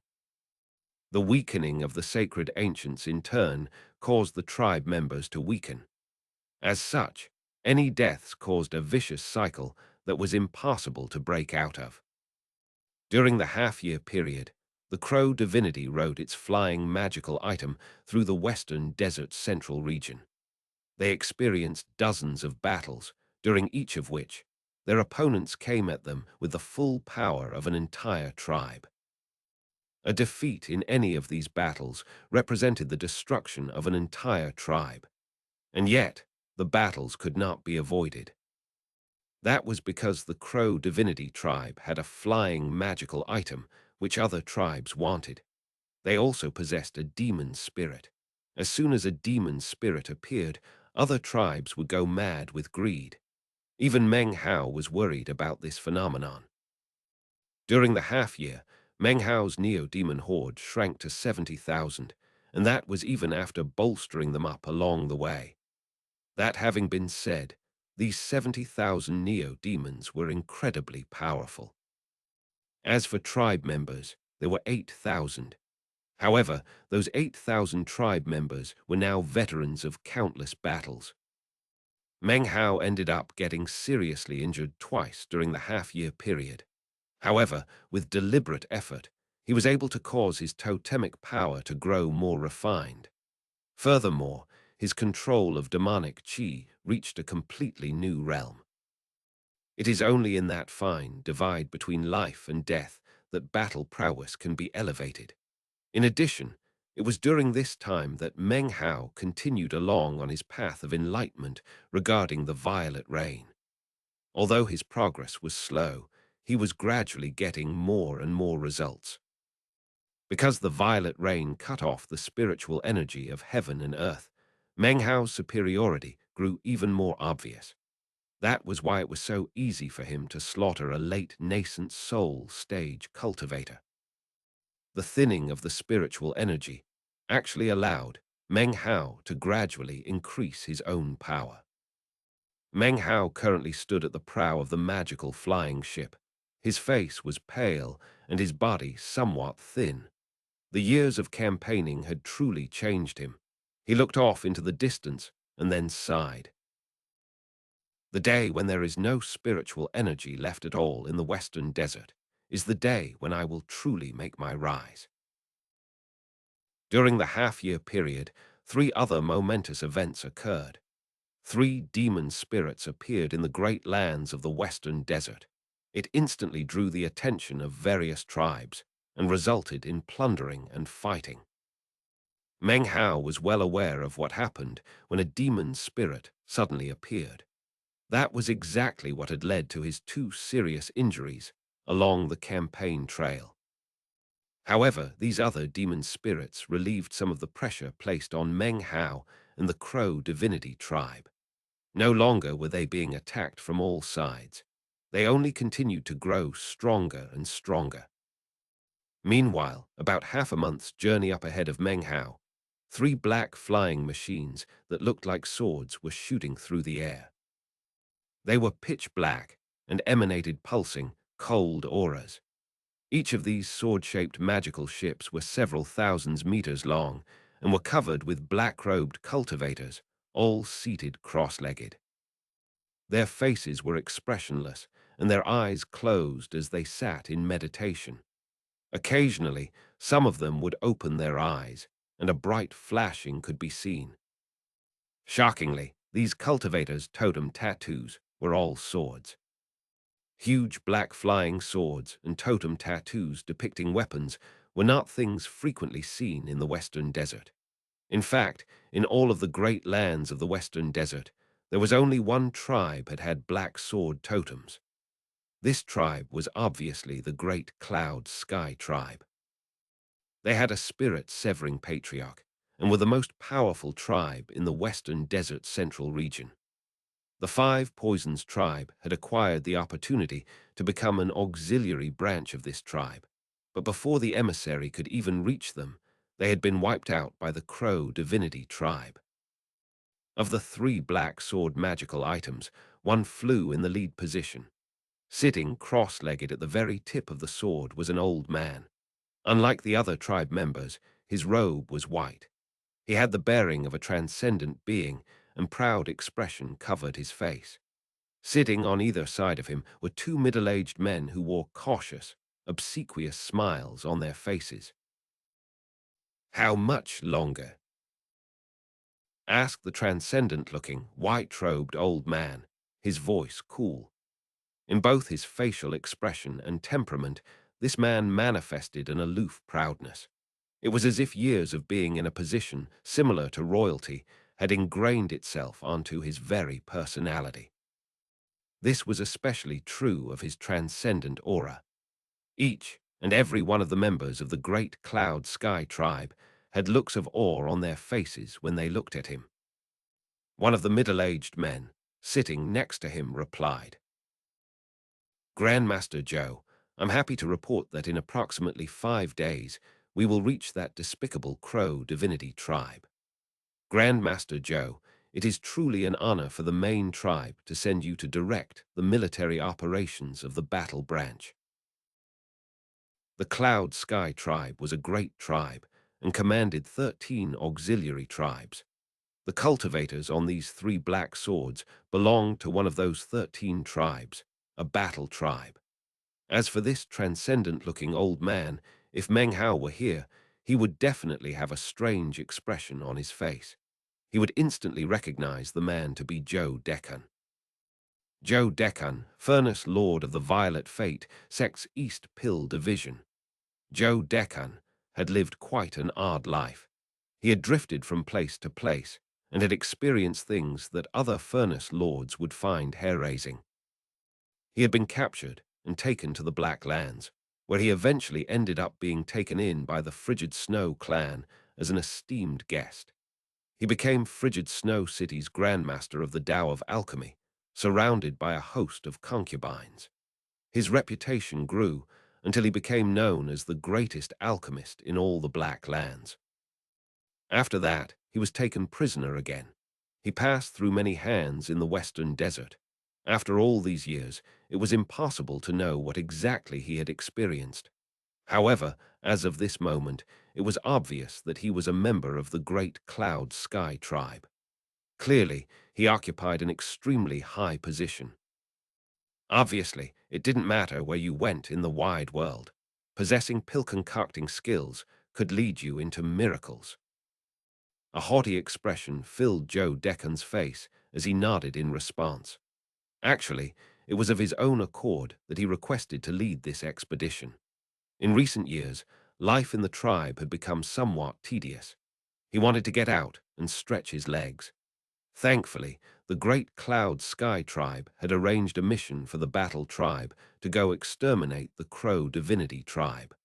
Speaker 1: The weakening of the sacred ancients in turn caused the tribe members to weaken. As such, any deaths caused a vicious cycle that was impossible to break out of. During the half-year period, the Crow divinity rode its flying magical item through the western desert central region. They experienced dozens of battles, during each of which their opponents came at them with the full power of an entire tribe. A defeat in any of these battles represented the destruction of an entire tribe, and yet the battles could not be avoided. That was because the Crow divinity tribe had a flying magical item which other tribes wanted. They also possessed a demon spirit. As soon as a demon spirit appeared, other tribes would go mad with greed. Even Meng Hao was worried about this phenomenon. During the half-year, Meng Hao's neo-demon horde shrank to 70,000, and that was even after bolstering them up along the way. That having been said, these 70,000 neo-demons were incredibly powerful. As for tribe members, there were 8,000. However, those 8,000 tribe members were now veterans of countless battles. Meng Hao ended up getting seriously injured twice during the half-year period. However, with deliberate effort, he was able to cause his totemic power to grow more refined. Furthermore, his control of demonic qi reached a completely new realm. It is only in that fine divide between life and death that battle prowess can be elevated. In addition, it was during this time that Meng Hao continued along on his path of enlightenment regarding the violet rain. Although his progress was slow, he was gradually getting more and more results. Because the violet rain cut off the spiritual energy of heaven and earth, Meng Hao's superiority grew even more obvious. That was why it was so easy for him to slaughter a late nascent soul stage cultivator. The thinning of the spiritual energy actually allowed Meng Hao to gradually increase his own power. Meng Hao currently stood at the prow of the magical flying ship. His face was pale and his body somewhat thin. The years of campaigning had truly changed him. He looked off into the distance and then sighed. The day when there is no spiritual energy left at all in the western desert is the day when I will truly make my rise. During the half-year period, 3 other momentous events occurred. 3 demon spirits appeared in the great lands of the western desert. It instantly drew the attention of various tribes and resulted in plundering and fighting. Meng Hao was well aware of what happened when a demon spirit suddenly appeared. That was exactly what had led to his 2 serious injuries along the campaign trail. However, these other demon spirits relieved some of the pressure placed on Meng Hao and the Crow divinity tribe. No longer were they being attacked from all sides. They only continued to grow stronger and stronger. Meanwhile, about half a month's journey up ahead of Meng Hao, 3 black flying machines that looked like swords were shooting through the air. They were pitch black and emanated pulsing, cold auras. Each of these sword-shaped magical ships were several thousands meters long and were covered with black-robed cultivators, all seated cross-legged. Their faces were expressionless and their eyes closed as they sat in meditation. Occasionally, some of them would open their eyes, and a bright flashing could be seen. Shockingly, these cultivators' totem tattoos were all swords. Huge black flying swords and totem tattoos depicting weapons were not things frequently seen in the western desert. In fact, in all of the great lands of the western desert, there was only one tribe that had black sword totems. This tribe was obviously the Great Cloud Sky tribe. They had a spirit-severing patriarch and were the most powerful tribe in the western desert central region. The Five Poisons tribe had acquired the opportunity to become an auxiliary branch of this tribe, but before the emissary could even reach them, they had been wiped out by the Crow divinity tribe. Of the 3 black sword magical items, one flew in the lead position. Sitting cross-legged at the very tip of the sword was an old man. Unlike the other tribe members, his robe was white. He had the bearing of a transcendent being, and proud expression covered his face. Sitting on either side of him were two middle-aged men who wore cautious, obsequious smiles on their faces. "How much longer?" asked the transcendent-looking, white-robed old man, his voice cool. In both his facial expression and temperament, this man manifested an aloof proudness. It was as if years of being in a position similar to royalty had ingrained itself onto his very personality. This was especially true of his transcendent aura. Each and every one of the members of the great Cloud Sky tribe had looks of awe on their faces when they looked at him. One of the middle-aged men, sitting next to him, replied, "Grandmaster Joe, I'm happy to report that in approximately 5 days we will reach that despicable Crow divinity tribe. Grandmaster Joe, it is truly an honor for the main tribe to send you to direct the military operations of the battle branch." The Cloud Sky tribe was a great tribe and commanded 13 auxiliary tribes. The cultivators on these 3 black swords belonged to one of those 13 tribes, a battle tribe. As for this transcendent-looking old man, if Meng Hao were here, he would definitely have a strange expression on his face. He would instantly recognize the man to be Zhou Dekan. Zhou Dekan, Furnace Lord of the Violet Fate, Sect's East Pill Division. Zhou Dekan had lived quite an odd life. He had drifted from place to place and had experienced things that other Furnace Lords would find hair-raising. He had been captured and taken to the Black Lands, where he eventually ended up being taken in by the Frigid Snow clan as an esteemed guest. He became Frigid Snow City's Grandmaster of the Tao of Alchemy, surrounded by a host of concubines. His reputation grew until he became known as the greatest alchemist in all the Black Lands. After that, he was taken prisoner again. He passed through many hands in the Western Desert. After all these years, it was impossible to know what exactly he had experienced. However, as of this moment, it was obvious that he was a member of the great Cloud Sky tribe. Clearly, he occupied an extremely high position. Obviously, it didn't matter where you went in the wide world. Possessing pill-concocting skills could lead you into miracles. A haughty expression filled Zhou Dekan's face as he nodded in response. Actually, it was of his own accord that he requested to lead this expedition. In recent years, life in the tribe had become somewhat tedious. He wanted to get out and stretch his legs. Thankfully, the great Cloud Sky tribe had arranged a mission for the Battle tribe to go exterminate the Crow divinity tribe.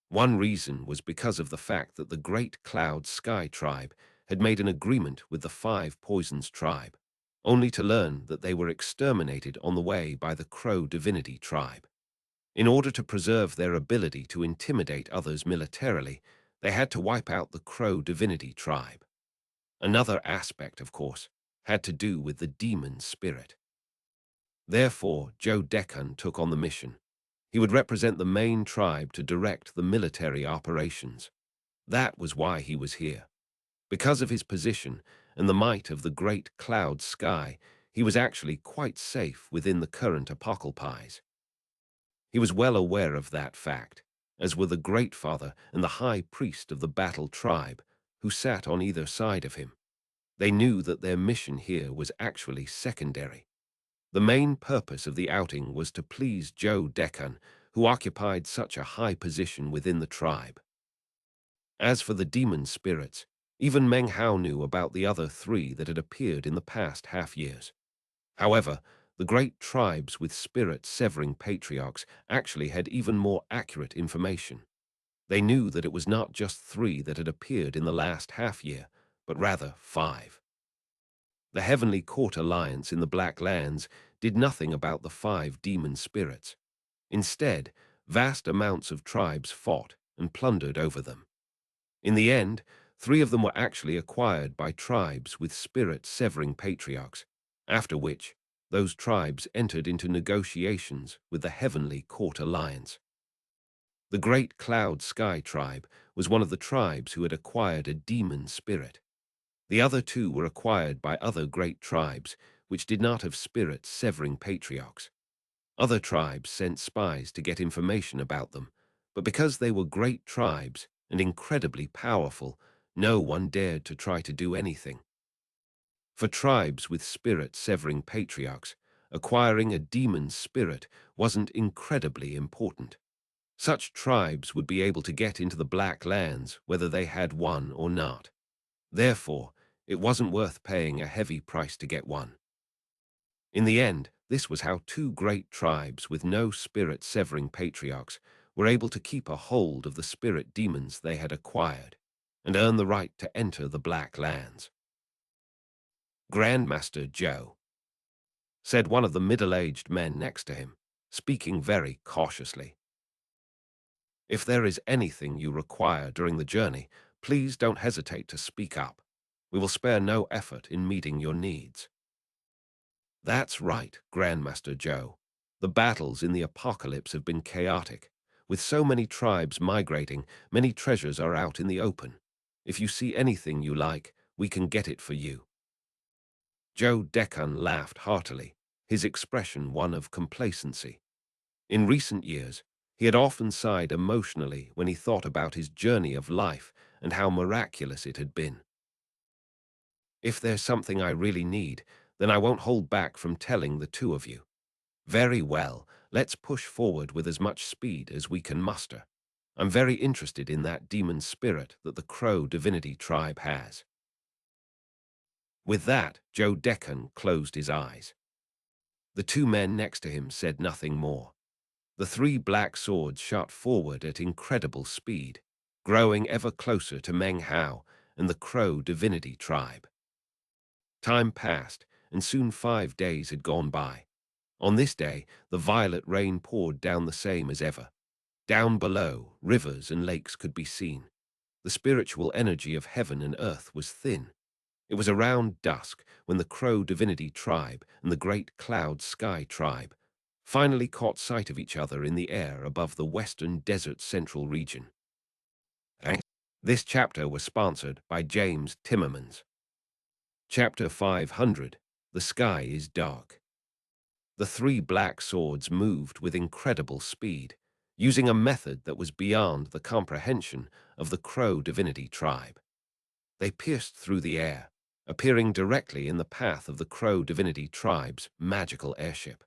Speaker 1: One reason was because of the fact that the great Cloud Sky tribe had made an agreement with the Five Poisons tribe, only to learn that they were exterminated on the way by the Crow divinity tribe. In order to preserve their ability to intimidate others militarily, they had to wipe out the Crow divinity tribe. Another aspect, of course, had to do with the demon spirit. Therefore, Zhou Dekan took on the mission. He would represent the main tribe to direct the military operations. That was why he was here. Because of his position and the might of the great Cloud Sky, he was actually quite safe within the current apocalypse. He was well aware of that fact, as were the Great Father and the High Priest of the Battle tribe, who sat on either side of him. They knew that their mission here was actually secondary. The main purpose of the outing was to please Zhou Dekan, who occupied such a high position within the tribe. As for the demon spirits, even Meng Hao knew about the other 3 that had appeared in the past half-years. However, the great tribes with spirit-severing patriarchs actually had even more accurate information. They knew that it was not just 3 that had appeared in the last half-year, but rather 5. The Heavenly Court Alliance in the Black Lands did nothing about the 5 demon spirits. Instead, vast amounts of tribes fought and plundered over them. In the end, 3 of them were actually acquired by tribes with spirit-severing patriarchs, after which those tribes entered into negotiations with the Heavenly Court Alliance. The Great Cloud Sky tribe was one of the tribes who had acquired a demon spirit. The other two were acquired by other great tribes, which did not have spirit-severing patriarchs. Other tribes sent spies to get information about them, but because they were great tribes and incredibly powerful, no one dared to try to do anything. For tribes with spirit-severing patriarchs, acquiring a demon's spirit wasn't incredibly important. Such tribes would be able to get into the Black Lands whether they had one or not. Therefore, it wasn't worth paying a heavy price to get one. In the end, this was how two great tribes with no spirit-severing patriarchs were able to keep a hold of the spirit demons they had acquired and earn the right to enter the Black Lands. "Grandmaster Joe," said one of the middle-aged men next to him, speaking very cautiously. "If there is anything you require during the journey, please don't hesitate to speak up. We will spare no effort in meeting your needs." "That's right, Grandmaster Joe. The battles in the apocalypse have been chaotic. With so many tribes migrating, many treasures are out in the open. If you see anything you like, we can get it for you." Joe Decan laughed heartily, his expression one of complacency. In recent years, he had often sighed emotionally when he thought about his journey of life and how miraculous it had been. "If there's something I really need, then I won't hold back from telling the two of you." "Very well, let's push forward with as much speed as we can muster. I'm very interested in that demon spirit that the Crow Divinity tribe has." With that, Joe Decan closed his eyes. The two men next to him said nothing more. The three black swords shot forward at incredible speed, growing ever closer to Meng Hao and the Crow Divinity tribe. Time passed, and soon 5 days had gone by. On this day, the violet rain poured down the same as ever. Down below, rivers and lakes could be seen. The spiritual energy of heaven and earth was thin. It was around dusk when the Crow Divinity tribe and the Great Cloud Sky tribe finally caught sight of each other in the air above the western desert central region. This chapter was sponsored by James Timmermans. Chapter 500, The Sky is Dark. The three black swords moved with incredible speed, using a method that was beyond the comprehension of the Crow Divinity tribe. They pierced through the air, appearing directly in the path of the Crow Divinity tribe's magical airship.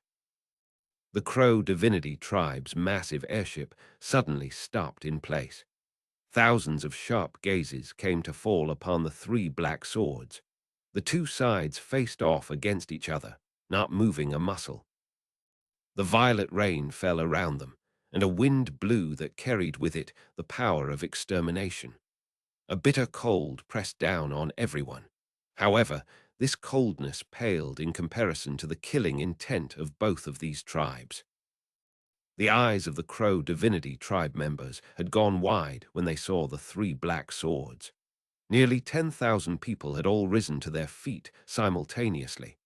Speaker 1: The Crow Divinity tribe's massive airship suddenly stopped in place. Thousands of sharp gazes came to fall upon the three black swords. The two sides faced off against each other, not moving a muscle. The violet rain fell around them, and a wind blew that carried with it the power of extermination. A bitter cold pressed down on everyone. However, this coldness paled in comparison to the killing intent of both of these tribes. The eyes of the Crow Divinity tribe members had gone wide when they saw the three black swords. Nearly 10,000 people had all risen to their feet simultaneously.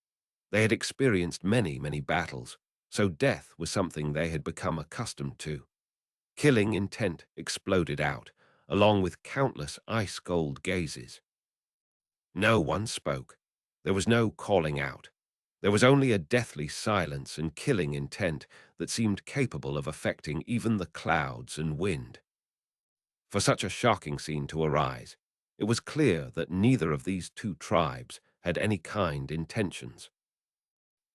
Speaker 1: They had experienced many battles, so death was something they had become accustomed to. Killing intent exploded out, along with countless ice-cold gazes. No one spoke. There was no calling out. There was only a deathly silence and killing intent that seemed capable of affecting even the clouds and wind. For such a shocking scene to arise, it was clear that neither of these two tribes had any kind intentions.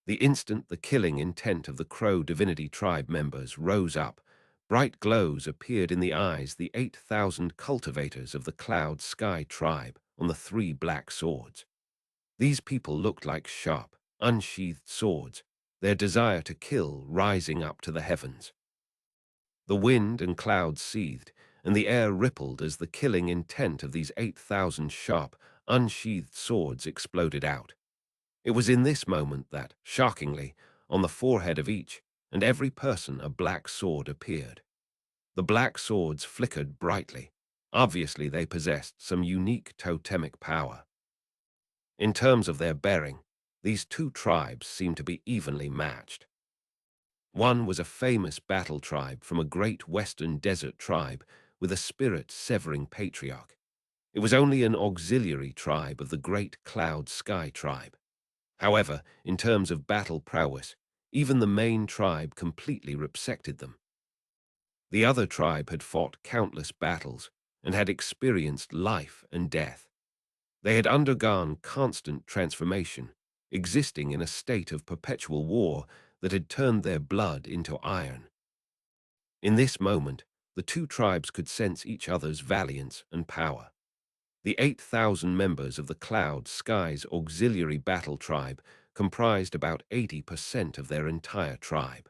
Speaker 1: The instant the killing intent of the Crow Divinity tribe members rose up, bright glows appeared in the eyes the 8,000 cultivators of the Cloud Sky tribe on the three black swords. These people looked like sharp, unsheathed swords, their desire to kill rising up to the heavens. The wind and clouds seethed, and the air rippled as the killing intent of these 8,000 sharp, unsheathed swords exploded out. It was in this moment that, shockingly, on the forehead of each and every person a black sword appeared. The black swords flickered brightly. Obviously, they possessed some unique totemic power. In terms of their bearing, these two tribes seemed to be evenly matched. One was a famous battle tribe from a great western desert tribe with a spirit-severing patriarch. It was only an auxiliary tribe of the great Cloud Sky tribe. However, in terms of battle prowess, even the main tribe completely resected them. The other tribe had fought countless battles and had experienced life and death. They had undergone constant transformation, existing in a state of perpetual war that had turned their blood into iron. In this moment, the two tribes could sense each other's valiance and power. The 8,000 members of the Cloud Skies Auxiliary Battle Tribe comprised about 80% of their entire tribe.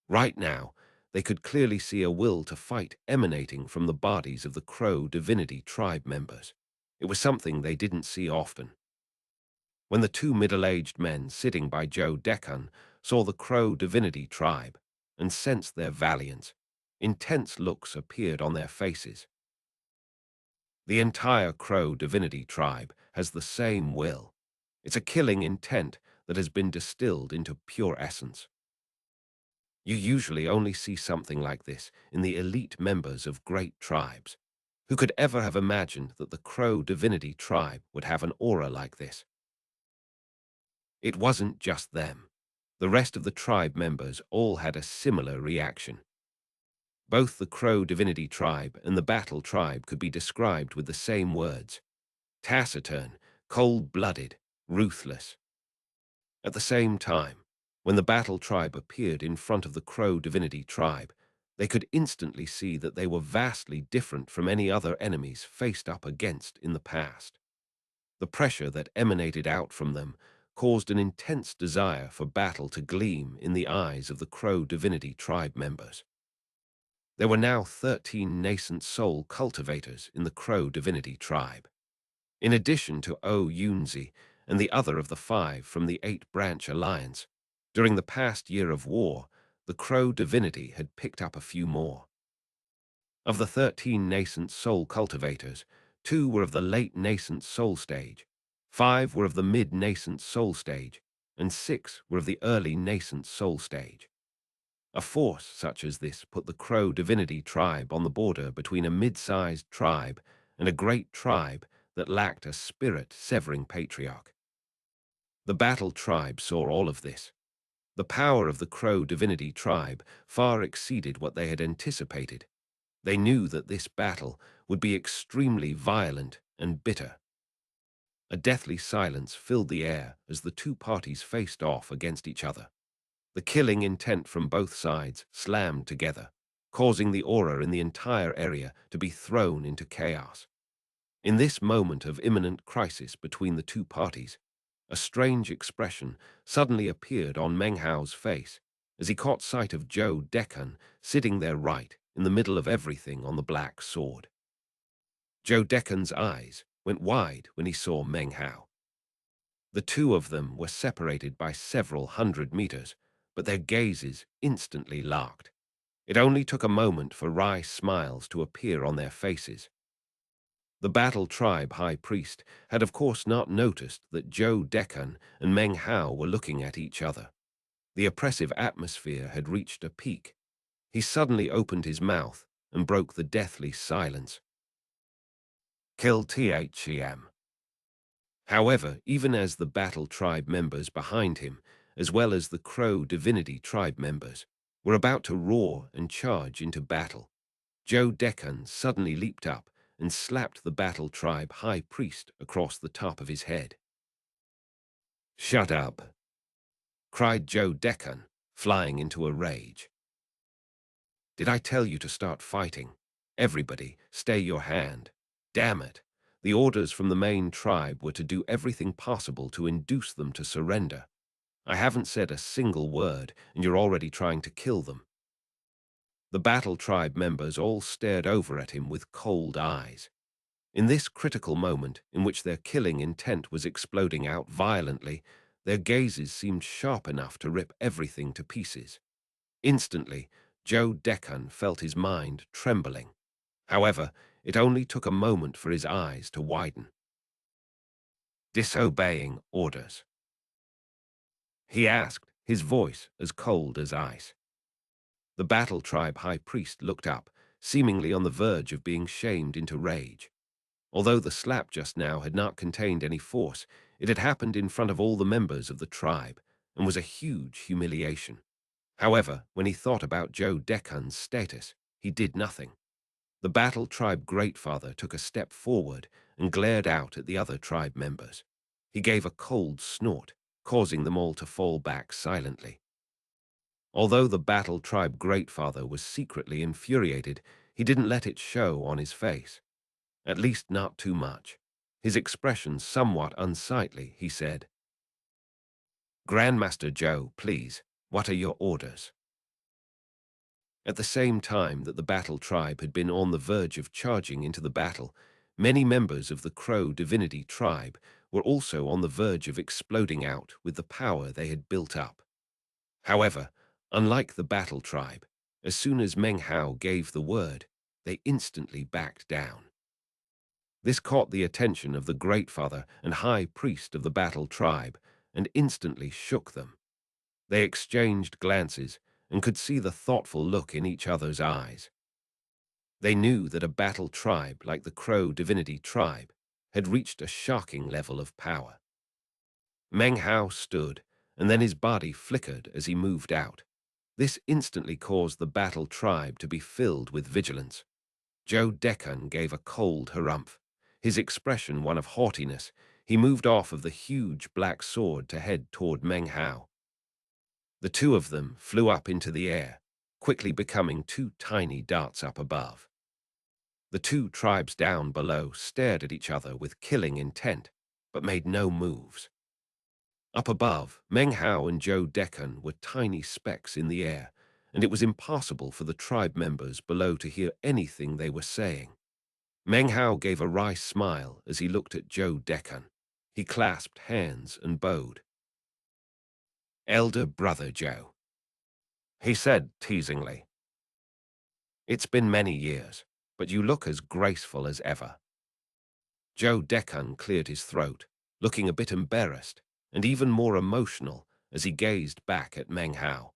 Speaker 1: Right now, they could clearly see a will to fight emanating from the bodies of the Crow Divinity tribe members. It was something they didn't see often. When the two middle-aged men sitting by ğÄÉ saw the Crow Divinity tribe and sensed their valiance, intense looks appeared on their faces. The entire Crow Divinity tribe has the same will. It's a killing intent that has been distilled into pure essence. You usually only see something like this in the elite members of great tribes. Who could ever have imagined that the Crow Divinity tribe would have an aura like this? It wasn't just them. The rest of the tribe members all had a similar reaction. Both the Crow Divinity tribe and the Battle tribe could be described with the same words: taciturn, cold-blooded, ruthless. At the same time, when the Battle tribe appeared in front of the Crow Divinity tribe, they could instantly see that they were vastly different from any other enemies faced up against in the past. The pressure that emanated out from them caused an intense desire for battle to gleam in the eyes of the Crow Divinity tribe members. There were now 13 nascent soul cultivators in the Crow Divinity tribe. In addition to ğÄÉ and the other of the 5 from the 8-branch alliance, during the past year of war, the Crow Divinity had picked up a few more. Of the 13 nascent soul cultivators, 2 were of the late nascent soul stage, 5 were of the mid-nascent soul stage, and 6 were of the early nascent soul stage. A force such as this put the Crow Divinity tribe on the border between a mid-sized tribe and a great tribe that lacked a spirit-severing patriarch. The Battle tribe saw all of this. The power of the Crow Divinity tribe far exceeded what they had anticipated. They knew that this battle would be extremely violent and bitter. A deathly silence filled the air as the two parties faced off against each other. The killing intent from both sides slammed together, causing the aura in the entire area to be thrown into chaos. In this moment of imminent crisis between the two parties, a strange expression suddenly appeared on Meng Hao's face as he caught sight of ğÄÉ sitting there right in the middle of everything on the black sword. ğÄÉ's eyes went wide when he saw Meng Hao. The two of them were separated by several hundred meters, but their gazes instantly locked. It only took a moment for wry smiles to appear on their faces. The Battle tribe high priest had of course not noticed that ğÄÉ and Meng Hao were looking at each other. The oppressive atmosphere had reached a peak. He suddenly opened his mouth and broke the deathly silence. Kill htm. However, even as the Battle tribe members behind him, as well as the Crow Divinity tribe members, were about to roar and charge into battle, ğÄÉ suddenly leaped up and slapped the Battle tribe high priest across the top of his head. "Shut up!" cried ğÄÉ, flying into a rage. "Did I tell you to start fighting? Everybody, stay your hand. Damn it! The orders from the main tribe were to do everything possible to induce them to surrender. I haven't said a single word, and you're already trying to kill them." The Battle tribe members all stared over at him with cold eyes. In this critical moment, in which their killing intent was exploding out violently, their gazes seemed sharp enough to rip everything to pieces. Instantly, ğÄÉ felt his mind trembling. However, it only took a moment for his eyes to widen. "Disobeying orders?" he asked, his voice as cold as ice. The Battle tribe high priest looked up, seemingly on the verge of being shamed into rage. Although the slap just now had not contained any force, it had happened in front of all the members of the tribe and was a huge humiliation. However, when he thought about ğÄE's status, he did nothing. The battle tribe greatfather took a step forward and glared out at the other tribe members. He gave a cold snort, causing them all to fall back silently. Although the battle tribe greatfather was secretly infuriated, he didn't let it show on his face. At least not too much. His expression somewhat unsightly, he said, "Grandmaster Joe, please, what are your orders?" At the same time that the battle tribe had been on the verge of charging into the battle, many members of the Crow divinity tribe were also on the verge of exploding out with the power they had built up. However, unlike the battle tribe, as soon as Meng Hao gave the word, they instantly backed down. This caught the attention of the Greatfather and High Priest of the battle tribe and instantly shook them. They exchanged glances and could see the thoughtful look in each other's eyes. They knew that a battle tribe like the Crow divinity tribe had reached a shocking level of power. Meng Hao stood, and then his body flickered as he moved out. This instantly caused the battle tribe to be filled with vigilance. ğÄÉ gave a cold harumph. His expression one of haughtiness, he moved off of the huge black sword to head toward Meng Hao. The two of them flew up into the air, quickly becoming two tiny dots up above. The two tribes down below stared at each other with killing intent, but made no moves. Up above, Meng Hao and ğÄÉ were tiny specks in the air, and it was impossible for the tribe members below to hear anything they were saying. Meng Hao gave a wry smile as he looked at ğÄÉ. He clasped hands and bowed. "Elder brother Joe," he said teasingly. "It's been many years, but you look as graceful as ever." ğÄÉ cleared his throat, looking a bit embarrassed and even more emotional as he gazed back at Meng Hao.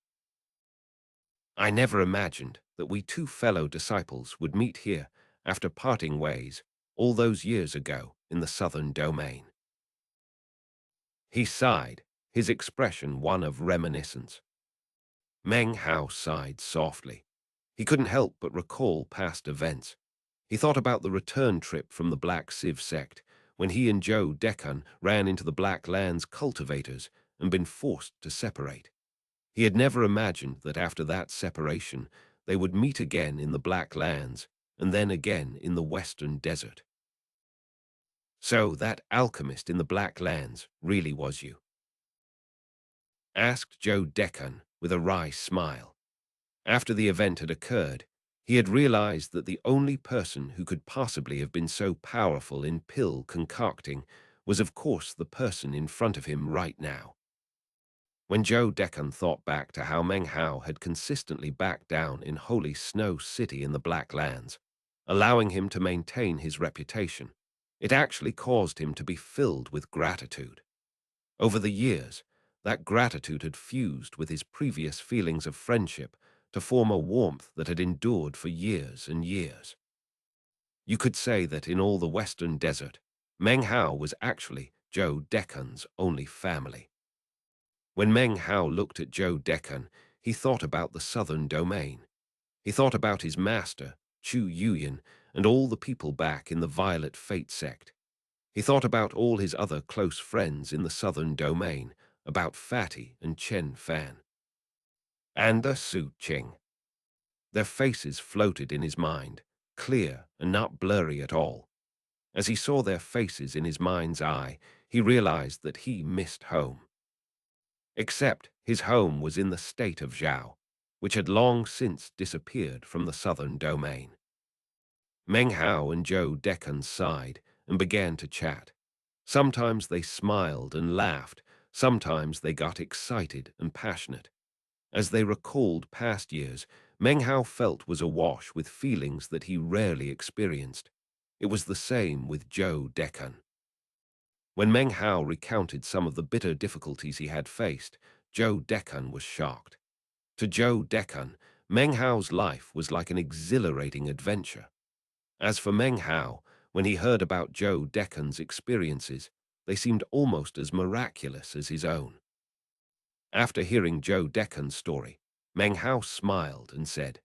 Speaker 1: "I never imagined that we two fellow disciples would meet here after parting ways all those years ago in the southern domain." He sighed, his expression one of reminiscence. Meng Hao sighed softly. He couldn't help but recall past events. He thought about the return trip from the Black Civ sect, when he and ğÄÉ ran into the Black Lands cultivators and been forced to separate. He had never imagined that after that separation, they would meet again in the Black Lands and then again in the Western Desert. "So that alchemist in the Black Lands really was you?" asked ğÄÉ with a wry smile. After the event had occurred, he had realized that the only person who could possibly have been so powerful in pill concocting was of course the person in front of him right now. When ğÄÉ thought back to how Meng Hao had consistently backed down in Holy Snow City in the Black Lands, allowing him to maintain his reputation, it actually caused him to be filled with gratitude. Over the years, that gratitude had fused with his previous feelings of friendship to form a warmth that had endured for years and years. You could say that in all the Western Desert, Meng Hao was actually ğÄÉ's only family. When Meng Hao looked at ğÄÉ, he thought about the southern domain. He thought about his master, Chu Yuyan, and all the people back in the Violet Fate sect. He thought about all his other close friends in the southern domain, about Fatty and Chen Fan. And the Su Qing. Their faces floated in his mind, clear and not blurry at all. As he saw their faces in his mind's eye, he realized that he missed home. Except his home was in the state of Zhao, which had long since disappeared from the southern domain. Meng Hao and ğÄÉ sighed and began to chat. Sometimes they smiled and laughed, sometimes they got excited and passionate. As they recalled past years, Meng Hao felt was awash with feelings that he rarely experienced. It was the same with ğÄÉ. When Meng Hao recounted some of the bitter difficulties he had faced, ğÄÉ was shocked. To ğÄÉ, Meng Hao's life was like an exhilarating adventure. As for Meng Hao, when he heard about Zhou Decan's experiences, they seemed almost as miraculous as his own. After hearing Zhou Decan's story, Meng Hao smiled and said,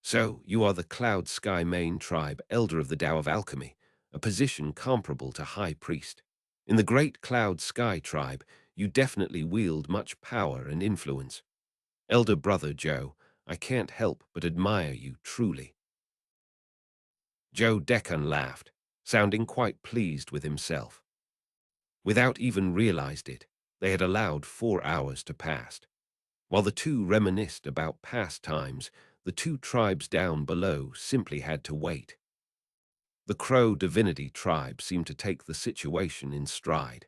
Speaker 1: "So, you are the Cloud Sky Main Tribe, Elder of the Tao of Alchemy, a position comparable to High Priest. In the Great Cloud Sky Tribe, you definitely wield much power and influence. Elder Brother Zhou, I can't help but admire you truly." Zhou Decan laughed, sounding quite pleased with himself. Without even realized it, they had allowed 4 hours to pass. While the two reminisced about past times, the two tribes down below simply had to wait. The Crow Divinity tribe seemed to take the situation in stride.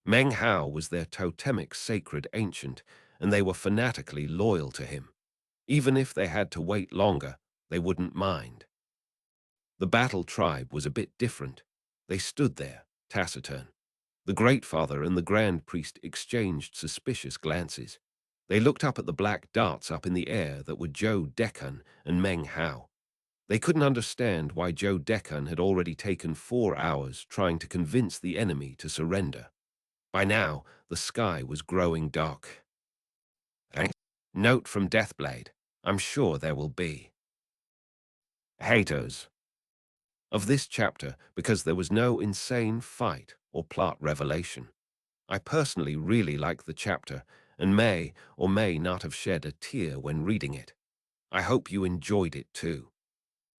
Speaker 1: Meng Hao was their totemic sacred ancient, and they were fanatically loyal to him. Even if they had to wait longer, they wouldn't mind. The Battle tribe was a bit different. They stood there, taciturn. The Great Father and the Grand Priest exchanged suspicious glances. They looked up at the black darts up in the air that were Zhou Decan and Meng Hao. They couldn't understand why Zhou Decan had already taken 4 hours trying to convince the enemy to surrender. By now, the sky was growing dark. Note from Deathblade, I'm sure there will be haters of this chapter because there was no insane fight or plot revelation. I personally really like the chapter and may or may not have shed a tear when reading it. I hope you enjoyed it too.